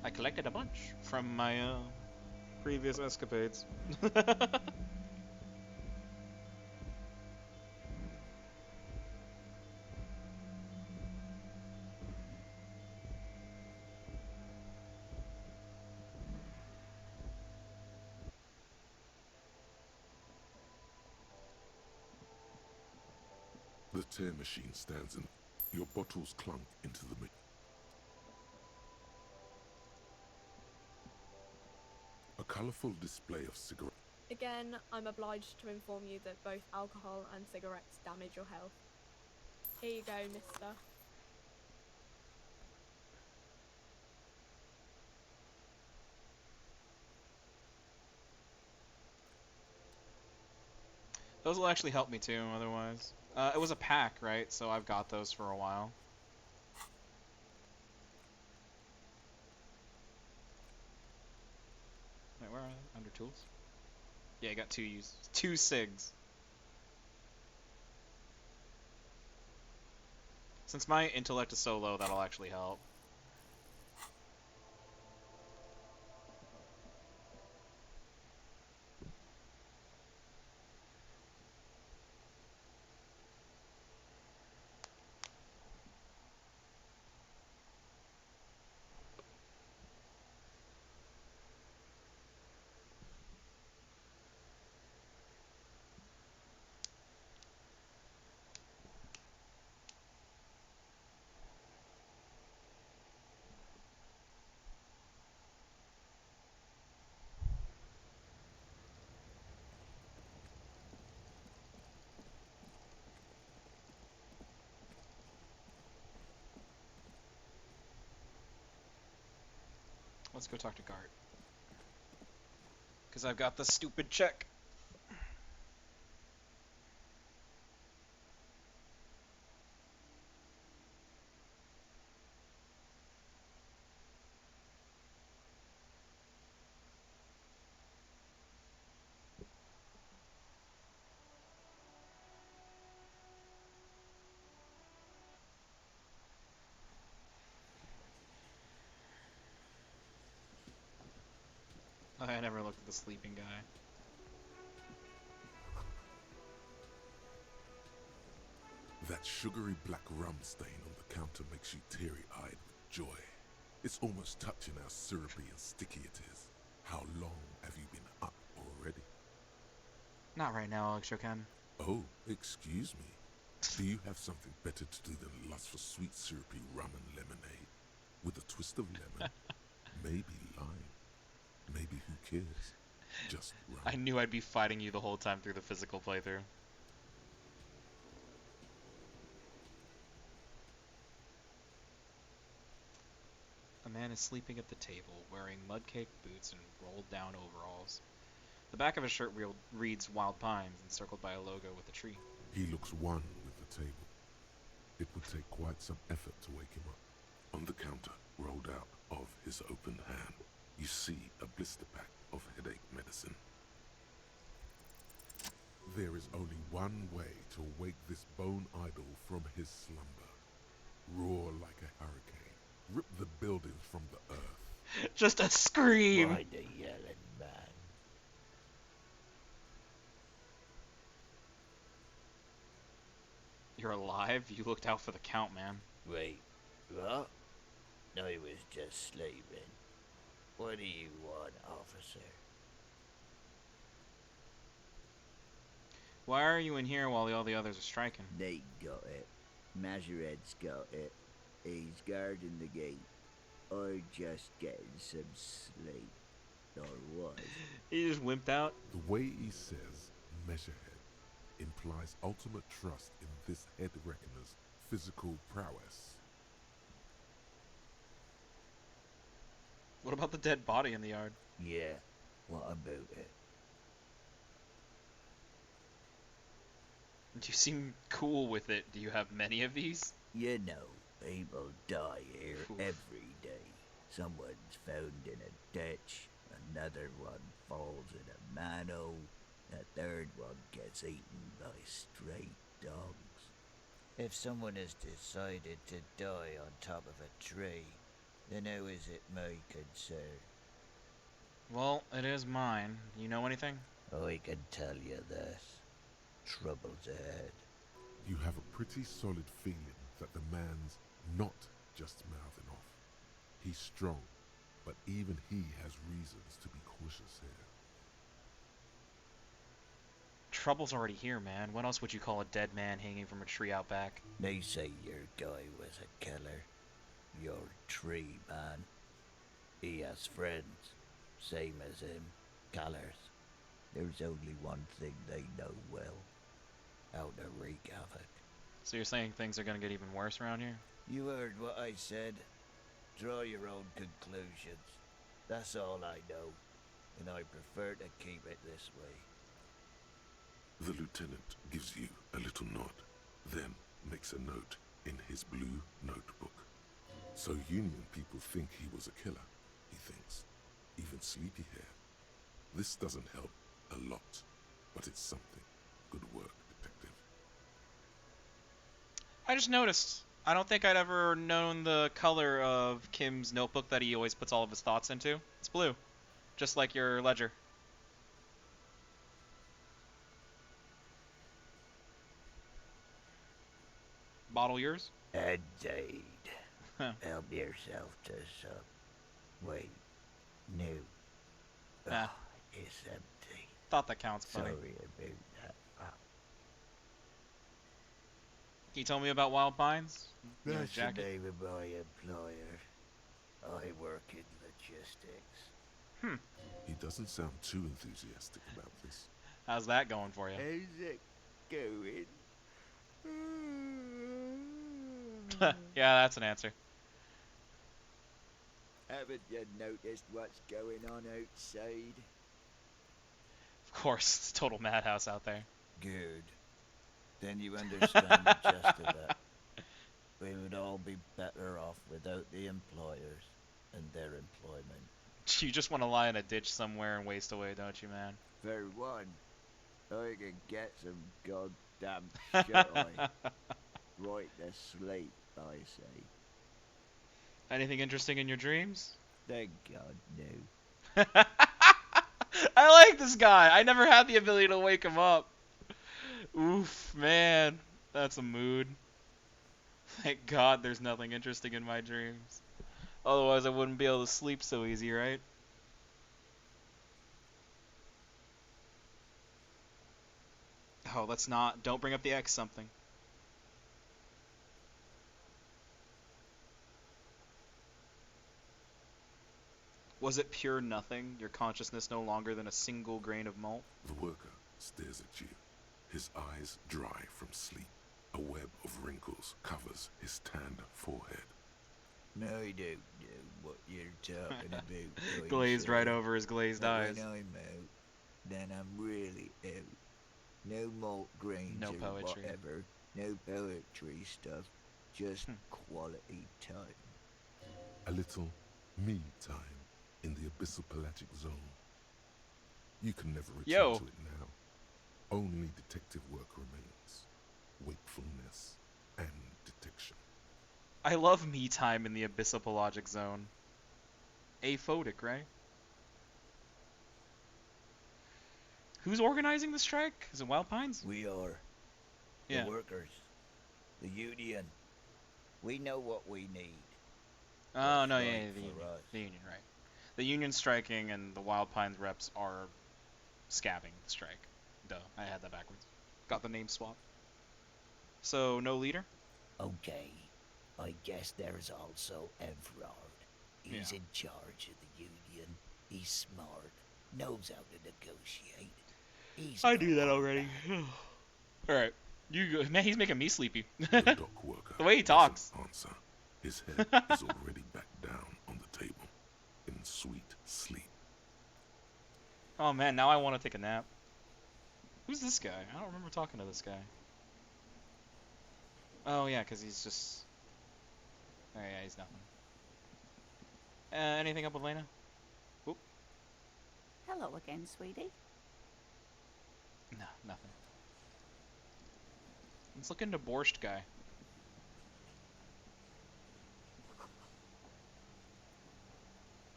I collected a bunch from my previous escapades. The tear machine stands and your bottles clunk into the A colourful display of cigarettes. Again, I'm obliged to inform you that both alcohol and cigarettes damage your health. Here you go, mister. Those will actually help me too, otherwise. It was a pack, right? So I've got those for a while. under tools. Yeah, I got two SIGs. Since my intellect is so low, that'll actually help. Let's go talk to Gart. Because I've got the stupid check. Oh, I never looked at the sleeping guy. That sugary black rum stain on the counter makes you teary-eyed with joy. It's almost touching how syrupy and sticky it is. How long have you been up already? Not right now, Electrocan. Oh, excuse me. Do you have something better to do than lust for sweet syrupy rum and lemonade? With a twist of lemon, maybe lime, maybe who cares? Just rum. I knew I'd be fighting you the whole time through the physical playthrough. A man is sleeping at the table, wearing mud-caked boots and rolled-down overalls. The back of his shirt reads Wild Pines, encircled by a logo with a tree. He looks one with the table. It would take quite some effort to wake him up. On the counter, rolled out of his open hand, you see a blister pack of headache medicine. There is only one way to wake this bone idol from his slumber. Roar like a hurricane. Rip the buildings from the earth. Just a scream! Why the yelling, man? You're alive? You looked out for the count, man. Wait, what? I was just sleeping. What do you want, officer? Why are you in here while all the others are striking? They got it. Majoret's got it. He's guarding the gate. Or just getting some sleep. Or what? He just wimped out? The way he says Measurehead implies ultimate trust in this head reckoner's physical prowess. What about the dead body in the yard? Yeah, what about it? You seem cool with it. Do you have many of these? You know, people die here Oof. every day. Someone's found in a ditch, another one falls in a manhole, a third one gets eaten by stray dogs. If someone has decided to die on top of a tree, then how is it my concern? Well, it is mine. You know anything? I can tell you this. Trouble's ahead. You have a pretty solid feeling that the man's not just mouthing off. He's strong, but even he has reasons to be cautious here. Trouble's already here, man. What else would you call a dead man hanging from a tree out back? They say your guy was a killer. Your tree man. He has friends, same as him, killers. There's only one thing they know well. How to wreak havoc. So you're saying things are gonna get even worse around here? You heard what I said. Draw your own conclusions. That's all I know, and I prefer to keep it this way. The lieutenant gives you a little nod, then makes a note in his blue notebook. So Union people think he was a killer, he thinks. Even Sleepyhair. This doesn't help a lot, but it's something. Good work, detective. I just noticed. I don't think I'd ever known the color of Kim's notebook that he always puts all of his thoughts into. It's blue, just like your ledger. Bottle yours? Indeed. Huh. Help yourself to some. Wait. No. Ah. It's empty. Thought that counts, buddy. Sorry about that. Can you tell me about Wild Pines? Your That's the jacket? name of my employer. I work in logistics. He doesn't sound too enthusiastic about this. How's that going for you? How's it going? Yeah, that's an answer. Haven't you noticed what's going on outside? Of course, it's a total madhouse out there. Good. Then you understand the gist of it. We would all be better off without the employers and their employment. You just want to lie in a ditch somewhere and waste away, don't you, man? For one, I can get some goddamn shit right to sleep, I say. Anything interesting in your dreams? Thank God, no. I like this guy. I never had the ability to wake him up. Oof, man. That's a mood. Thank God there's nothing interesting in my dreams. Otherwise I wouldn't be able to sleep so easy, right? Oh, let's not. Don't bring up the X something. Was it pure nothing, your consciousness no longer than a single grain of malt? The worker stares at you, his eyes dry from sleep. A web of wrinkles covers his tanned forehead. No, I don't know what you're talking about. Glazed right over his glazed eyes. When I'm out, then I'm really out. No malt grains No or poetry. whatever. No poetry stuff. Just quality time. A little me time in the abyssal pelagic zone. You can never return to it now. Only detective work remains. Wakefulness and detection. I love me time in the abyssal pelagic zone. Aphotic, right? Who's organizing the strike? Is it Wild Pines? We are. Yeah. The workers. The union. We know what we need. Oh, What's no, right yeah, for us. the union, right. The union striking and the Wild Pines reps are scabbing the strike. Duh, I had that backwards. Got the name swapped. So, no leader? Okay. I guess there's also Everard. He's in charge of the union. He's smart. Knows how to negotiate. I do that already. Alright. You go. Man, he's making me sleepy. The dock worker The way he talks. doesn't answer. His head is already back down on the table, in sweet sleep. Oh man, now I want to take a nap. Who's this guy? I don't remember talking to this guy. Oh yeah, because he's just... Oh yeah, he's nothing. Anything up with Lena? Whoop. Hello again, sweetie. No, nothing. Let's look into Borscht guy.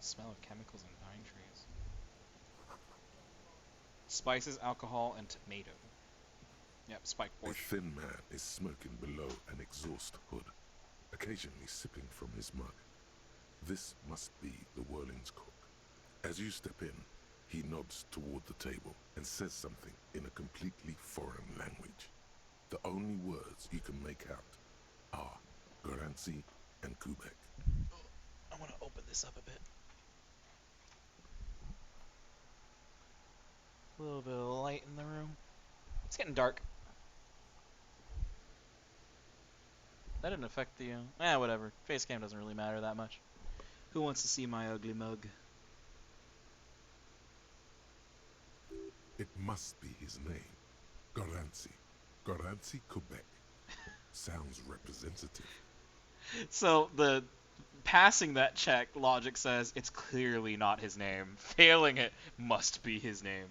Smell of chemicals and pine trees. Spices, alcohol, and tomato. Yep, spike A borscht. thin man is smoking below an exhaust hood, occasionally sipping from his mug. This must be the Whirling's cook. As you step in, he nods toward the table and says something in a completely foreign language. The only words you can make out are Garanzi and Kubek. I want to open this up a bit. A little bit of light in the room. It's getting dark. That didn't affect the... whatever. Face cam doesn't really matter that much. Who wants to see my ugly mug? It must be his name. Garanzi. Garanzi Kubek. Sounds representative. So, the Passing that check, logic says it's clearly not his name. Failing it must be his name.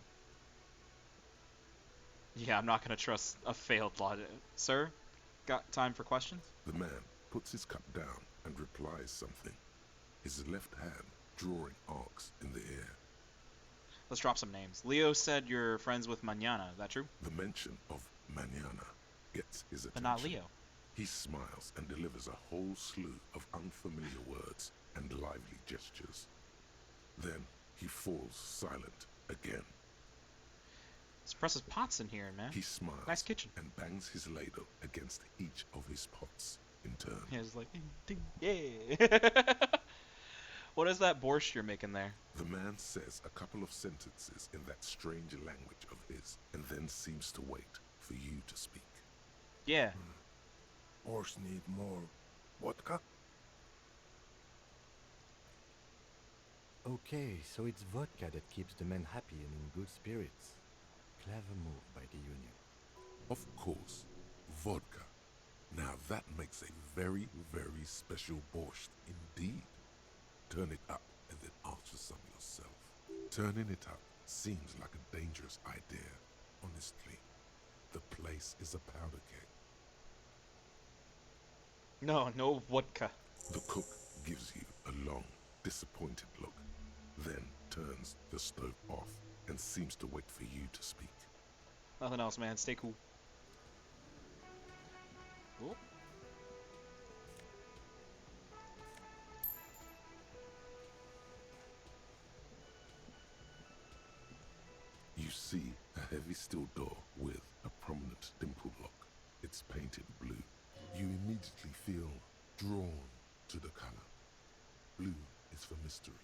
Yeah, I'm not gonna trust a failed logic. Sir, got time for questions? The man puts his cup down and replies something, his left hand drawing arcs in the air. Let's drop some names. Leo said you're friends with Mañana. Is that true? The mention of Mañana gets his attention. But not Leo. He smiles and delivers a whole slew of unfamiliar words and lively gestures. Then he falls silent again. Suppresses pots in here, man. He smiles Nice kitchen. and bangs his ladle against each of his pots in turn. Yeah, it's like, ding, yeah. What is that borscht you're making there? The man says a couple of sentences in that strange language of his and then seems to wait for you to speak. Yeah. Horse need more vodka? Okay, so it's vodka that keeps the men happy and in good spirits. Clever move by the Union. Of course, vodka. Now that makes a very, very special borscht indeed. Turn it up and then ask for some yourself. Turning it up seems like a dangerous idea, honestly. The place is a powder keg. No, no vodka. The cook gives you a long, disappointed look, then turns the stove off and seems to wait for you to speak. Nothing else, man. Stay cool. Ooh. You see a heavy steel door with a prominent dimple lock. It's painted blue. You immediately feel drawn to the color. Blue is for mystery.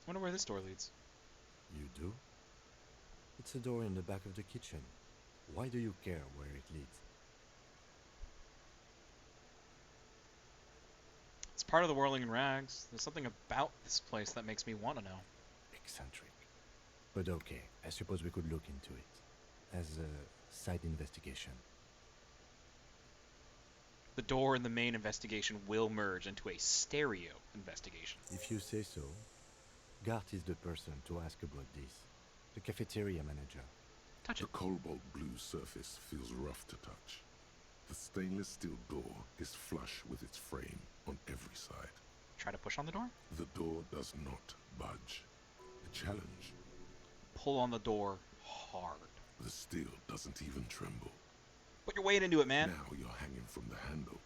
Wonder where this door leads. You do? It's a door in the back of the kitchen. Why do you care where it leads? It's part of the Whirling in Rags. There's something about this place that makes me want to know. Eccentric. But okay, I suppose we could look into it. As a side investigation. The door and the main investigation will merge into a stereo investigation. If you say so. Gart is the person to ask about this. The cafeteria manager. Touch it. The cobalt blue surface feels rough to touch. The stainless steel door is flush with its frame on every side. Try to push on the door? The door does not budge. A challenge. Pull on the door hard. The steel doesn't even tremble. Put your weight into it, man. Now you're hanging from the handle.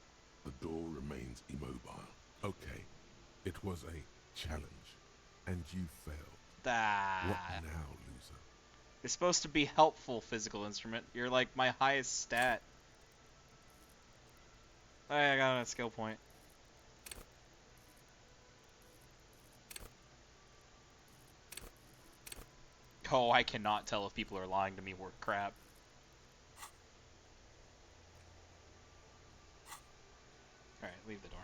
The door remains immobile. Okay, it was a challenge, and you failed. What now, loser? You're supposed to be helpful, physical instrument. You're like my highest stat. Hey, I got a skill point. Oh, I cannot tell if people are lying to me or crap. Alright, leave the door.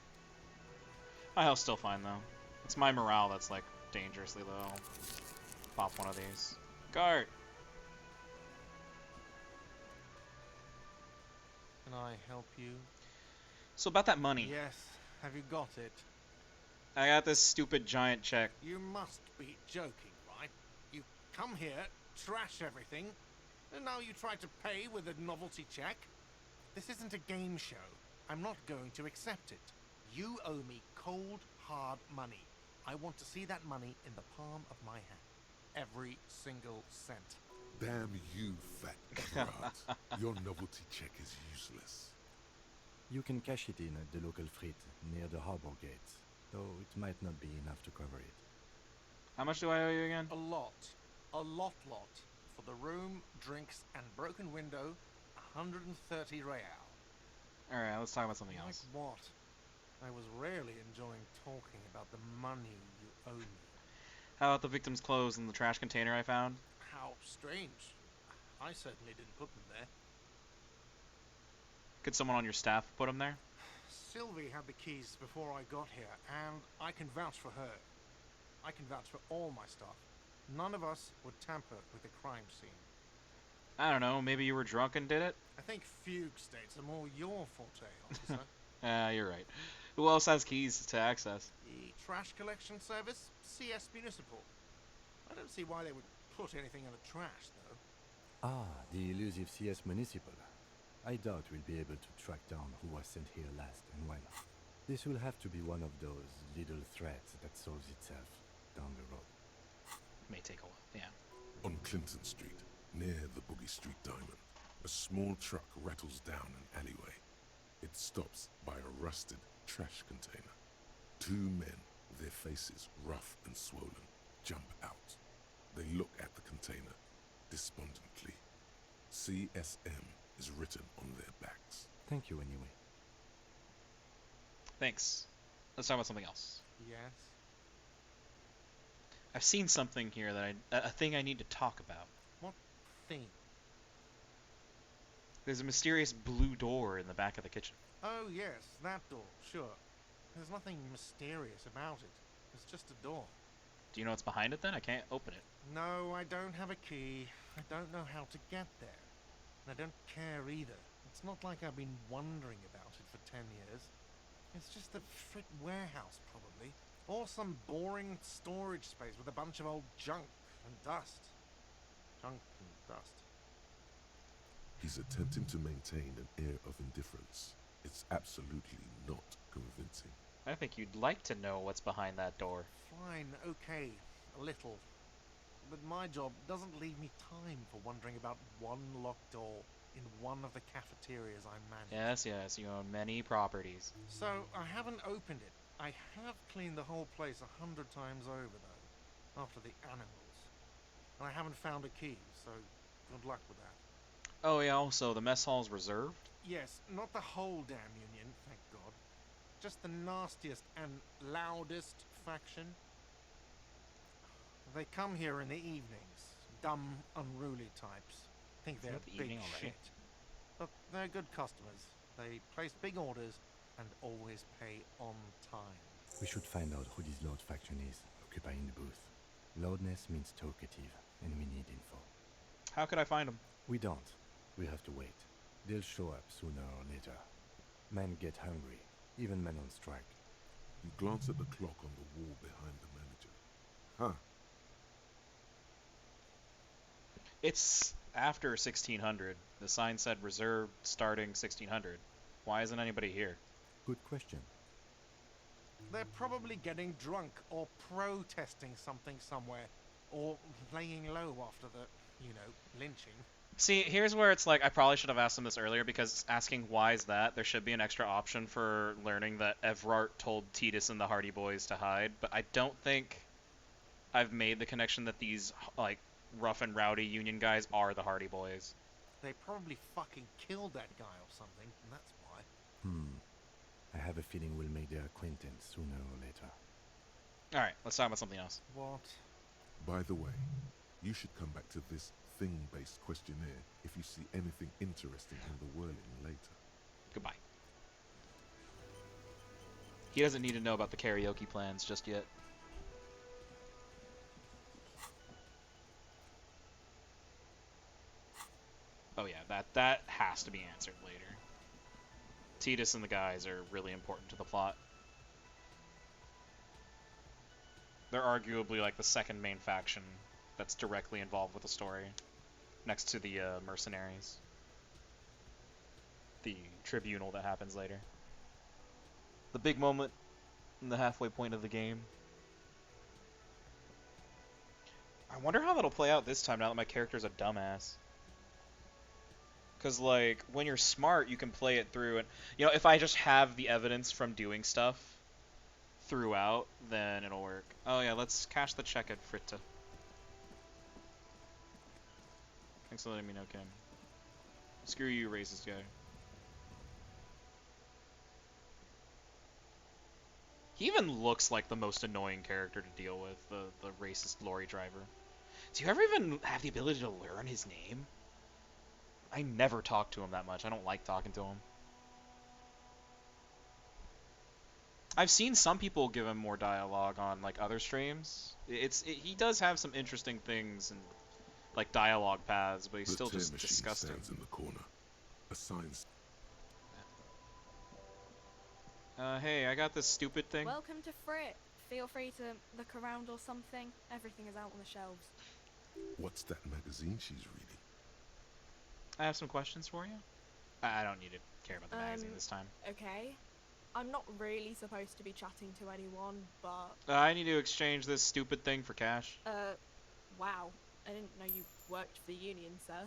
My health's still fine, though. It's my morale that's, like, dangerously low. Pop one of these. Guard! Can I help you? So about that money. Yes. Have you got it? I got this stupid giant check. You must be joking, right? You come here, trash everything, and now you try to pay with a novelty check? This isn't a game show. I'm not going to accept it. You owe me cold, hard money. I want to see that money in the palm of my hand. Every single cent. Damn you, fat carrot. Your novelty check is useless. You can cash it in at the local frit near the harbor gates, though it might not be enough to cover it. How much do I owe you again? A lot. A lot. For the room, drinks, and broken window, 130 real. Alright, let's talk about something else. Like what? I was rarely enjoying talking about the money you owe me. How about the victim's clothes in the trash container I found? How strange. I certainly didn't put them there. Could someone on your staff put them there? Sylvie had the keys before I got here, and I can vouch for her. I can vouch for all my staff. None of us would tamper with the crime scene. I don't know, maybe you were drunk and did it? I think fugue states are more your forte, officer. You're right. Who else has keys to access? The trash collection service, CS Municipal. I don't see why they would put anything in the trash, though. Ah, the elusive CS Municipal. I doubt we'll be able to track down who was sent here last and when. This will have to be one of those little threats that solves itself down the road. May take a while, yeah. On Clinton Street, near the Boogie Street Diamond, a small truck rattles down an alleyway. It stops by a rusted trash container. Two men, their faces rough and swollen, jump out. They look at the container despondently. CSM is written on their backs. Thank you anyway. Thanks. Let's talk about something else. Yes? I've seen something here that a thing I need to talk about. What thing? There's a mysterious blue door in the back of the kitchen. Oh, yes, that door, sure. There's nothing mysterious about it. It's just a door. Do you know what's behind it then? I can't open it. No, I don't have a key. I don't know how to get there. And I don't care either. It's not like I've been wondering about it for 10 years. It's just a frick warehouse, probably. Or some boring storage space with a bunch of old junk and dust. Junk and dust. He's attempting to maintain an air of indifference. It's absolutely not convincing. I think you'd like to know what's behind that door. Fine, okay, a little. But my job doesn't leave me time for wondering about one locked door in one of the cafeterias I manage. Yes, you own many properties. So, I haven't opened it. I have cleaned the whole place 100 times over, though, after the animals. And I haven't found a key, so good luck with that. Oh yeah, also, the mess hall's reserved? Yes, not the whole damn union, thank God. Just the nastiest and loudest faction. They come here in the evenings. Dumb, unruly types. Think they're big shit. But they're good customers. They place big orders and always pay on time. We should find out who this Lord faction is, occupying the booth. Loudness means talkative, and we need info. How could I find them? We don't. We have to wait. They'll show up sooner or later. Men get hungry, even men on strike. You glance at the clock on the wall behind the manager. Huh. It's after 1600. The sign said reserved starting 1600. Why isn't anybody here? Good question. They're probably getting drunk or protesting something somewhere. Or laying low after the, lynching. See, here's where it's like, I probably should have asked them this earlier, because asking why is that, there should be an extra option for learning that Evrart told Titus and the Hardy Boys to hide, but I don't think I've made the connection that these, rough and rowdy Union guys are the Hardy Boys. They probably fucking killed that guy or something, and that's why. I have a feeling we'll make their acquaintance sooner or later. Alright, let's talk about something else. What? By the way, you should come back to this thing-based questionnaire if you see anything interesting in the whirling later. Goodbye. He doesn't need to know about the karaoke plans just yet. Oh yeah, that has to be answered later. Titus and the guys are really important to the plot. They're arguably like the second main faction that's directly involved with the story, next to the mercenaries. The tribunal that happens later. The big moment in the halfway point of the game. I wonder how that'll play out this time now that my character's a dumbass. Because, when you're smart, you can play it through, and, if I just have the evidence from doing stuff throughout, then it'll work. Oh yeah, let's cash the check at Fritta. Thanks for letting me know, Ken. Screw you, racist guy. He even looks like the most annoying character to deal with, the racist lorry driver. Do you ever even have the ability to learn his name? I never talk to him that much. I don't like talking to him. I've seen some people give him more dialogue on other streams. He does have some interesting things and dialogue paths, but he's still just disgusting. Stands in the corner. A sign. Hey, I got this stupid thing. Welcome to Frit. Feel free to look around or something. Everything is out on the shelves. What's that magazine she's reading? I have some questions for you. I don't need to care about the magazine this time. Okay. I'm not really supposed to be chatting to anyone, but... I need to exchange this stupid thing for cash. Wow. I didn't know you worked for the union, sir.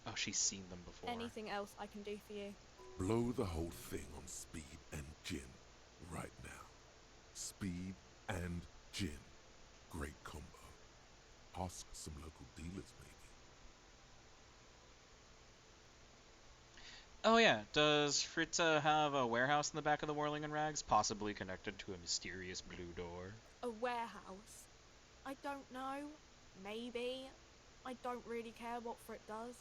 Oh, she's seen them before. Anything else I can do for you? Blow the whole thing on speed and gin right now. Speed and gin. Great combo. Ask some local dealers, maybe. Oh yeah, does Fritta have a warehouse in the back of the Whirling and Rags, possibly connected to a mysterious blue door? A warehouse? I don't know. Maybe. I don't really care what Frit does.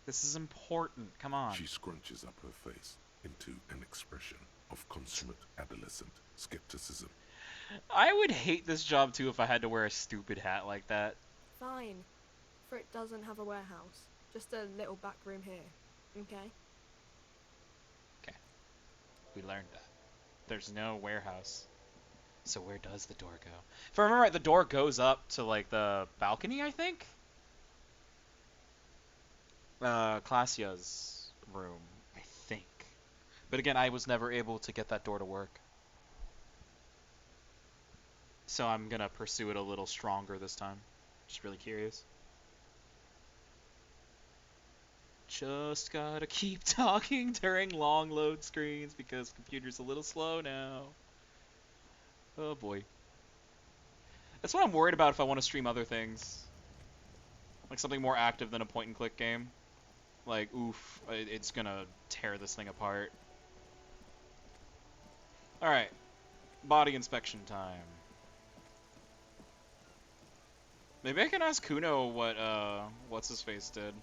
This is important, come on. She scrunches up her face into an expression of consummate adolescent skepticism. I would hate this job too if I had to wear a stupid hat like that. Fine. Frit doesn't have a warehouse. Just a little back room here. Okay? Okay. We learned that. There's no warehouse. So where does the door go? If I remember right, the door goes up to, like, the balcony, I think? Classia's room, I think. But again, I was never able to get that door to work. So I'm gonna pursue it a little stronger this time. Just really curious. Just gotta keep talking during long load screens because the computer's a little slow now. Oh boy. That's what I'm worried about if I want to stream other things. Like something more active than a point and click game. Like, oof, it's gonna tear this thing apart. Alright. Body inspection time. Maybe I can ask Kuno what, what's-his-face did.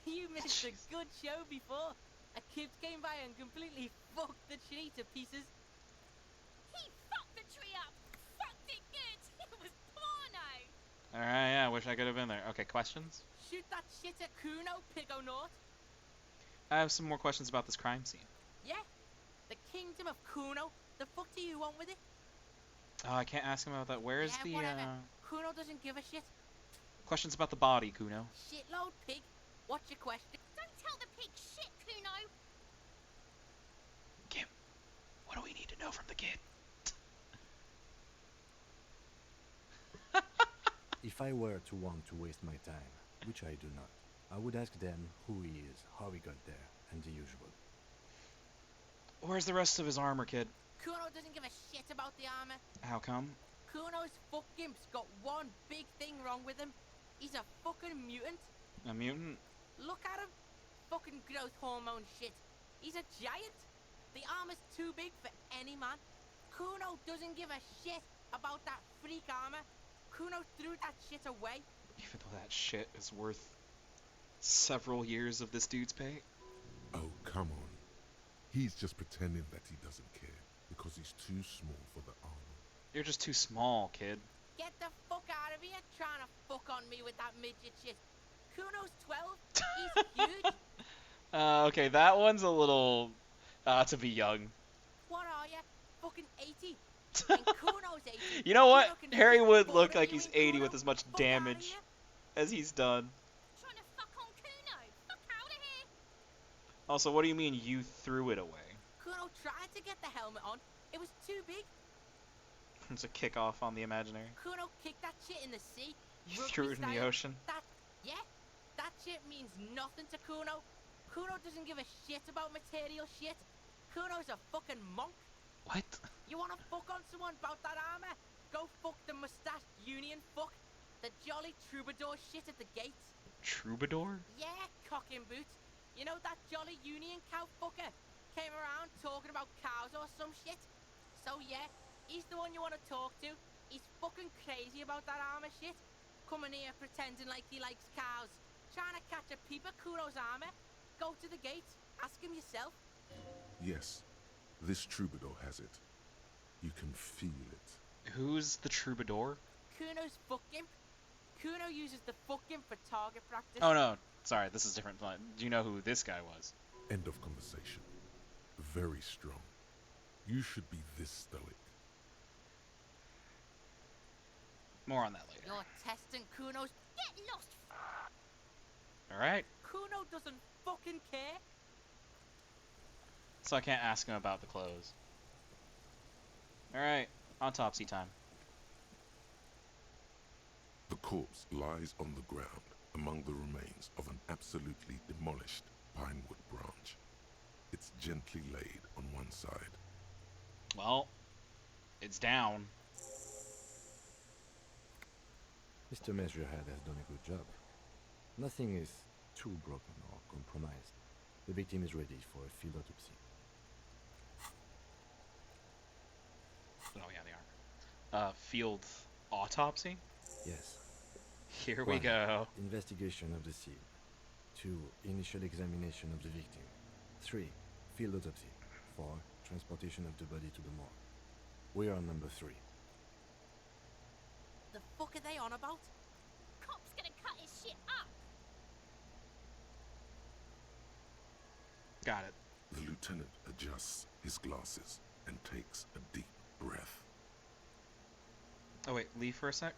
You missed a good show before. A kid came by and completely fucked the tree to pieces. He fucked the tree up! Fucked it good! It was porno! Alright, yeah, wish I could have been there. Okay, questions? Shoot that shit at Kuno, Pigonort. I have some more questions about this crime scene. Yeah? The kingdom of Kuno? The fuck do you want with it? Oh, I can't ask him about that. Where's yeah, the, whatever. Kuno doesn't give a shit. Questions about the body, Kuno. Shitload, pig. What's your question? Don't tell the pig shit, Kuno! Kim, what do we need to know from the kid? If I were to want to waste my time, which I do not, I would ask them who he is, how he got there, and the usual. Where's the rest of his armor, kid? Kuno doesn't give a shit about the armor. How come? Kuno's fuckgimp's got one big thing wrong with him. He's a fucking mutant. A mutant? Look at him. Fucking growth hormone shit. He's a giant. The armor's too big for any man. Kuno doesn't give a shit about that freak armor. Kuno threw that shit away. Even though that shit is worth several years of this dude's pay? Oh, come on. He's just pretending that he doesn't care because he's too small for the armor. You're just too small, kid. Get the fuck out of here trying to fuck on me with that midget shit. Kuno's 12. He's huge. Okay, that one's a little, to be young. What are you? Fucking 80? And Kuno's 80. You know what? Kuno can Harry fucking would bullet look like you he's in 80 Kuno. with as much Fuck outta damage here. as he's done. Trying to fuck on Kuno! Fuck out of here! Also, what do you mean you threw it away? Kuno tried to get the helmet on. It was too big. It's a kickoff on the imaginary. Kuno kicked that shit in the sea. You Rugby threw it in the style. ocean. That shit means nothing to Kuno. Kuno doesn't give a shit about material shit. Kuno's a fucking monk. What? You wanna fuck on someone about that armor? Go fuck the mustached union fuck. The jolly troubadour shit at the gates. Troubadour? Yeah, cock and boot. You know that jolly union cow fucker? Came around talking about cows or some shit. So yeah, he's the one you wanna talk to. He's fucking crazy about that armor shit. Coming here pretending like he likes cows. Trying to catch a peep at Kuno's armor. Go to the gate. Ask him yourself. Yes, this troubadour has it. You can feel it. Who's the troubadour? Kuno's fuck him. Kuno uses the fucking for target practice. Oh no, sorry, this is different. Do you know who this guy was? End of conversation. Very strong. You should be this stoic. More on that later. You're testing Kuno's. Get lost. Alright. Kuno doesn't fucking care. So I can't ask him about the clothes. Alright, autopsy time. The corpse lies on the ground among the remains of an absolutely demolished pinewood branch. It's gently laid on one side. Well, it's down. Mr. Measurehead has done a good job. Nothing is too broken or compromised. The victim is ready for a field autopsy. Oh yeah, they are. Field autopsy? Yes. Here we go. Investigation of the scene. 2. Initial examination of the victim. 3. Field autopsy. 4. Transportation of the body to the morgue. We are on number 3. The fuck are they on about? Cop's gonna cut his shit up. Got it. The lieutenant adjusts his glasses and takes a deep breath. Oh wait, leave for a sec.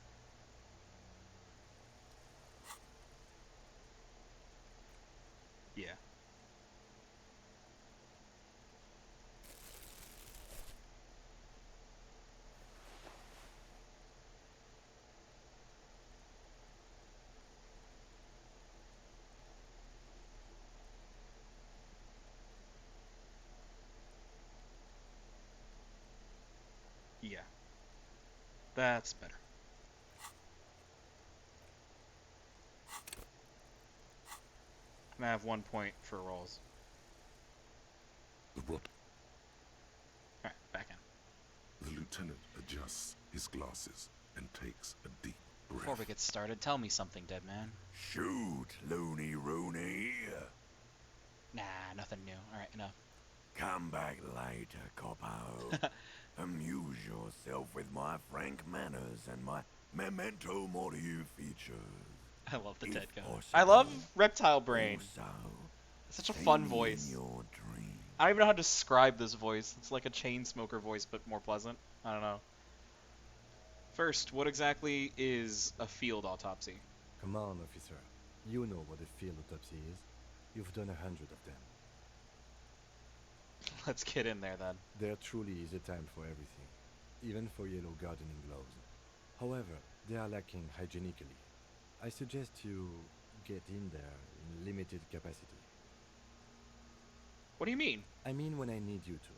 Yeah. Yeah. That's better. And I have 1 point for rolls. The rot. Alright, back in. The lieutenant adjusts his glasses and takes a deep breath. Before we get started, tell me something, dead man. Shoot, loony Rooney. Nah, nothing new. Alright, enough. Come back later, Coppo. Amuse yourself with my frank manners and my memento mori features. I love the dead guy. possible, I love Reptile Brain. Also, It's such a see fun me voice. in your dream. I don't even know how to describe this voice. It's like a chain smoker voice, but more pleasant. I don't know. First, what exactly is a field autopsy? Come on, officer. You know what a field autopsy is. You've done 100 of them. Let's get in there then. There truly is a time for everything, even for yellow gardening gloves. However, they are lacking hygienically. I suggest you get in there in limited capacity. What do you mean? I mean when I need you to.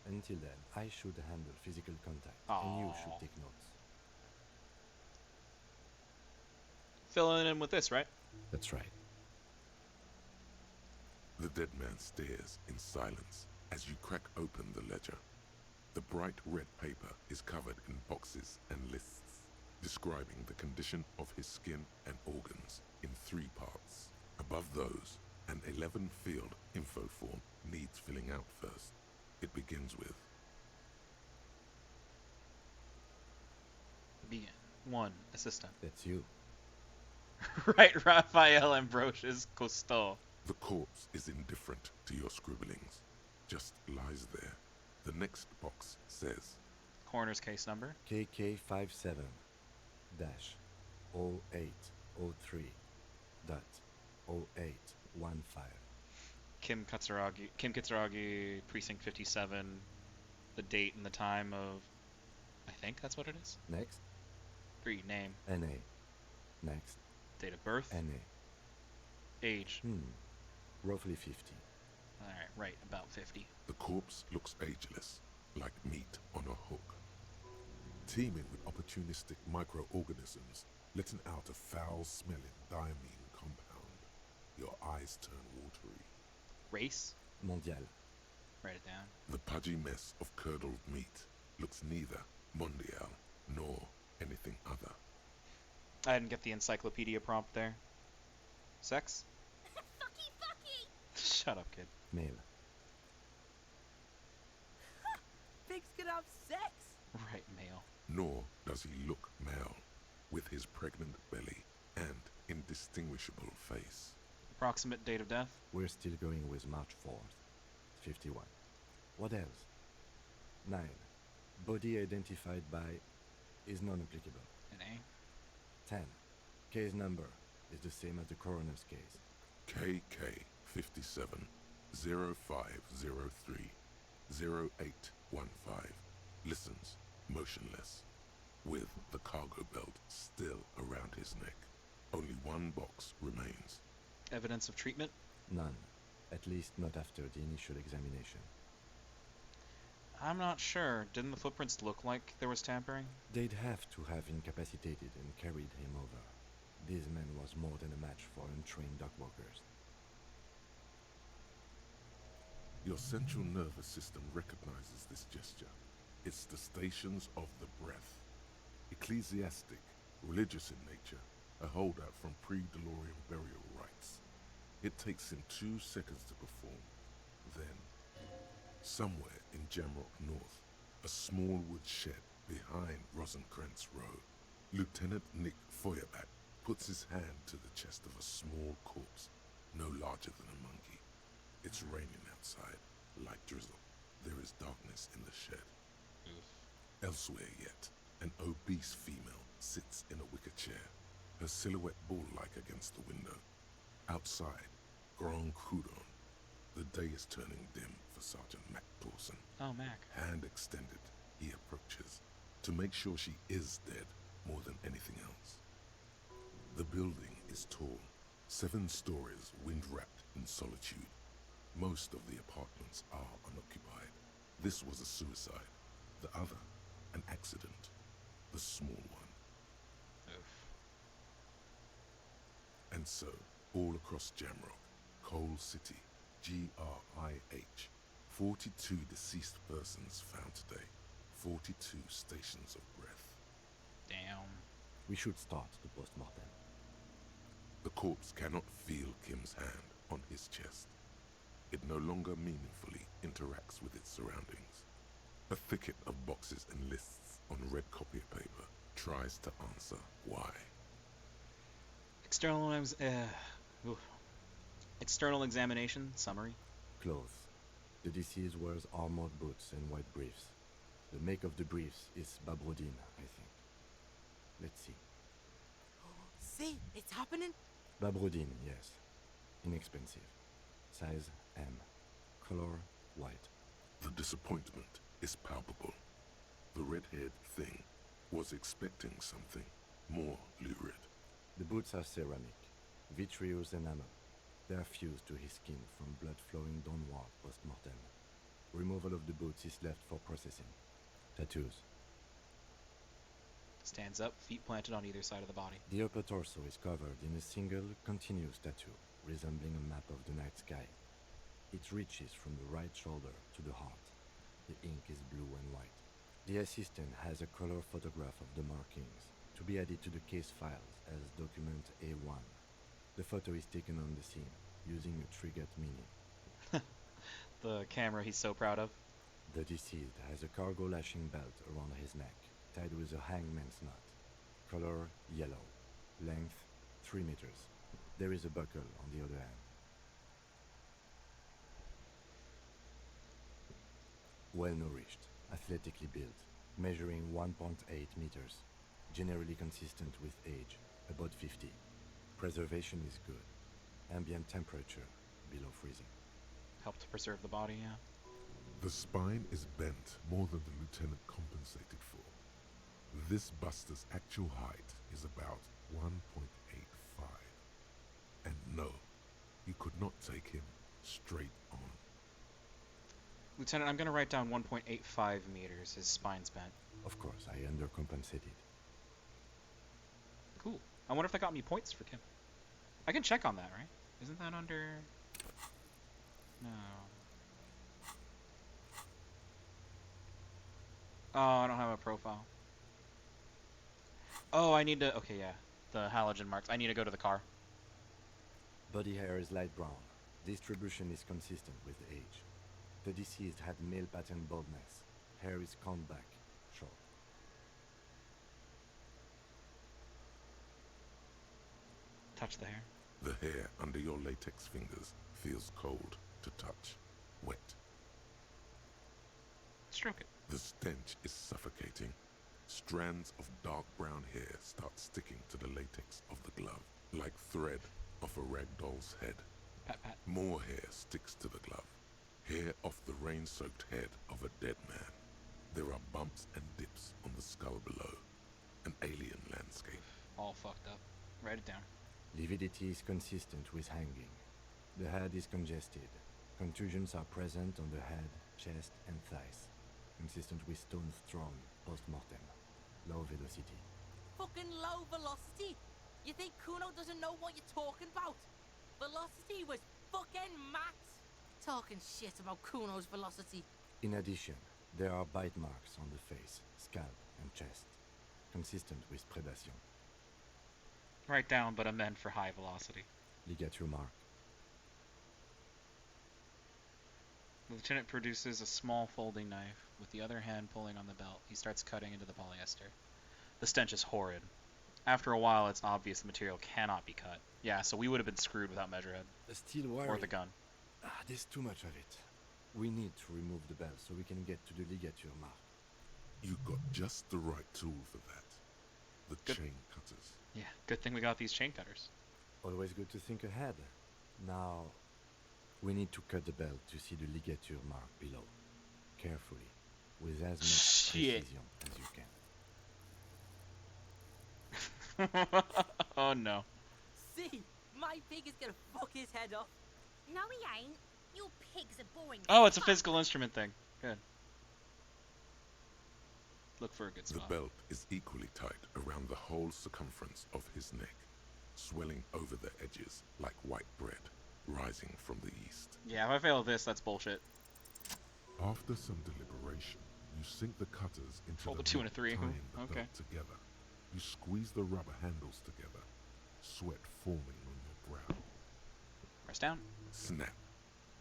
Until then, I should handle physical contact, and you should Aw. take notes. Filling in with this, right? That's right. The dead man stares in silence as you crack open the ledger. The bright red paper is covered in boxes and lists, describing the condition of his skin and organs in 3 parts. Above those, an 11-field info form needs filling out first. It begins with Begin. 1. Assistant. That's you. Right, Raphael Ambrosius Cousteau. the corpse is indifferent to your scribblings, just lies there. The next box says Coroner's case number. KK57-0803.0815. Kim Kitsuragi, Precinct 57. The date and the time of... I think that's what it is. Next. 3. Name. NA. Next. Date of birth. NA. Age. Roughly 50. Alright, right, about 50. the corpse looks ageless, like meat on a hook. Teeming with opportunistic microorganisms, letting out a foul-smelling diamine compound. Your eyes turn watery. Race. Mondial. Write it down. The pudgy mess of curdled meat looks neither mondial nor anything other. I didn't get the encyclopedia prompt there. Sex? Fucky, fucky! Shut up, kid. Male. Pigs can have sex? Right, male. Nor does he look male. with his pregnant belly and indistinguishable face. Approximate date of death? We're still going with March 4th, 51. What else? 9. Body identified by is non-applicable. An A? 10. Case number is the same as the coroner's case. KK 57 0503 0815 listens motionless, with the cargo belt still around his neck. Only one box remains. Evidence of treatment? None. At least not after the initial examination. I'm not sure. Didn't the footprints look like there was tampering? They'd have to have incapacitated and carried him over. This man was more than a match for untrained dog walkers. Your central nervous system recognizes this gesture. It's the stations of the breath. Ecclesiastic, religious in nature, a holdout from pre-Delorian burial rites. It takes him 2 seconds to perform. Then, somewhere in Jamrock North, a small wood shed behind Rosencrantz Road, Lieutenant Nick Feuerbach puts his hand to the chest of a small corpse, no larger than a monkey. It's raining outside, light drizzle. There is darkness in the shed. Elsewhere yet, an obese female sits in a wicker chair, her silhouette bull-like against the window. Outside, Grand Coudon. The day is turning dim for Sergeant Mac Dawson. Oh, Mac. Hand extended, he approaches, to make sure she is dead more than anything else. The building is tall, 7 stories, wind-wrapped in solitude. Most of the apartments are unoccupied. This was a suicide. The other, an accident. The small one. Oof. And so, all across Jamrock, Coal City, GRIH, 42 deceased persons found today. 42 stations of breath. Damn. We should start the post-mortem. The corpse cannot feel Kim's hand on his chest. It no longer meaningfully interacts with its surroundings. A thicket of boxes and lists on red copier paper tries to answer why. External examination summary. Clothes. The deceased wears armored boots and white briefs. The make of the briefs is Babrodine, I think. Let's see. See, it's happening. Babrodine, yes. Inexpensive. Size M. Color white. The disappointment is palpable. The red-haired thing was expecting something more lurid. The boots are ceramic, vitreous enamel. They are fused to his skin from blood flowing downward post-mortem. Removal of the boots is left for processing. Tattoos. Stands up, feet planted on either side of the body. The upper torso is covered in a single, continuous tattoo, resembling a map of the night sky. It reaches from the right shoulder to the heart. The ink is blue and white. The assistant has a color photograph of the markings, to be added to the case files as document A1. The photo is taken on the scene, using a Trigot Mini. The camera he's so proud of. The deceased has a cargo lashing belt around his neck, tied with a hangman's knot. Color yellow. Length 3 meters. There is a buckle on the other hand. Well-nourished, athletically built, measuring 1.8 meters. Generally consistent with age, about 50. Preservation is good. Ambient temperature, below freezing. Help to preserve the body, yeah. The spine is bent more than the lieutenant compensated for. This buster's actual height is about 1.85. And no, you could not take him straight on. Lieutenant, I'm gonna write down 1.85 meters. His spine's bent. Of course, I undercompensated. Cool. I wonder if that got me points for Kim. I can check on that, right? Isn't that under... No. Oh, I don't have a profile. Oh, I need to... Okay, yeah. The halogen marks. I need to go to the car. Body hair is light brown. Distribution is consistent with age. The deceased had male pattern baldness. Hair is combed back, short. Touch the hair. The hair under your latex fingers feels cold to touch, wet. Stroke it. The stench is suffocating. Strands of dark brown hair start sticking to the latex of the glove, like thread off a rag doll's head. Pat, pat. More hair sticks to the glove. Hair off the rain-soaked head of a dead man. There are bumps and dips on the skull below. An alien landscape. All fucked up. Write it down. Lividity is consistent with hanging. The head is congested. Contusions are present on the head, chest, and thighs. Consistent with stones thrown post-mortem. Low velocity. Fucking low velocity? You think Kuno doesn't know what you're talking about? Velocity was fucking max. Talking shit about Kuno's velocity. In addition, there are bite marks on the face, scalp, and chest. Consistent with predation. Write down, but amend for high velocity. Ligature mark. The lieutenant produces a small folding knife, with the other hand pulling on the belt. He starts cutting into the polyester. The stench is horrid. After a while, it's obvious the material cannot be cut. Yeah, so we would have been screwed without Measurehead. The steel wiring. Or the gun. There's too much of it. We need to remove the belt so we can get to the ligature mark. You got just the right tool for that. The Good. chain cutters. Yeah, good thing we got these chain cutters. Always good to think ahead. Now, we need to cut the belt to see the ligature mark below. Carefully, with as much precision as you can. Oh no. See, my pig is gonna fuck his head off. No, he ain't. Your pig's a boring. Oh, it's a physical instrument thing. Good. Look for a good The spot. belt is equally tight around the whole circumference of his neck, swelling over the edges like white bread rising from the east. Yeah, if I fail this, that's bullshit. After some deliberation, you sink the cutters into Fold the a 2 and a knot 3. tying the Okay. belt together. You squeeze the rubber handles together, sweat forming on your brow. Press down. Snap.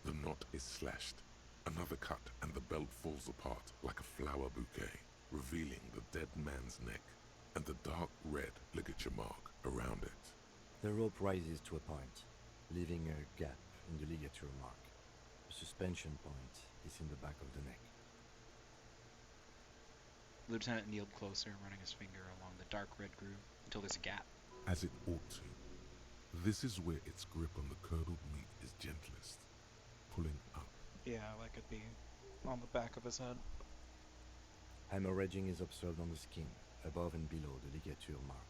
The knot is slashed. Another cut and the belt falls apart like a flower bouquet, revealing the dead man's neck and the dark red ligature mark around it. The rope rises to a point, leaving a gap in the ligature mark. The suspension point is in the back of the neck. Lieutenant kneeled closer, running his finger along the dark red groove until there's a gap. As it ought to. This is where its grip on the curdled meat is gentlest, pulling up. Yeah, that could be on the back of his head. Hemorrhaging is observed on the skin, above and below the ligature mark.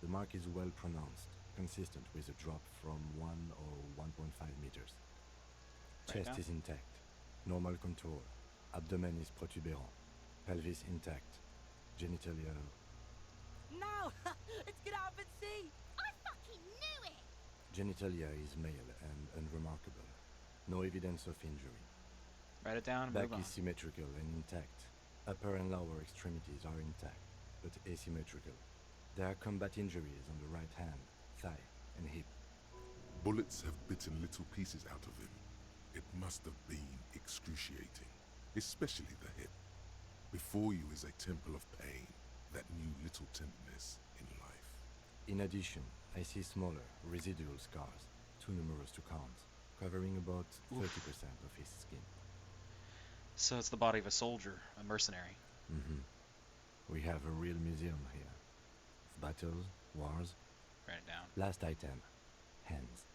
The mark is well pronounced, consistent with a drop from 1 or 1.5 meters. Right Chest now? is intact, normal contour. Abdomen is protuberant, pelvis intact, genitalia. No! It's gonna happen, see! I fucking knew it! Genitalia is male and unremarkable. No evidence of injury. Write it down and Back move on. is symmetrical and intact. Upper and lower extremities are intact, but asymmetrical. There are combat injuries on the right hand, thigh, and hip. Bullets have bitten little pieces out of him. It must have been excruciating, especially the hip. Before you is a temple of pain that knew little tenderness in life. In addition, I see smaller, residual scars, too numerous to count, covering about 30% of his skin. So it's the body of a soldier, a mercenary. We have a real museum here. Of battles, wars. Write it down. Last item, hands.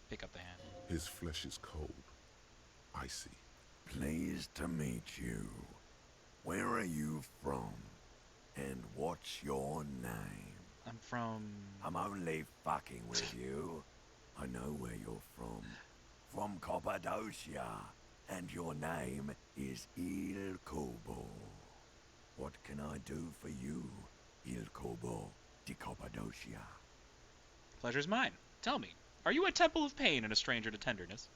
Pick up the hand. His flesh is cold, icy. Pleased to meet you. Where are you from? And what's your name? I'm from... I'm only fucking with you. I know where you're from. From Cappadocia. And your name is Il Kobo. What can I do for you, Il Kobo de Cappadocia? Pleasure's mine. Tell me, are you a temple of pain and a stranger to tenderness?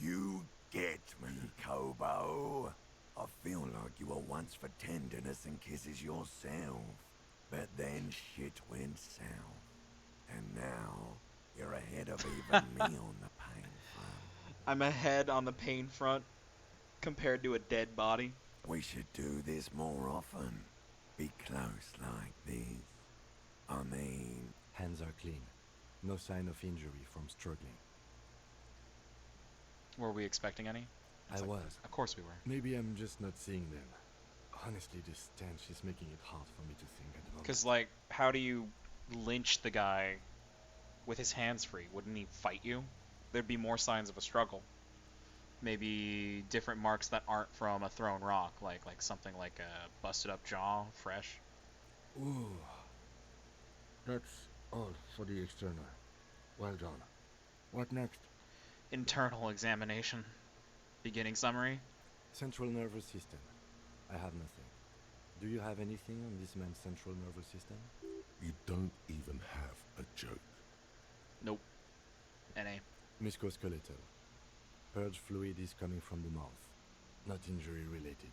You get me, Kobo. I feel like you were once for tenderness and kisses yourself. But then shit went south. And now, you're ahead of even me on the pain front. I'm ahead on the pain front compared to a dead body. We should do this more often. Be close like this. I mean, Hands are clean. No sign of injury from struggling. Were we expecting any? I was. Of course we were. Maybe I'm just not seeing them. Honestly, this stench is making it hard for me to think at the moment. Because, like, how do you lynch the guy with his hands free? Wouldn't he fight you? There'd be more signs of a struggle. Maybe different marks that aren't from a thrown rock, like something like a busted up jaw, fresh. Ooh. That's all for the external. Well done. What next? Internal examination. Beginning summary. Central nervous system. I have nothing. Do you have anything on this man's central nervous system? You don't even have a joke. Nope. NA. Musculoskeletal. Purge fluid is coming from the mouth. Not injury related.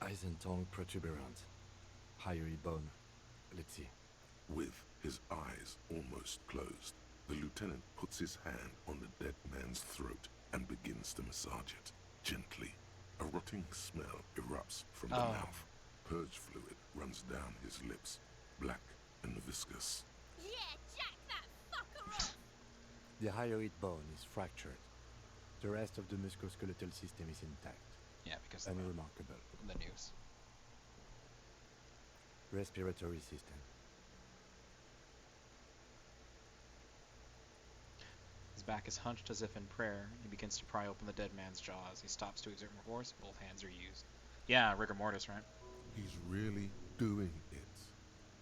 Eyes and tongue protuberant. Hyoid bone. Let's see. With his eyes almost closed, the lieutenant puts his hand on the dead man's throat and begins to massage it, gently. A rotting smell erupts from the mouth. Purge fluid runs down his lips, black and viscous. Yeah, jack that fucker off! The hyoid bone is fractured. The rest of the musculoskeletal system is intact. Yeah, because unremarkable. The news. Respiratory system. His back is hunched as if in prayer. He begins to pry open the dead man's jaws. He stops to exert more force. Both hands are used. Yeah, rigor mortis, right? He's really doing it.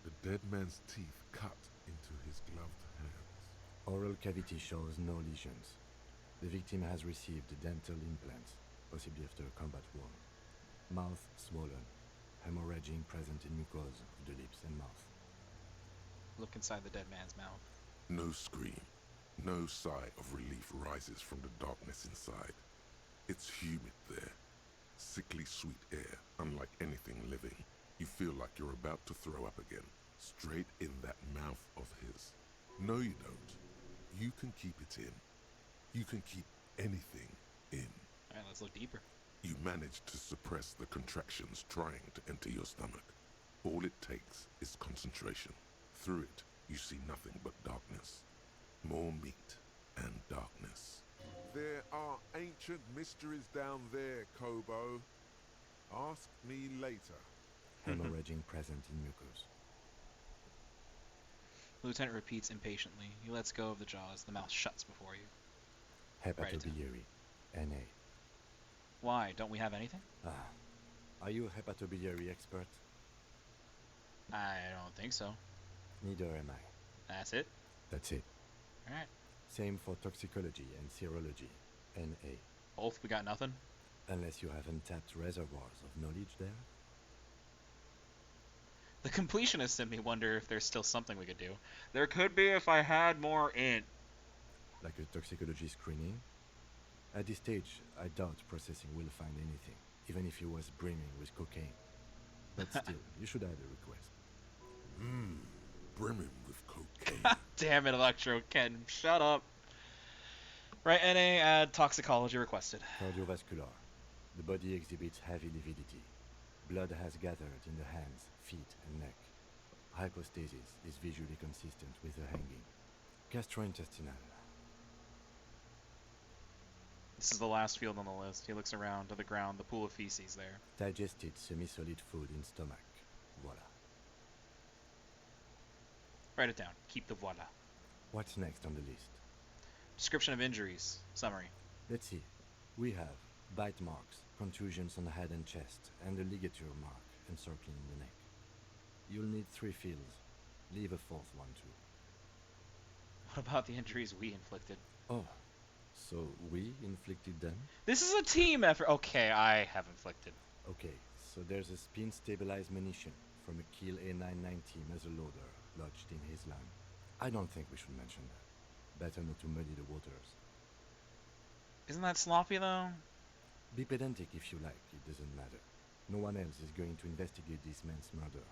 The dead man's teeth cut into his gloved hands. Oral cavity shows no lesions. The victim has received dental implants, possibly after a combat wound. Mouth swollen. Hemorrhaging present in mucosa of the lips and mouth. Look inside the dead man's mouth. No scream. No sigh of relief rises from the darkness inside. It's humid there. Sickly sweet air, unlike anything living. You feel like you're about to throw up again, straight in that mouth of his. No, you don't. You can keep it in. You can keep anything in. Alright, let's look deeper. You manage to suppress the contractions trying to enter your stomach. All it takes is concentration. Through it, you see nothing but darkness. More meat and darkness. There are ancient mysteries down there, Kobo. Ask me later. Hemorrhaging present in mucus. The lieutenant repeats impatiently. He lets go of the jaws. The mouth shuts before you. Hepatobiliary. NA. Why? Don't we have anything? Are you a hepatobiliary expert? I don't think so. Neither am I. That's it? That's it. Alright. Same for toxicology and serology. NA. Both? We got nothing? Unless you have untapped reservoirs of knowledge there. The completionist in me wonder if there's still something we could do. There could be if I had more int. Like a toxicology screening? At this stage, I doubt processing will find anything, even if he was brimming with cocaine. But still, you should add a request. Brimming with cocaine. Damn it, Electro Ken. Shut up. Right, NA, add toxicology requested. Cardiovascular. The body exhibits heavy lividity. Blood has gathered in the hands, feet, and neck. Hypostasis is visually consistent with the hanging. Gastrointestinal. This is the last field on the list. He looks around to the ground, the pool of feces there. Digested semi-solid food in stomach. Voila. Write it down. Keep the voila. What's next on the list? Description of injuries. Summary. Let's see. We have bite marks, contusions on the head and chest, and a ligature mark encircling the neck. You'll need 3 fields. Leave a 4th one too. What about the injuries we inflicted? Oh, so we inflicted them? This is a team effort. Okay, I have inflicted. Okay, so there's a spin-stabilized munition from a Kiel A990 muzzleloader lodged in his lung. I don't think we should mention that. Better not to muddy the waters. Isn't that sloppy, though? Be pedantic if you like, it doesn't matter. No one else is going to investigate this man's murder.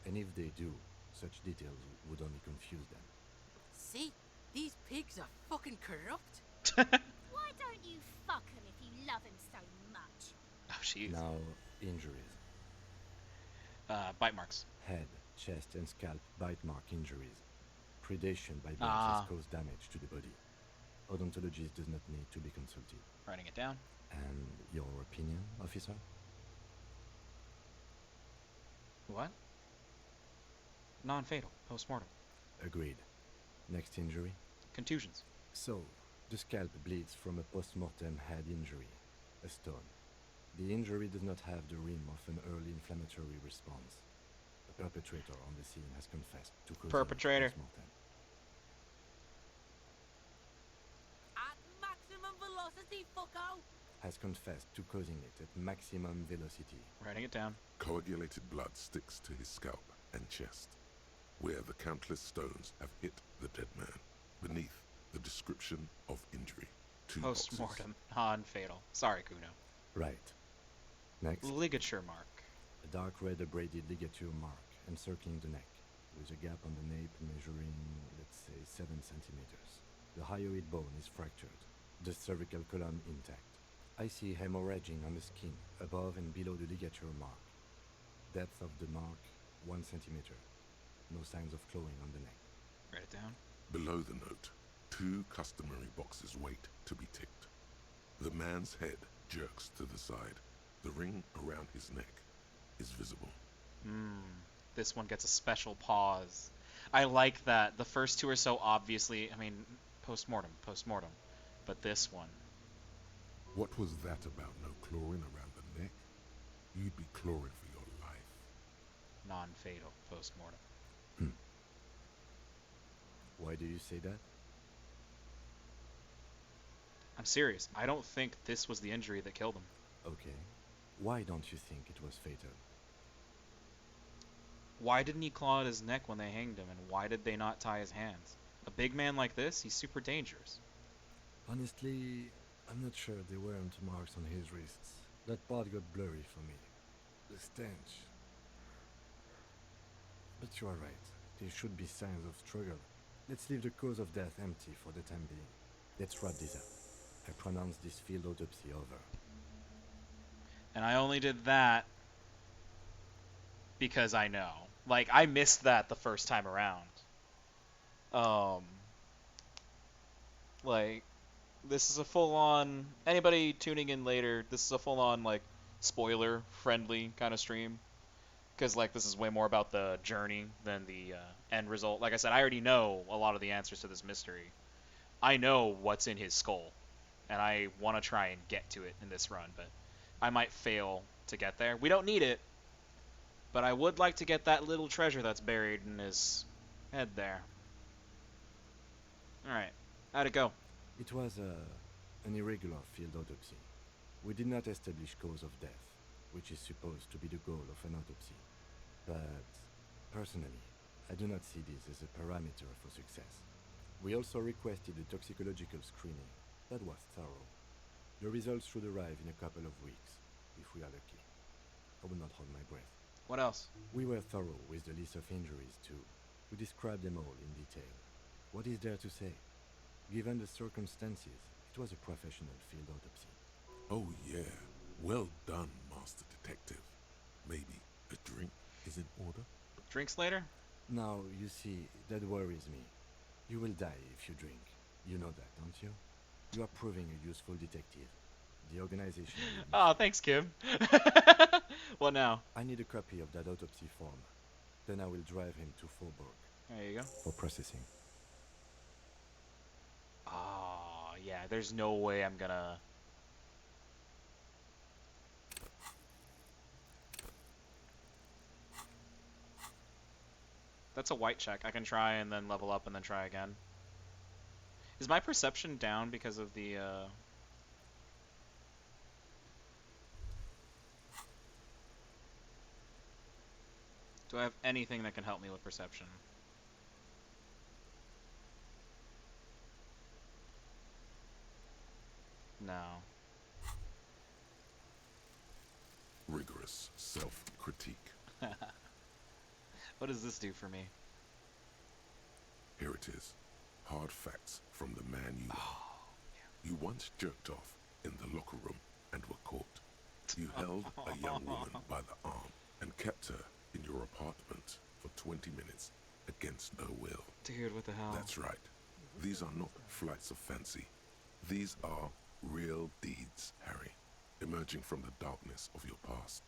And if they do, such details would only confuse them. See? These pigs are fucking corrupt. Why don't you fuck him if you love him so much? Oh, jeez. Now, injuries. Bite marks. Head, chest, and scalp bite mark injuries. predation by birds has caused damage to the body. Odontologist does not need to be consulted. Writing it down. And your opinion, officer? What? Non-fatal. Post-mortem. Agreed. Next injury? Contusions. So, the scalp bleeds from a post-mortem head injury, a stone. The injury does not have the rim of an early inflammatory response. The perpetrator on the scene has confessed to causing Perpetrator. post-mortem. At maximum velocity, fucko! Has confessed to causing it at maximum velocity. Writing it down. Coagulated blood sticks to his scalp and chest, where the countless stones have hit the dead man. Beneath, the description of injury. 2 boxes. Post-mortem. Non-fatal. Sorry, Kuno. Right. Next. Ligature mark. A dark red abraded ligature mark encircling the neck, with a gap on the nape measuring, let's say, 7 centimeters. The hyoid bone is fractured, the cervical column intact. I see hemorrhaging on the skin, above and below the ligature mark. Depth of the mark, 1 centimeter. No signs of clawing on the neck. Write it down. Below the note, 2 customary boxes wait to be ticked. The man's head jerks to the side. The ring around his neck is visible. This one gets a special pause. I like that. The first 2 are so obviously, I mean, post-mortem. But this one. What was that about? No clawing around the neck? You'd be clawing for your life. Non-fatal. Post-mortem. Why do you say that? I'm serious. I don't think this was the injury that killed him. Okay. Why don't you think it was fatal? Why didn't he claw at his neck when they hanged him, and why did they not tie his hands? A big man like this, he's super dangerous. Honestly, I'm not sure there weren't marks on his wrists. That part got blurry for me. The stench. But you are right. There should be signs of struggle. Let's leave the cause of death empty for the time being. Let's wrap this up. I pronounce this field autopsy over. And I only did that because I know. Like, I missed that the first time around. Like, this is a full-on... Anybody tuning in later, this is a full-on, like, spoiler-friendly kind of stream. Because, like, this is way more about the journey than the end result. Like I said, I already know a lot of the answers to this mystery. I know what's in his skull. And I want to try and get to it in this run, but I might fail to get there. We don't need it. But I would like to get that little treasure that's buried in his head there. Alright. How'd it go? It was an irregular field autopsy. We did not establish cause of death, which is supposed to be the goal of an autopsy. But, personally, I do not see this as a parameter for success. We also requested a toxicological screening. That was thorough. The results should arrive in a couple of weeks, if we are lucky. I will not hold my breath. What else? We were thorough with the list of injuries, too. We described them all in detail. What is there to say? Given the circumstances, it was a professional field autopsy. Oh yeah, well done, Master Detective. Maybe a drink is in order? Drinks later? Now, you see, that worries me. You will die if you drink. You know that, don't you? You are proving a useful detective. The organization... Oh, thanks, Kim. What now? I need a copy of that autopsy form. Then I will drive him to Faubourg. There you go. For processing. Oh, yeah, there's no way I'm gonna... That's a white check. I can try and then level up and then try again. Is my perception down because of the, Do I have anything that can help me with perception? No. Rigorous self-critique. What does this do for me? Here it is. Hard facts from the man you are. You once jerked off in the locker room and were caught. You held a young woman by the arm and kept her in your apartment for 20 minutes against no will. Dude, what the hell? That's right. These are not flights of fancy. These are real deeds, Harry, emerging from the darkness of your past.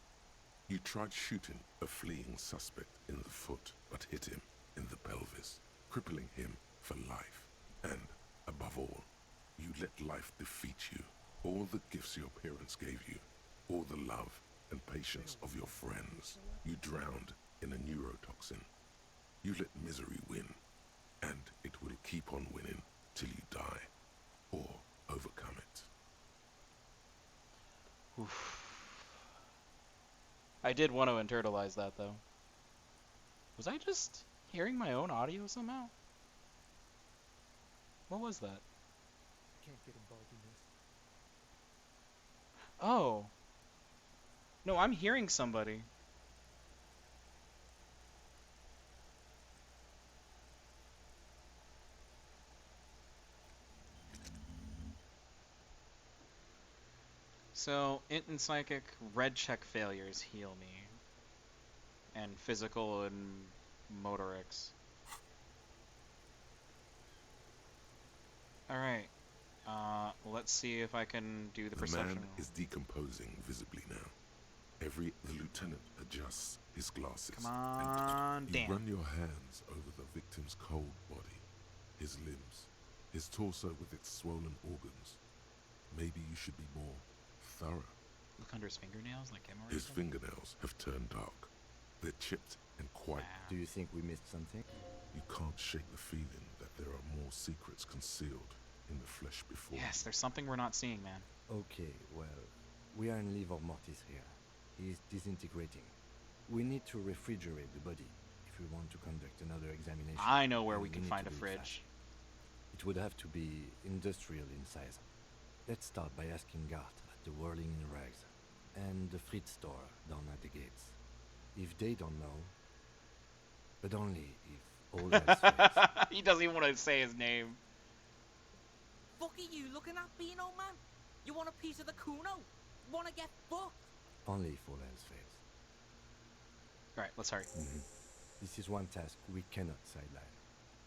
You tried shooting a fleeing suspect in the foot, but hit him in the pelvis, crippling him for life. And, above all, you let life defeat you. All the gifts your parents gave you, all the love and patience of your friends, you drowned in a neurotoxin. You let misery win, and it will keep on winning till you die, or overcome it. Oof. I did want to internalize that, though. Was I just hearing my own audio somehow? What was that? Can't get involved in this. Oh. No, I'm hearing somebody. So, int and psychic red check failures heal me. And physical and motorics. Alright. Let's see if I can do the perception man roll. is decomposing visibly now. The lieutenant adjusts his glasses. Come on, and damn. you run your hands over the victim's cold body, his limbs, his torso with its swollen organs. Maybe you should be more thorough. Look under his fingernails like hemorrhoids. His fingernails have turned dark. They're chipped and quite... Do you think we missed something? You can't shake the feeling that there are more secrets concealed in the flesh before. Yes, there's something we're not seeing, man. Okay, well, we are in livor mortis here. He is disintegrating. We need to refrigerate the body if we want to conduct another examination. I know where we And can need find to a do it fridge. fast. It would have to be industrial in size. Let's start by asking Gart at the Whirling in Rags and the Fritz store down at the gates. If they don't know, but only if all else fails. He doesn't even want to say his name. Fuck are you looking at, Beano, man? You want a piece of the Kuno? Wanna get fucked? Only if all else fails. Alright, let's hurry. This is one task we cannot sideline.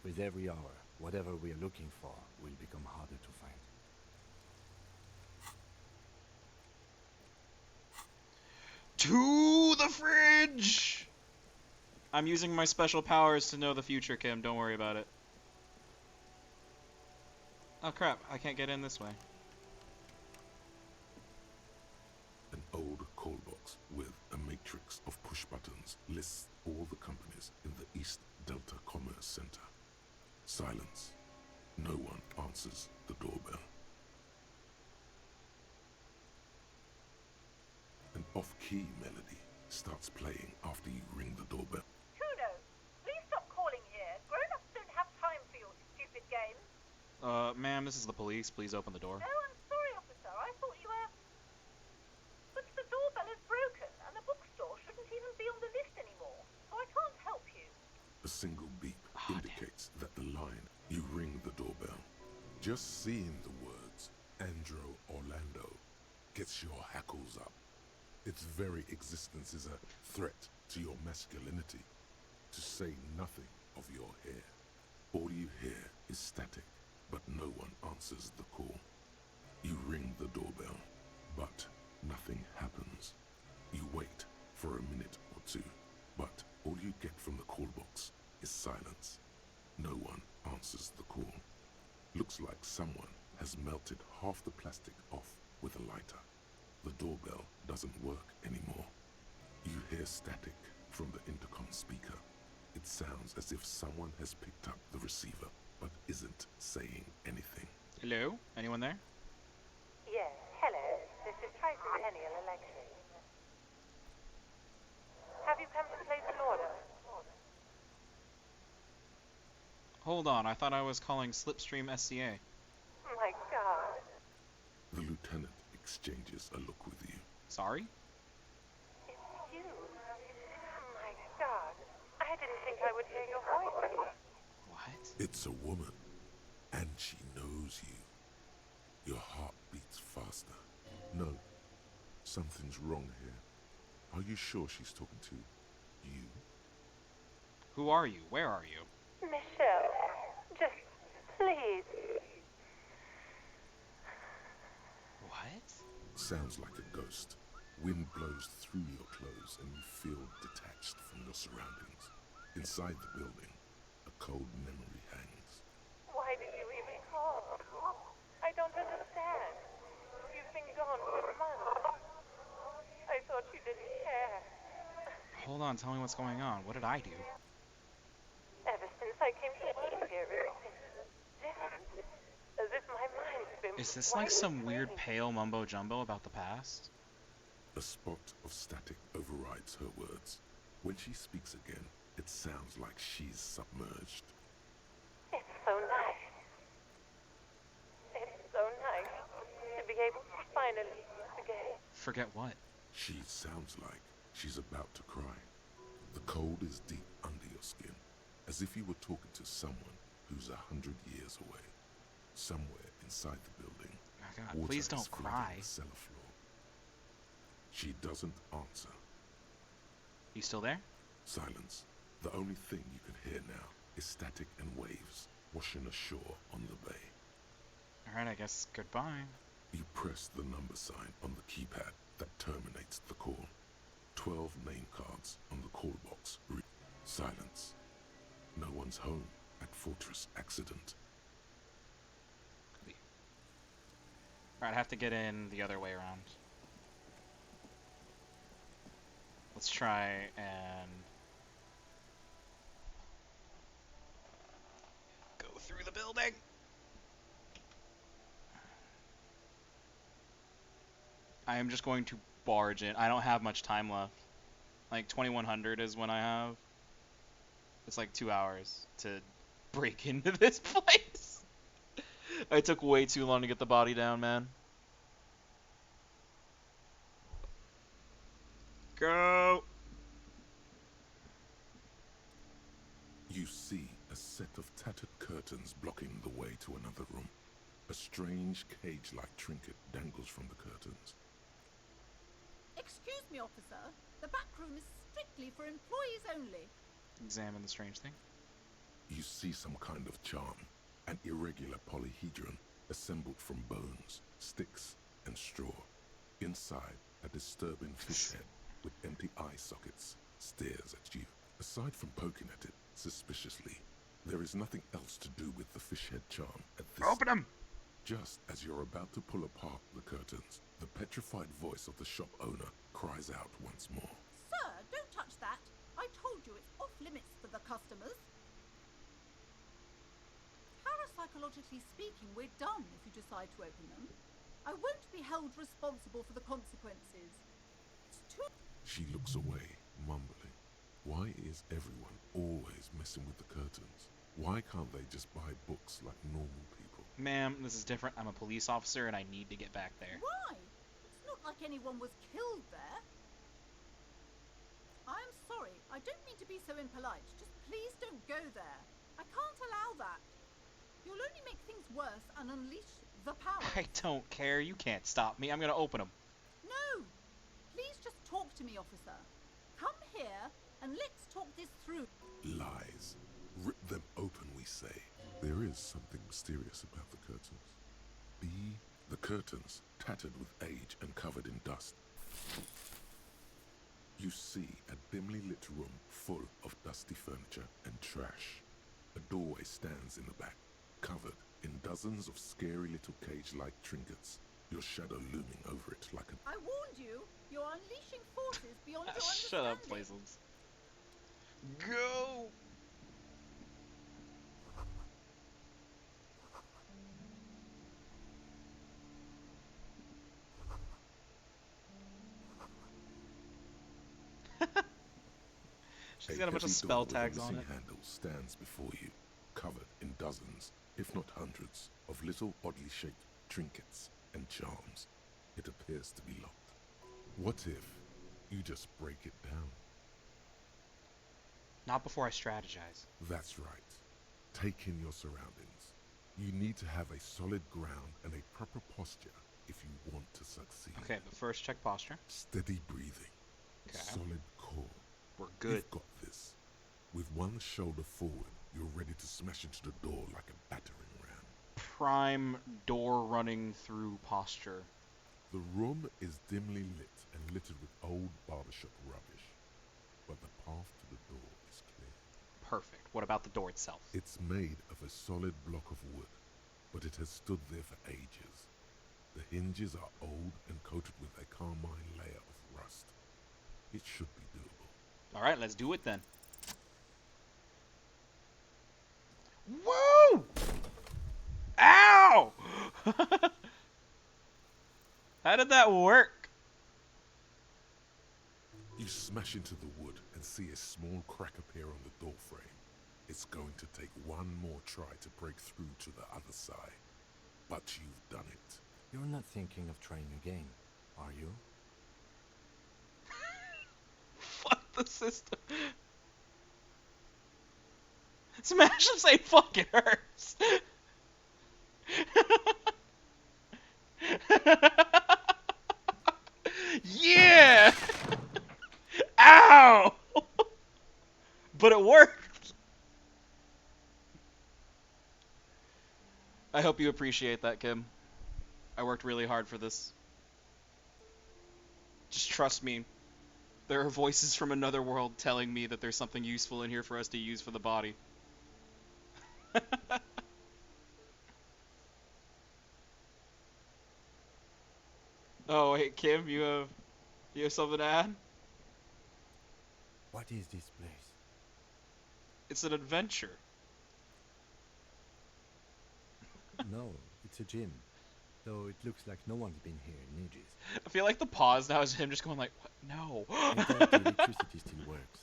With every hour, whatever we are looking for will become harder to find. To the fridge! I'm using my special powers to know the future, Kim. Don't worry about it. Oh crap, I can't get in this way. An old call box with a matrix of push buttons lists all the companies in the East Delta Commerce Center. Silence. No one answers the doorbell. An off-key melody starts playing after you ring the doorbell. Kuno, please stop calling here. Grown-ups don't have time for your stupid games. Ma'am, this is the police. Please open the door. Oh, I'm sorry, officer. I thought you were... But the doorbell is broken, and the bookstore shouldn't even be on the list anymore, so I can't help you. A single beep indicates that the line you ring the doorbell. Just seeing the words Andro Orlando gets your hackles up. Its very existence is a threat to your masculinity, to say nothing of your hair. All you hear is static, but no one answers the call. You ring the doorbell, but nothing happens. You wait for a minute or two, but all you get from the call box is silence. No one answers the call. Looks like someone has melted half the plastic off with a lighter. The doorbell doesn't work anymore. You hear static from the intercom speaker. It sounds as if someone has picked up the receiver, but isn't saying anything. Hello? Anyone there? Yes, hello. This is Tracy Peniel Electric. Have you come to place an order? Hold on, I thought I was calling Slipstream SCA. My God. The lieutenant exchanges a look with you. Sorry? It's you. My God. I didn't think I would hear your voice. What? It's a woman, and she knows you. Your heart beats faster. No, something's wrong here. Are you sure she's talking to you? Who are you? Where are you? Michelle, just please. What? Sounds like a ghost. Wind blows through your clothes and you feel detached from your surroundings. Inside the building, a cold memory hangs. Why did you even call? I don't understand. You've been gone for months. I thought you didn't care. Hold on, tell me what's going on. What did I do? Ever since I came to live here, it's been different. As if my mind's been Is this like some weird pale mumbo jumbo about the past? A spot of static overrides her words. When she speaks again, it sounds like she's submerged. It's so nice. It's so nice to be able to finally forget. Forget what? She sounds like she's about to cry. The cold is deep under your skin, as if you were talking to someone who's 100 years away. Somewhere inside the building, Oh God, water please is don't flooding cry. the cellar floor. She doesn't answer. You still there? Silence. The only thing you can hear now is static and waves washing ashore on the bay. Alright, I guess goodbye. You press the number sign on the keypad that terminates the call. 12 name cards on the call box. Silence. No one's home at Fortress Accident. Alright, I have to get in the other way around. Let's try and go through the building. I am just going to barge in. I don't have much time left. Like 2100 is when I have. It's like 2 hours to break into this place. I took way too long to get the body down, man. Go! You see a set of tattered curtains blocking the way to another room. A strange cage-like trinket dangles from the curtains. Excuse me, officer. The back room is strictly for employees only. Examine the strange thing. You see some kind of charm, an irregular polyhedron assembled from bones, sticks, and straw. Inside, a disturbing fish head with empty eye sockets stares at you. Aside from poking at it suspiciously, there is nothing else to do with the fish head charm at this. Open them! Just as you're about to pull apart the curtains, the petrified voice of the shop owner cries out once more. Sir, don't touch that. I told you it's off limits for the customers. Parapsychologically speaking, we're done if you decide to open them. I won't be held responsible for the consequences. It's too... She looks away, mumbling. Why is everyone always messing with the curtains? Why can't they just buy books like normal people? Ma'am, this is different. I'm a police officer and I need to get back there. Why? It's not like anyone was killed there. I'm sorry. I don't mean to be so impolite. Just please don't go there. I can't allow that. You'll only make things worse and unleash the power. I don't care. You can't stop me. I'm gonna open them. No! Please just talk to me, officer. Come here and let's talk this through. Lies. Rip them open, we say. There is something mysterious about the curtains. The curtains, tattered with age and covered in dust. You see a dimly lit room full of dusty furniture and trash. A doorway stands in the back, covered in dozens of scary little cage-like trinkets, your shadow looming over it like a... I warned you. You're unleashing forces beyond your Shut understanding. up, Plaisance. Go! She's got a bunch of spell tags on it. Handle stands before you, covered in dozens, if not hundreds, of little oddly shaped trinkets and charms. It appears to be locked. What if you just break it down? Not before I strategize. That's right. Take in your surroundings. You need to have a solid ground and a proper posture if you want to succeed. Okay, but first check posture. Steady breathing. Okay. Solid core. We're good. You've got this. With one shoulder forward, you're ready to smash into the door like a battering ram. Prime door running through posture. The room is dimly lit and littered with old barbershop rubbish, but the path to the door is clear. Perfect. What about the door itself? It's made of a solid block of wood, but it has stood there for ages. The hinges are old and coated with a carmine layer of rust. It should be doable. Alright, let's do it then. Woo! Ow! How did that work? You smash into the wood and see a small crack appear on the door frame. It's going to take one more try to break through to the other side. But you've done it. You're not thinking of trying again, are you? Fuck the system. Smash him say fuck it hurts. Yeah! Ow! But it worked. I hope you appreciate that, Kim. I worked really hard for this. Just trust me. There are voices from another world telling me that there's something useful in here for us to use for the body. Oh wait, Kim, you have something to add? What is this place? It's an adventure. No, it's a gym. Though it looks like no one's been here in ages. I feel like the pause now is him just going like, what? No. I doubt the electricity still works.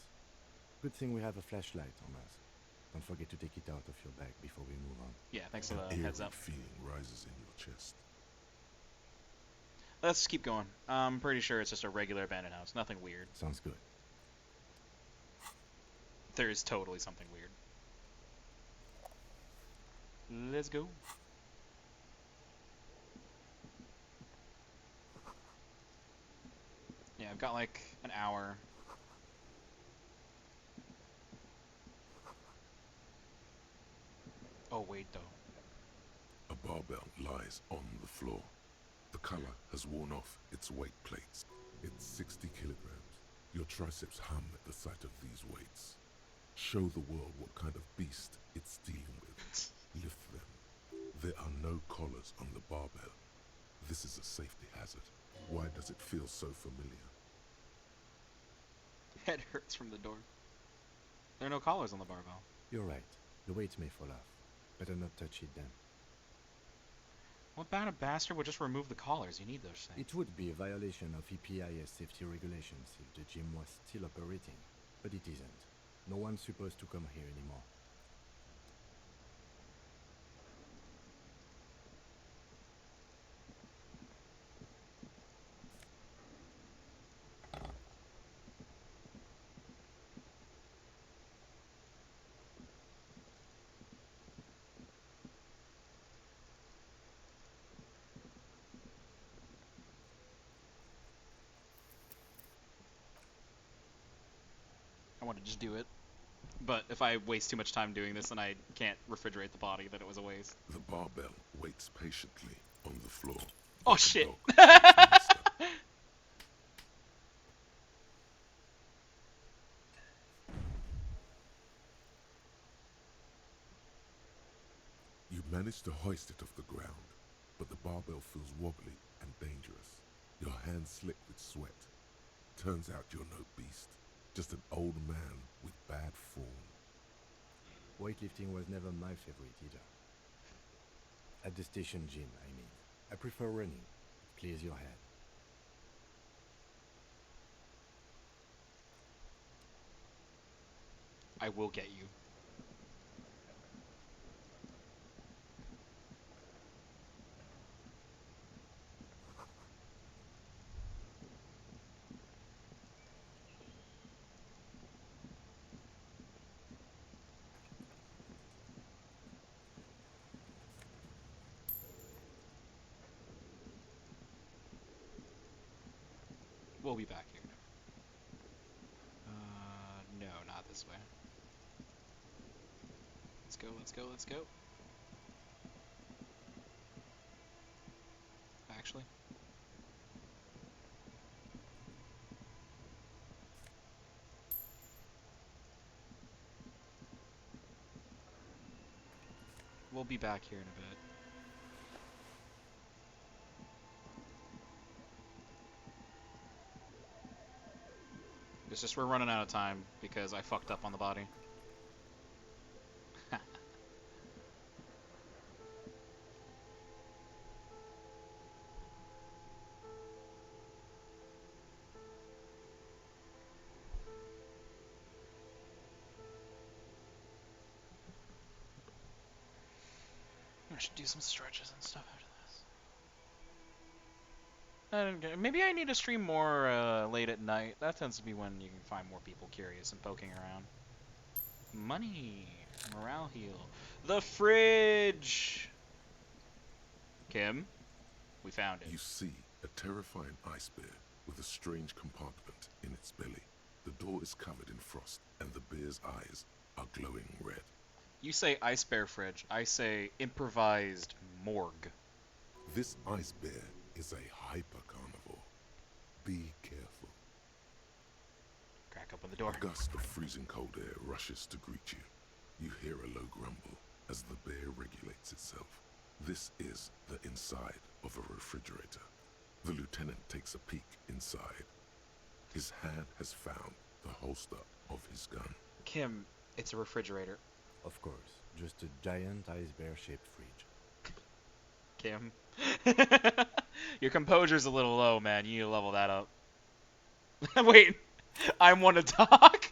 Good thing we have a flashlight on us. Don't forget to take it out of your bag before we move on. Yeah, thanks for the An heads eerie up. feeling rises in your chest. Let's keep going. I'm pretty sure it's just a regular abandoned house. Nothing weird. Sounds good. There is totally something weird. Let's go. Yeah, I've got like an hour. Oh, wait, though. A barbell lies on the floor. The color has worn off its weight plates. It's 60 kilograms. Your triceps hum at the sight of these weights. Show the world what kind of beast it's dealing with. Lift them. There are no collars on the barbell. This is a safety hazard. Why does it feel so familiar? Head hurts from the door. There are no collars on the barbell. You're right. The weights may fall off. Better not touch it then. What bad a bastard would just remove the collars? You need those things. It would be a violation of EPIS safety regulations if the gym was still operating, but it isn't. No one's supposed to come here anymore. I want to just do it. But if I waste too much time doing this, then I can't refrigerate the body, then it was a waste. The barbell waits patiently on the floor. Oh like a shit! dog. You manage to hoist it off the ground, but the barbell feels wobbly and dangerous. Your hands slick with sweat. Turns out you're no beast, just an old man with bad form. Weightlifting was never my favorite either. At the station gym, I mean. I prefer running. It clears your head. I will get you. We'll be back here. No, not this way. go, let's go, let's go. Actually. We'll be back here in a bit. It's just we're running out of time because I fucked up on the body. I should do some stretches and stuff after this. Maybe I need to stream more late at night. That tends to be when you can find more people curious and poking around. Money. Morale heal. The fridge! Kim? We found it. You see a terrifying ice bear with a strange compartment in its belly. The door is covered in frost, and the bear's eyes are glowing red. You say ice bear fridge. I say improvised morgue. This ice bear is a hyper-carnivore. Be careful. Crack open the door. A gust of freezing cold air rushes to greet you. You hear a low grumble as the bear regulates itself. This is the inside of a refrigerator. The lieutenant takes a peek inside. His hand has found the holster of his gun. Kim, it's a refrigerator. Of course, just a giant ice bear-shaped fridge. Kim. Your composure's a little low, man. You need to level that up. Wait, I want to talk?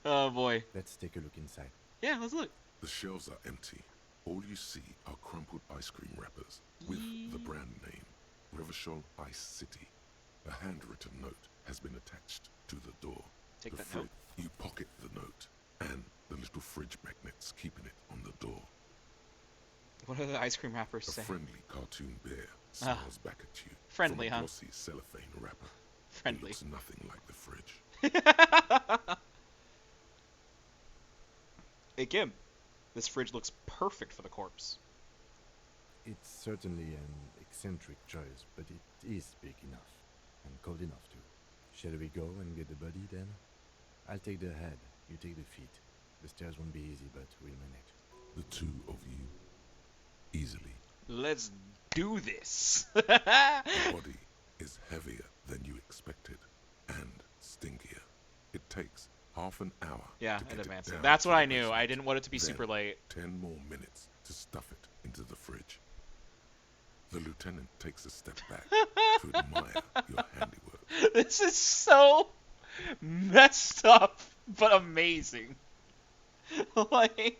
Oh boy. Let's take a look inside. Yeah, let's look. The shelves are empty. All you see are crumpled ice cream wrappers with the brand name, Revachol Ice City. A handwritten note has been attached to the door. Take that note. You pocket the note and the little fridge magnets keeping it on the door. What do the ice cream wrappers A say? friendly cartoon bear smiles back at you. Friendly, from a huh? glossy cellophane wrapper. Friendly. It looks nothing like the fridge. Hey, Kim. This fridge looks perfect for the corpse. It's certainly an eccentric choice, but it is big enough. And cold enough too. Shall we go and get the body then? I'll take the head, you take the feet. The stairs won't be easy, but we'll manage. The two of you, easily. Let's do this. The body is heavier than you expected, and stinkier. It takes half an hour Yeah, to in get advance. it down That's to what the I knew. basement. I didn't want it to be Then super late. 10 more minutes to stuff it into the fridge. The lieutenant takes a step back to admire your handiwork. This is so messed up, but amazing. Like,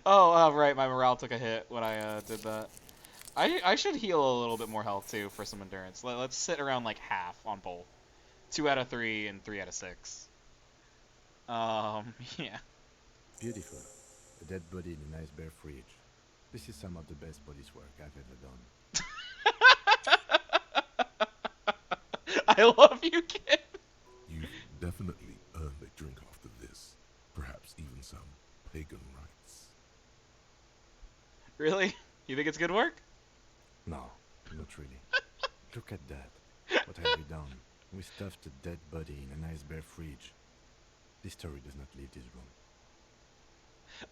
oh, right, my morale took a hit when I did that. I should heal a little bit more health too for some endurance. Let's sit around like half on both. 2 out of 3 and 3 out of 6. Yeah. Beautiful. A dead body in a nice bare fridge. This is some of the best body's work I've ever done. I love you, kid. You've definitely earned a drink after this. Perhaps even some pagan rites. Really? You think it's good work? No, not really. Look at that. What have we done? We stuffed a dead body in a nice bare fridge. This story does not leave this room.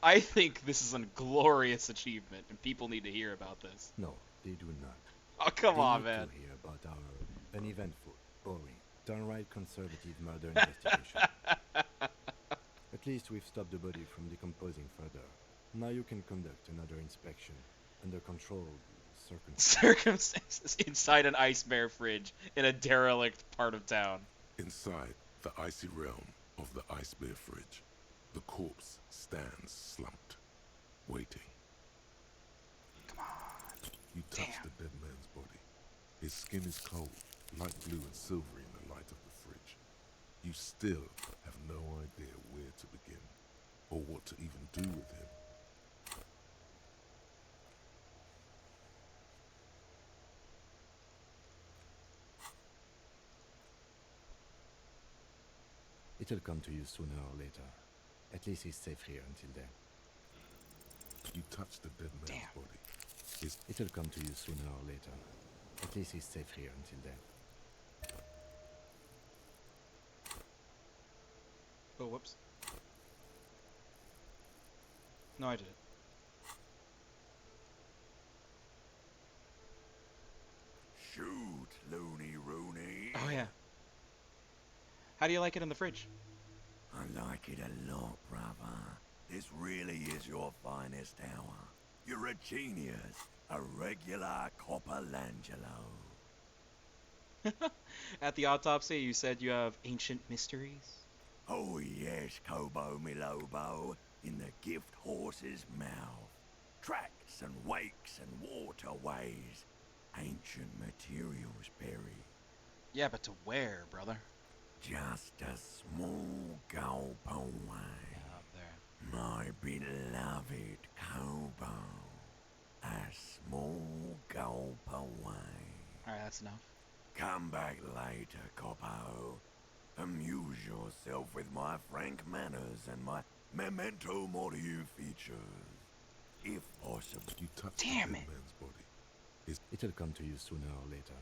I think this is a glorious achievement, and people need to hear about this. No, they do not. Oh, come They on, need man. to hear about our uneventful, boring, downright conservative murder investigation. At least we've stopped the body from decomposing further. Now you can conduct another inspection under controlled circumstances. Circumstances inside an ice bear fridge in a derelict part of town. Inside the icy realm of the ice bear fridge, the corpse stands slumped, waiting. Come on. You touch the dead man's body. His skin is cold, light blue and silvery in the light of the fridge. You still have no idea where to begin, or what to even do with him. It'll come to you sooner or later. At least he's safe here until then. You touched the dead man's body. It'll come to you sooner or later. At least he's safe here until then. Oh, whoops. No, I did it. Shoot, Looney Rooney. Oh, yeah. How do you like it in the fridge? I like it a lot, brother. This really is your finest hour. You're a genius. A regular Copperlangelo. At the autopsy, you said you have ancient mysteries? Oh yes, Kobo Milobo, in the gift horse's mouth. Tracks and wakes and waterways. Ancient materials buried. Yeah, but to where, brother? Just a small gulp away. Up there. My beloved Kobo. A small gulp away. Alright, that's enough. Come back later, Coppo. Amuse yourself with my frank manners and my memento mori features. If possible. You touched Damn the it. dead man's body. It'll come to you sooner or later.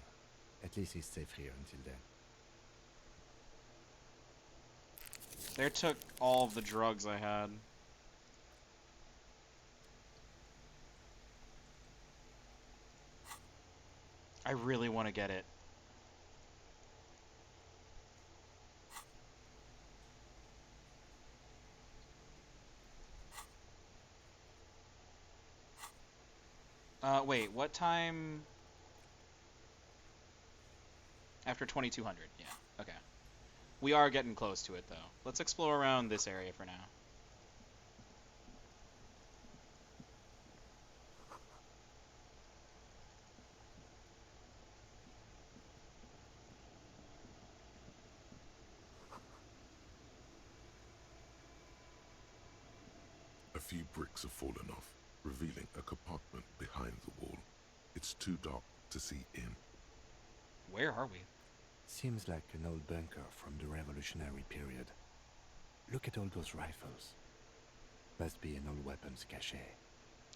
At least he's safe here until then. They took all of the drugs I had. I really want to get it. Wait, what time? After 2200, yeah, okay. We are getting close to it, though. Let's explore around this area for now. A few bricks have fallen off, revealing a compartment behind the wall. It's too dark to see in. Where are we? Seems like an old bunker from the Revolutionary period. Look at all those rifles. Must be an old weapons cache.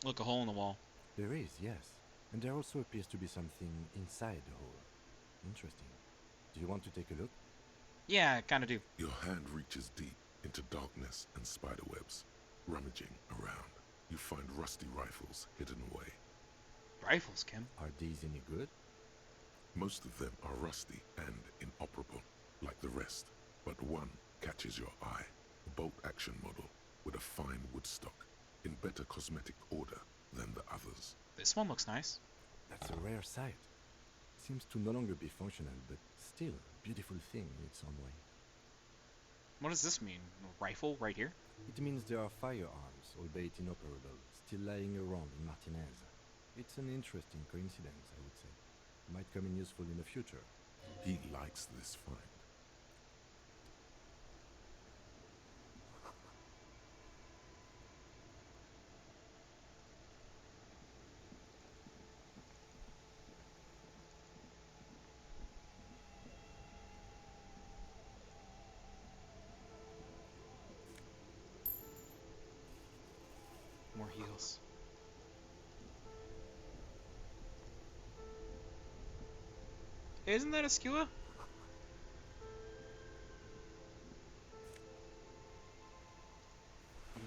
Look, a hole in the wall. There is, yes. And there also appears to be something inside the hole. Interesting. Do you want to take a look? Yeah, I kinda do. Your hand reaches deep into darkness and spiderwebs. Rummaging around, you find rusty rifles hidden away. Rifles, Kim? Are these any good? Most of them are rusty and inoperable, like the rest, but one catches your eye. A bolt-action model with a fine wood stock, in better cosmetic order than the others. This one looks nice. That's a rare sight. Seems to no longer be functional, but still a beautiful thing in its own way. What does this mean? A rifle right here? It means there are firearms, albeit inoperable, still lying around in Martinez. It's an interesting coincidence, I would say. Might come in useful in the future. He likes this find. More heals. Isn't that a skewer?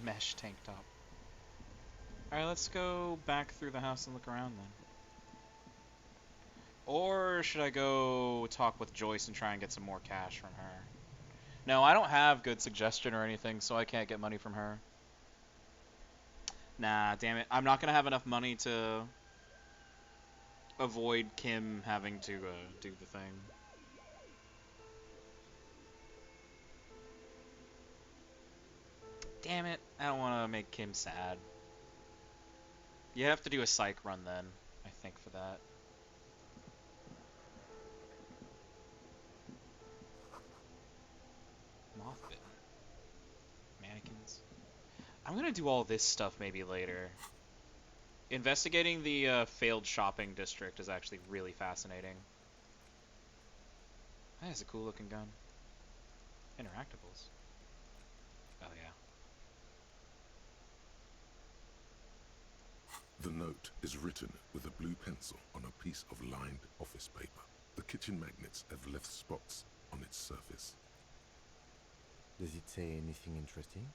Mesh tank top. Alright, let's go back through the house and look around then. Or should I go talk with Joyce and try and get some more cash from her? No, I don't have good suggestion or anything, so I can't get money from her. Nah, damn it. I'm not gonna have enough money to avoid Kim having to do the thing. Damn it. I don't want to make Kim sad. You have to do a psych run then, I think, for that. Mothbit. Mannequins. I'm gonna do all this stuff maybe later. Investigating the failed shopping district is actually really fascinating. That is a cool looking gun. Interactables. Oh yeah. The note is written with a blue pencil on a piece of lined office paper. The kitchen magnets have left spots on its surface. Does it say anything interesting?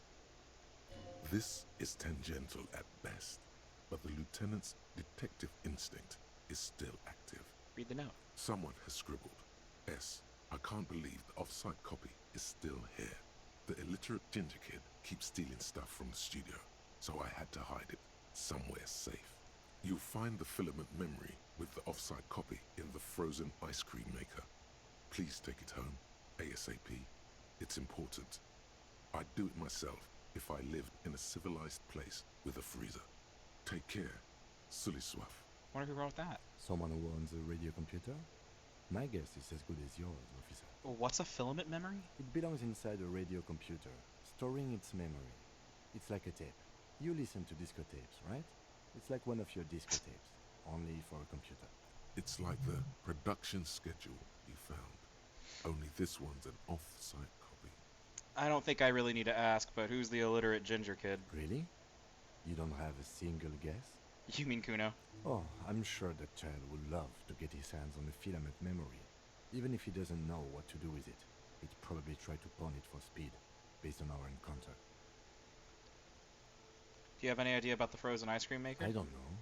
This is tangential at best, but the lieutenant's detective instinct is still active. Read the note. Someone has scribbled, S. I can't believe the off-site copy is still here. The illiterate ginger kid keeps stealing stuff from the studio, so I had to hide it somewhere safe. You'll find the filament memory with the off-site copy in the frozen ice cream maker. Please take it home, ASAP. It's important. I'd do it myself if I lived in a civilized place with a freezer. Take care, Sully Swaff. Wonder who wrote that? Someone who owns a radio computer? My guess is as good as yours, officer. Well, what's a filament memory? It belongs inside a radio computer, storing its memory. It's like a tape. You listen to disco tapes, right? It's like one of your disco tapes, only for a computer. It's like the production schedule you found. Only this one's an off-site copy. I don't think I really need to ask, but who's the illiterate ginger kid? Really? You don't have a single guess? You mean Kuno? Oh, I'm sure that child would love to get his hands on the filament memory. Even if he doesn't know what to do with it, he'd probably try to pawn it for speed, based on our encounter. Do you have any idea about the frozen ice cream maker? I don't know.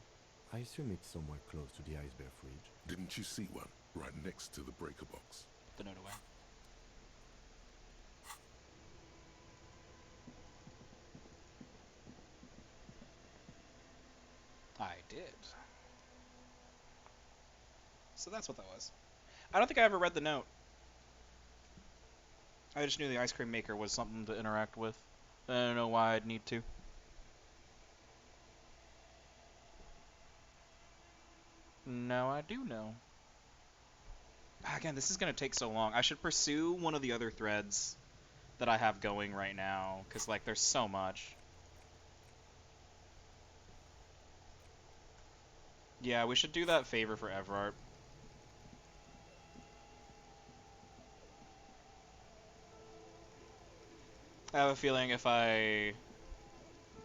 I assume it's somewhere close to the ice bear fridge. Didn't you see one right next to the breaker box? Put the note away. I did. So that's what that was. I don't think I ever read the note. I just knew the ice cream maker was something to interact with. I don't know why I'd need to. Now I do know. Again, this is going to take so long. I should pursue one of the other threads that I have going right now, because, like, there's so much. Yeah, we should do that favor for Everart. I have a feeling if I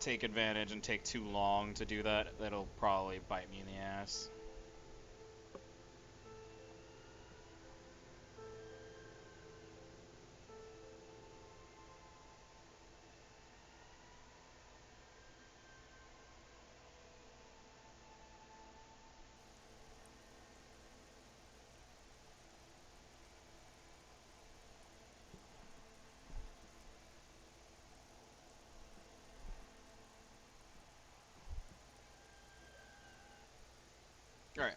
take advantage and take too long to do that, that'll probably bite me in the ass. Alright.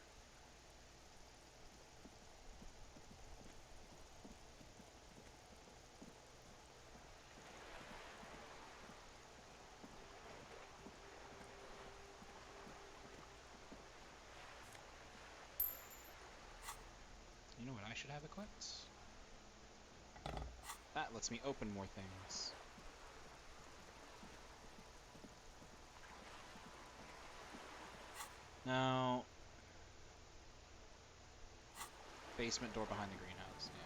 You know what I should have equipped? That lets me open more things. Now, basement door behind the greenhouse, yeah.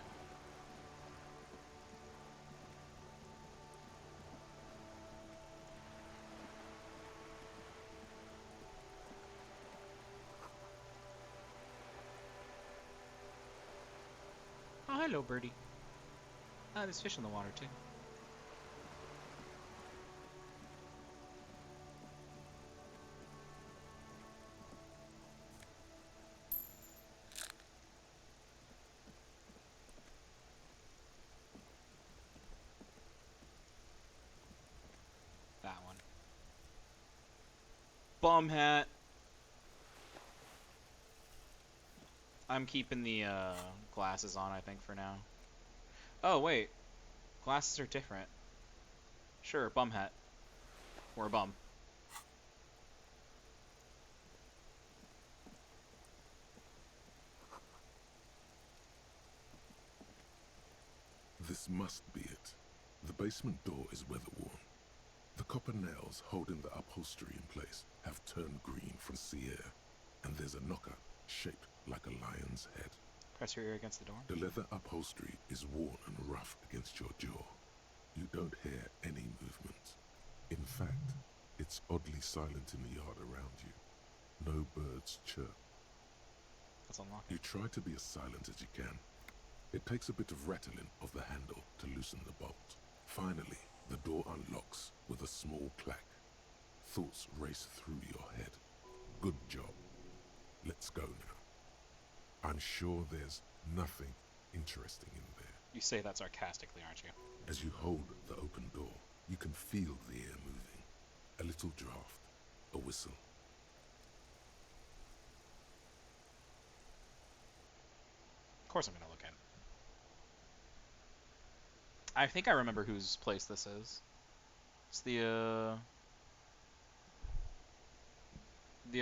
Oh, hello, birdie. There's fish in the water, too. That one. Bum hat. I'm keeping the glasses on, I think, for now. Oh, wait. Glasses are different. Sure, bum hat. Or a bum. This must be it. The basement door is weather-worn. The copper nails holding the upholstery in place have turned green from sea air, and there's a knocker shaped like a lion's head. Press your ear against the door. The leather upholstery is worn and rough against your jaw. You don't hear any movement. In fact, it's oddly silent in the yard around you. No birds chirp. Let's unlock it. You try to be as silent as you can. It takes a bit of rattling of the handle to loosen the bolt. Finally, the door unlocks with a small clack. Thoughts race through your head. Good job. Let's go now. I'm sure there's nothing interesting in there. You say that sarcastically, aren't you? As you hold the open door, you can feel the air moving. A little draft, a whistle. Of course I'm gonna look at it. I think I remember whose place this is. It's the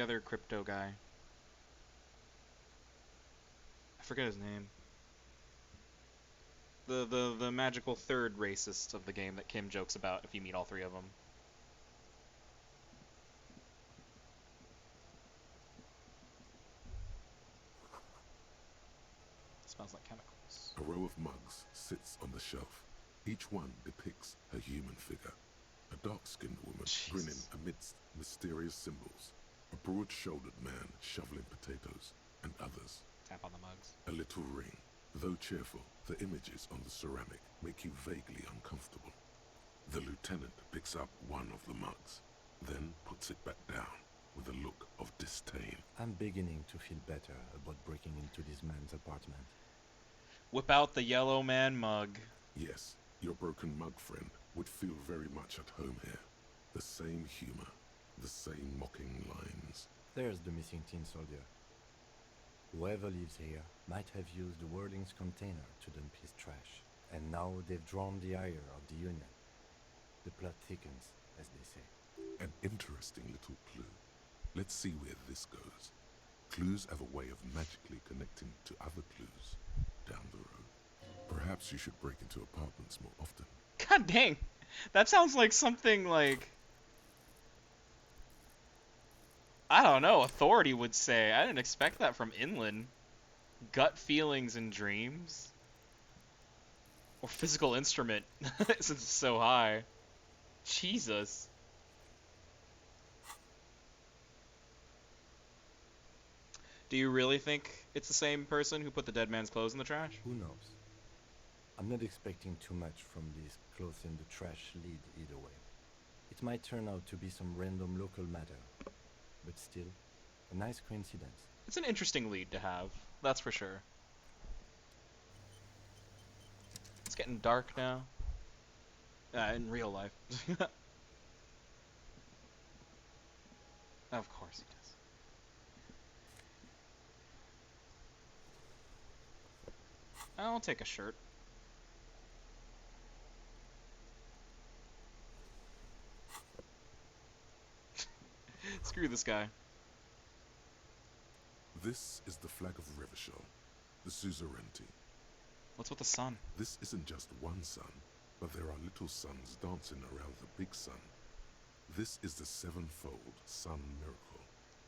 other crypto guy. I forget his name. The magical third racist of the game that Kim jokes about if you meet all three of them. Smells like chemicals. A row of mugs sits on the shelf. Each one depicts a human figure. A dark-skinned woman grinning amidst mysterious symbols. A broad-shouldered man shoveling potatoes, and others. Tap on the mugs. A little ring. Though cheerful, the images on the ceramic make you vaguely uncomfortable. The lieutenant picks up one of the mugs, then puts it back down with a look of disdain. I'm beginning to feel better about breaking into this man's apartment. Whip out the yellow man mug. Yes, your broken mug friend would feel very much at home here. The same humor, the same mocking lines. There's the missing tin soldier. Whoever lives here might have used the Whirling's container to dump his trash, and now they've drawn the ire of the Union. The plot thickens, as they say. An interesting little clue. Let's see where this goes. Clues have a way of magically connecting to other clues down the road. Perhaps you should break into apartments more often. God dang! That sounds like something like... I don't know, Authority would say. I didn't expect that from Inland. Gut feelings and dreams? Or physical instrument, since it's so high. Jesus. Do you really think it's the same person who put the dead man's clothes in the trash? Who knows? I'm not expecting too much from this clothes in the trash lead either way. It might turn out to be some random local matter, but still, a nice coincidence. It's an interesting lead to have, that's for sure. It's getting dark now. In real life. Of course he does. I'll take a shirt. Screw this guy. This is the flag of Revachol, the suzerainty. What's with the sun? This isn't just one sun, but there are little suns dancing around the big sun. This is the sevenfold sun miracle.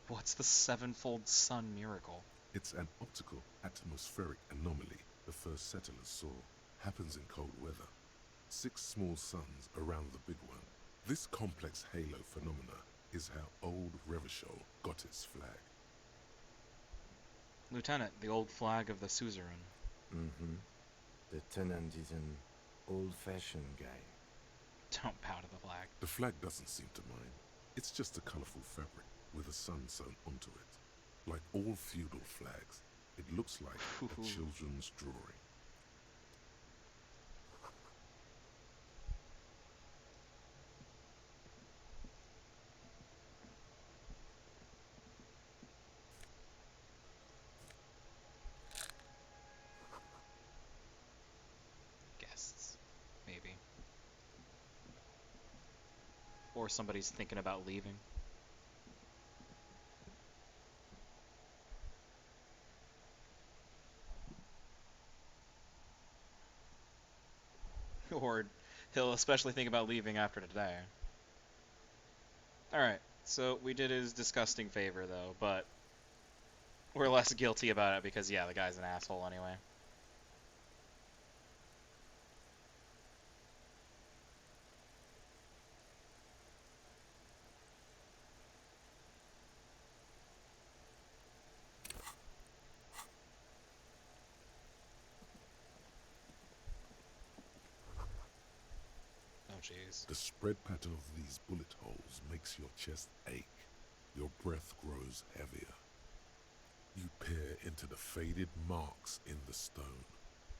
What's the sevenfold sun miracle? It's an optical atmospheric anomaly the first settlers saw. Happens in cold weather. 6 small suns around the big one. This complex halo phenomena is how old Revachol got its flag. Lieutenant, the old flag of the suzerain. Mm-hmm. The tenant is an old-fashioned guy. Don't bow to the flag. The flag doesn't seem to mind. It's just a colorful fabric with a sun sewn onto it. Like all feudal flags, it looks like a children's drawing. Guests. Maybe. Or somebody's thinking about leaving. Or he'll especially think about leaving after today. Alright, so we did his disgusting favor though, but we're less guilty about it because, yeah, the guy's an asshole anyway. jeez. The spread pattern of these bullet holes makes your chest ache. Your breath grows heavier. You peer into the faded marks in the stone.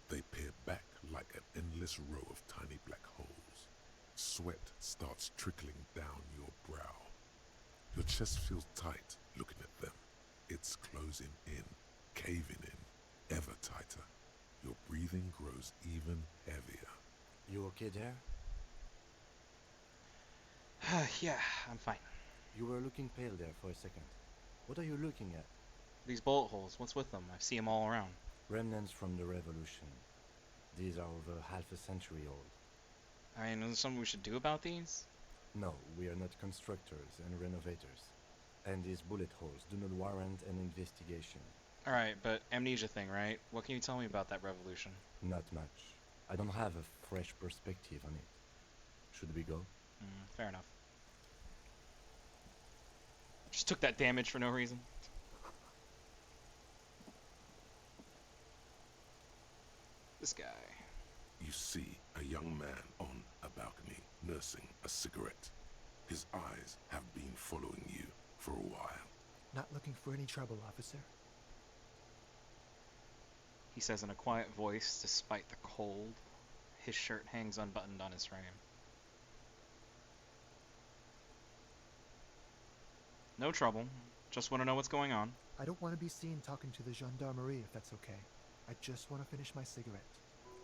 They peer back like an endless row of tiny black holes. Sweat starts trickling down your brow. Your chest feels tight looking at them. It's closing in, caving in, ever tighter. Your breathing grows even heavier. You okay there? Yeah, I'm fine. You were looking pale there for a second. What are you looking at? These bullet holes, what's with them? I see them all around. Remnants from the revolution. These are over half a century old. I mean, is there something we should do about these? No, we are not constructors and renovators. And these bullet holes do not warrant an investigation. Alright, but amnesia thing, right? What can you tell me about that revolution? Not much. I don't have a fresh perspective on it. Should we go? Fair enough. Just took that damage for no reason. This guy. You see a young man on a balcony nursing a cigarette. His eyes have been following you for a while. Not looking for any trouble, officer. He says in a quiet voice, despite the cold. His shirt hangs unbuttoned on his frame. No trouble. Just want to know what's going on. I don't want to be seen talking to the gendarmerie if that's okay. I just want to finish my cigarette.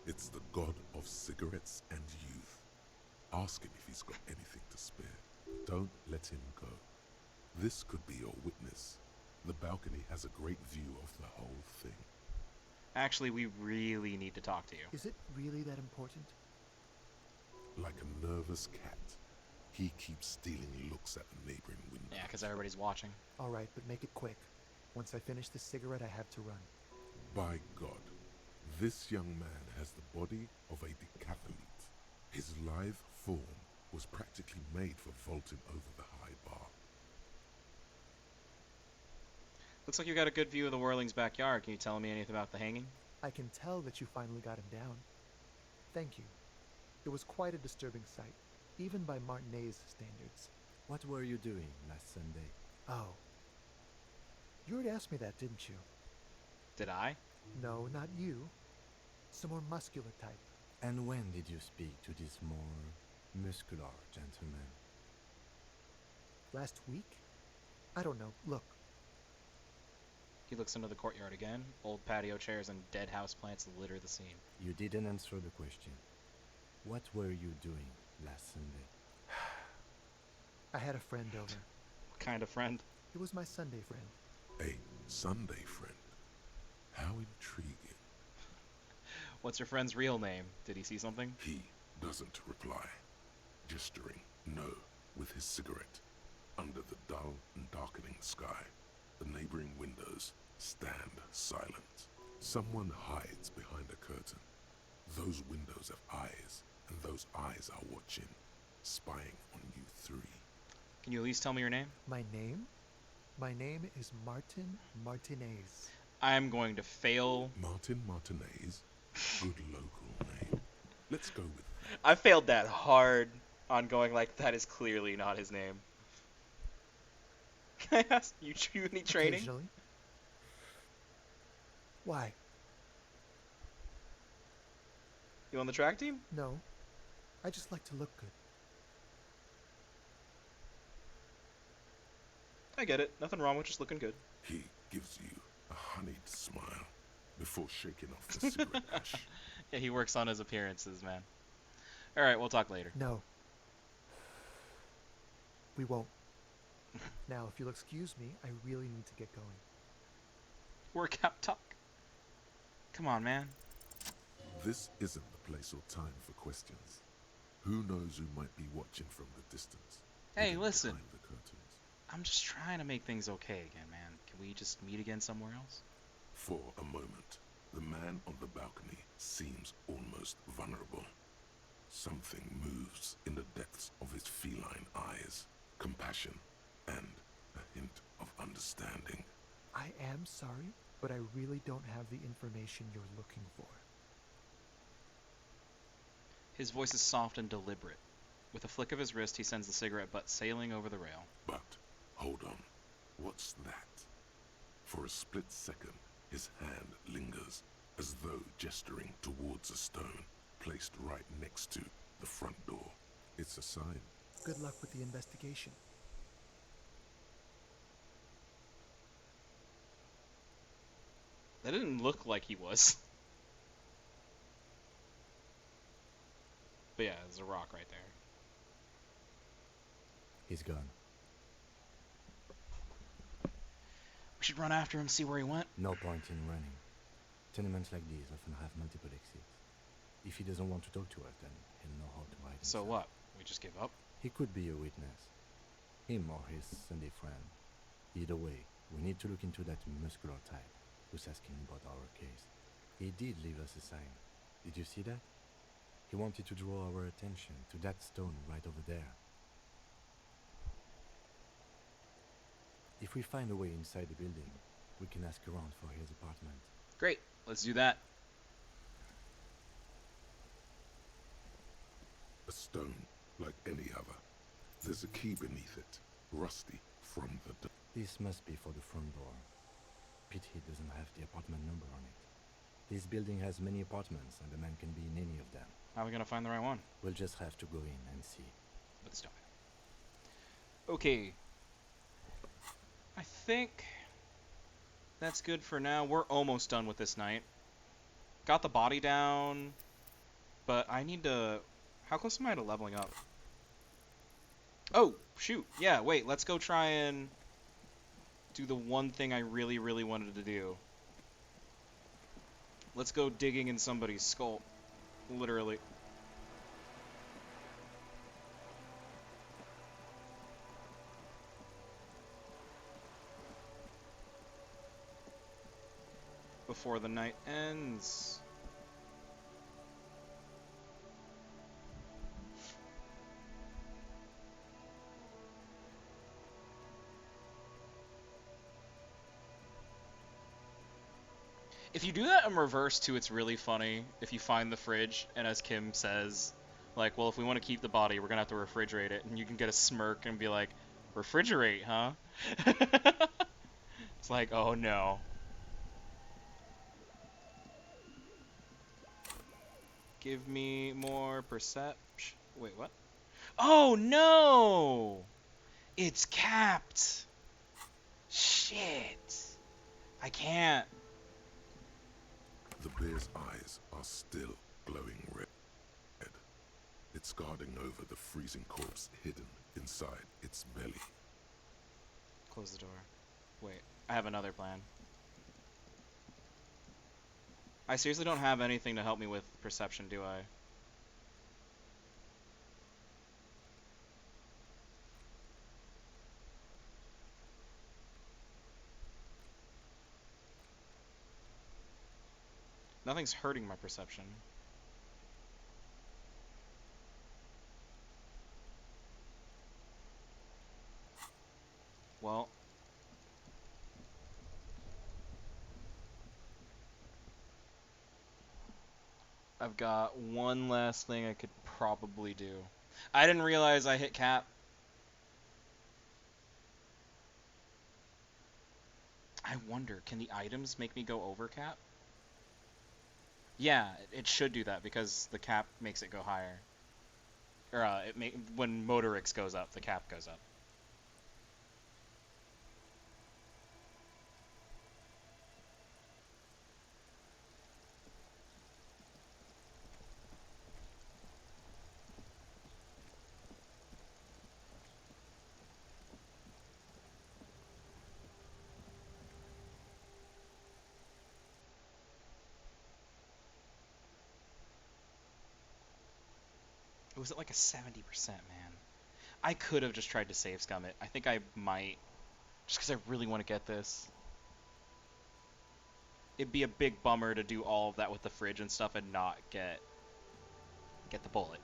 It's the god of cigarettes and youth. Ask him if he's got anything to spare. Don't let him go. This could be your witness. The balcony has a great view of the whole thing. Actually, we really need to talk to you. Is it really that important? Like a nervous cat, he keeps stealing looks at the neighboring window. Yeah, because everybody's watching. All right, but make it quick. Once I finish this cigarette, I have to run. By God, this young man has the body of a decathlete. His lithe form was practically made for vaulting over the high bar. Looks like you got a good view of the Whirling's backyard. Can you tell me anything about the hanging? I can tell that you finally got him down. Thank you. It was quite a disturbing sight, even by Martinet's standards. What were you doing last Sunday? Oh. You already asked me that, didn't you? Did I? No, not you. Some more muscular type. And when did you speak to this more muscular gentleman? Last week? I don't know. Look. He looks into the courtyard again. Old patio chairs and dead houseplants litter the scene. You didn't answer the question. What were you doing last Sunday? I had a friend over. What kind of friend? It was my Sunday friend. A Sunday friend? How intriguing. What's your friend's real name? Did he see something? He doesn't reply, gesturing no with his cigarette. Under the dull and darkening sky, the neighboring windows stand silent. Someone hides behind a curtain. Those windows have eyes, and those eyes are watching, spying on you three. Can you at least tell me your name? My name? My name is Martin Martinez. I'm going to fail. Martin Martinez? Good local name. Let's go with that. I failed that hard on going like, that is clearly not his name. Can I ask you any training? Occasionally. Why? You on the track team? No. I just like to look good. I get it. Nothing wrong with just looking good. He gives you a honeyed smile before shaking off the cigarette ash. Yeah, he works on his appearances, man. Alright, we'll talk later. No. We won't. Now, if you'll excuse me, I really need to get going. Workout talk. Come on, man. This isn't the place or time for questions. Who knows who might be watching from the distance? Hey, listen. Behind the curtains. I'm just trying to make things okay again, man. Can we just meet again somewhere else? For a moment, the man on the balcony seems almost vulnerable. Something moves in the depths of his feline eyes. Compassion and a hint of understanding. I am sorry, but I really don't have the information you're looking for. His voice is soft and deliberate. With a flick of his wrist, he sends the cigarette butt sailing over the rail. But, hold on. What's that? For a split second, his hand lingers, as though gesturing towards a stone placed right next to the front door. It's a sign. Good luck with the investigation. That didn't look like he was. But yeah, there's a rock right there. He's gone. We should run after him, see where he went. No point in running. Tenements like these often have multiple exits. If he doesn't want to talk to us, then he'll know how to hide So himself. what? We just give up? He could be a witness. Him or his Sunday friend. Either way, we need to look into that muscular type who's asking about our case. He did leave us a sign. Did you see that? He wanted to draw our attention to that stone right over there. If we find a way inside the building, we can ask around for his apartment. Great, let's do that. A stone, like any other. There's a key beneath it, rusty from the door. This must be for the front door. Pity it doesn't have the apartment number on it. This building has many apartments, and the man can be in any of them. How are we gonna find the right one? We'll just have to go in and see. Let's do it. Okay. I think that's good for now. We're almost done with this night. Got the body down, but I need to... How close am I to leveling up? Oh, shoot. Yeah, wait, let's go try and do the one thing I really, really wanted to do. Let's go digging in somebody's skull. Literally. Before the night ends. If you do that in reverse too, it's really funny. If you find the fridge, and as Kim says, like, well, if we want to keep the body, we're gonna have to refrigerate it, and you can get a smirk and be like, refrigerate, huh? It's like, oh no. Give me more perception. Wait, what? Oh no! It's capped! Shit! I can't. The bear's eyes are still glowing red. It's guarding over the freezing corpse hidden inside its belly. Close the door. Wait, I have another plan. I seriously don't have anything to help me with perception, do I? Nothing's hurting my perception. Well, I've got one last thing I could probably do. I didn't realize I hit cap. I wonder, can the items make me go over cap? Yeah, it should do that because the cap makes it go higher. Or when Motorix goes up, the cap goes up. It was at like a 70%, man. I could have just tried to save scum it. I think I might. Just because I really want to get this. It'd be a big bummer to do all of that with the fridge and stuff and not get the bullet.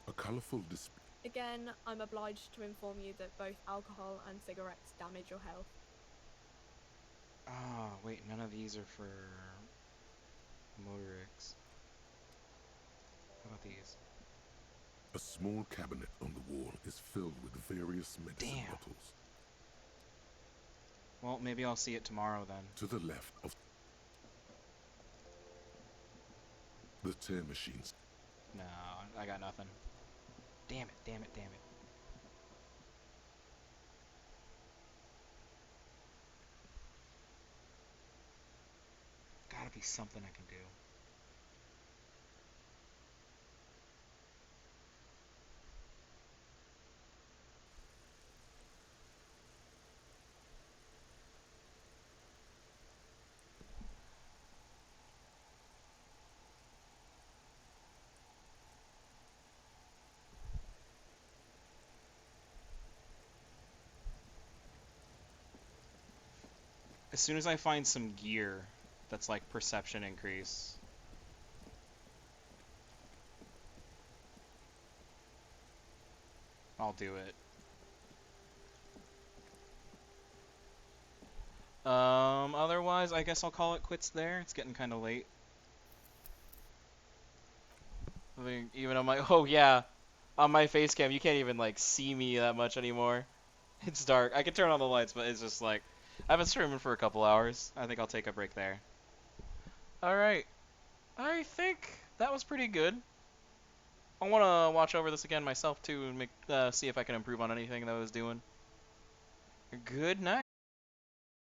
A colorful display. Again, I'm obliged to inform you that both alcohol and cigarettes damage your health. Oh, wait, none of these are for Motor rigs. How about these? A small cabinet on the wall is filled with various medicine Damn. bottles. Well, maybe I'll see it tomorrow then. To the left of the tear machines. No, I got nothing. Damn it, damn it, damn it. Gotta be something I can do. As soon as I find some gear that's like perception increase. I'll do it. Otherwise, I guess I'll call it quits there. It's getting kind of late. I think even on my, oh yeah, on my face cam, you can't even like see me that much anymore. It's dark. I can turn on the lights, but it's just like, I've been streaming for a couple hours. I think I'll take a break there. Alright. I think that was pretty good. I want to watch over this again myself too and make see if I can improve on anything that I was doing. Good night.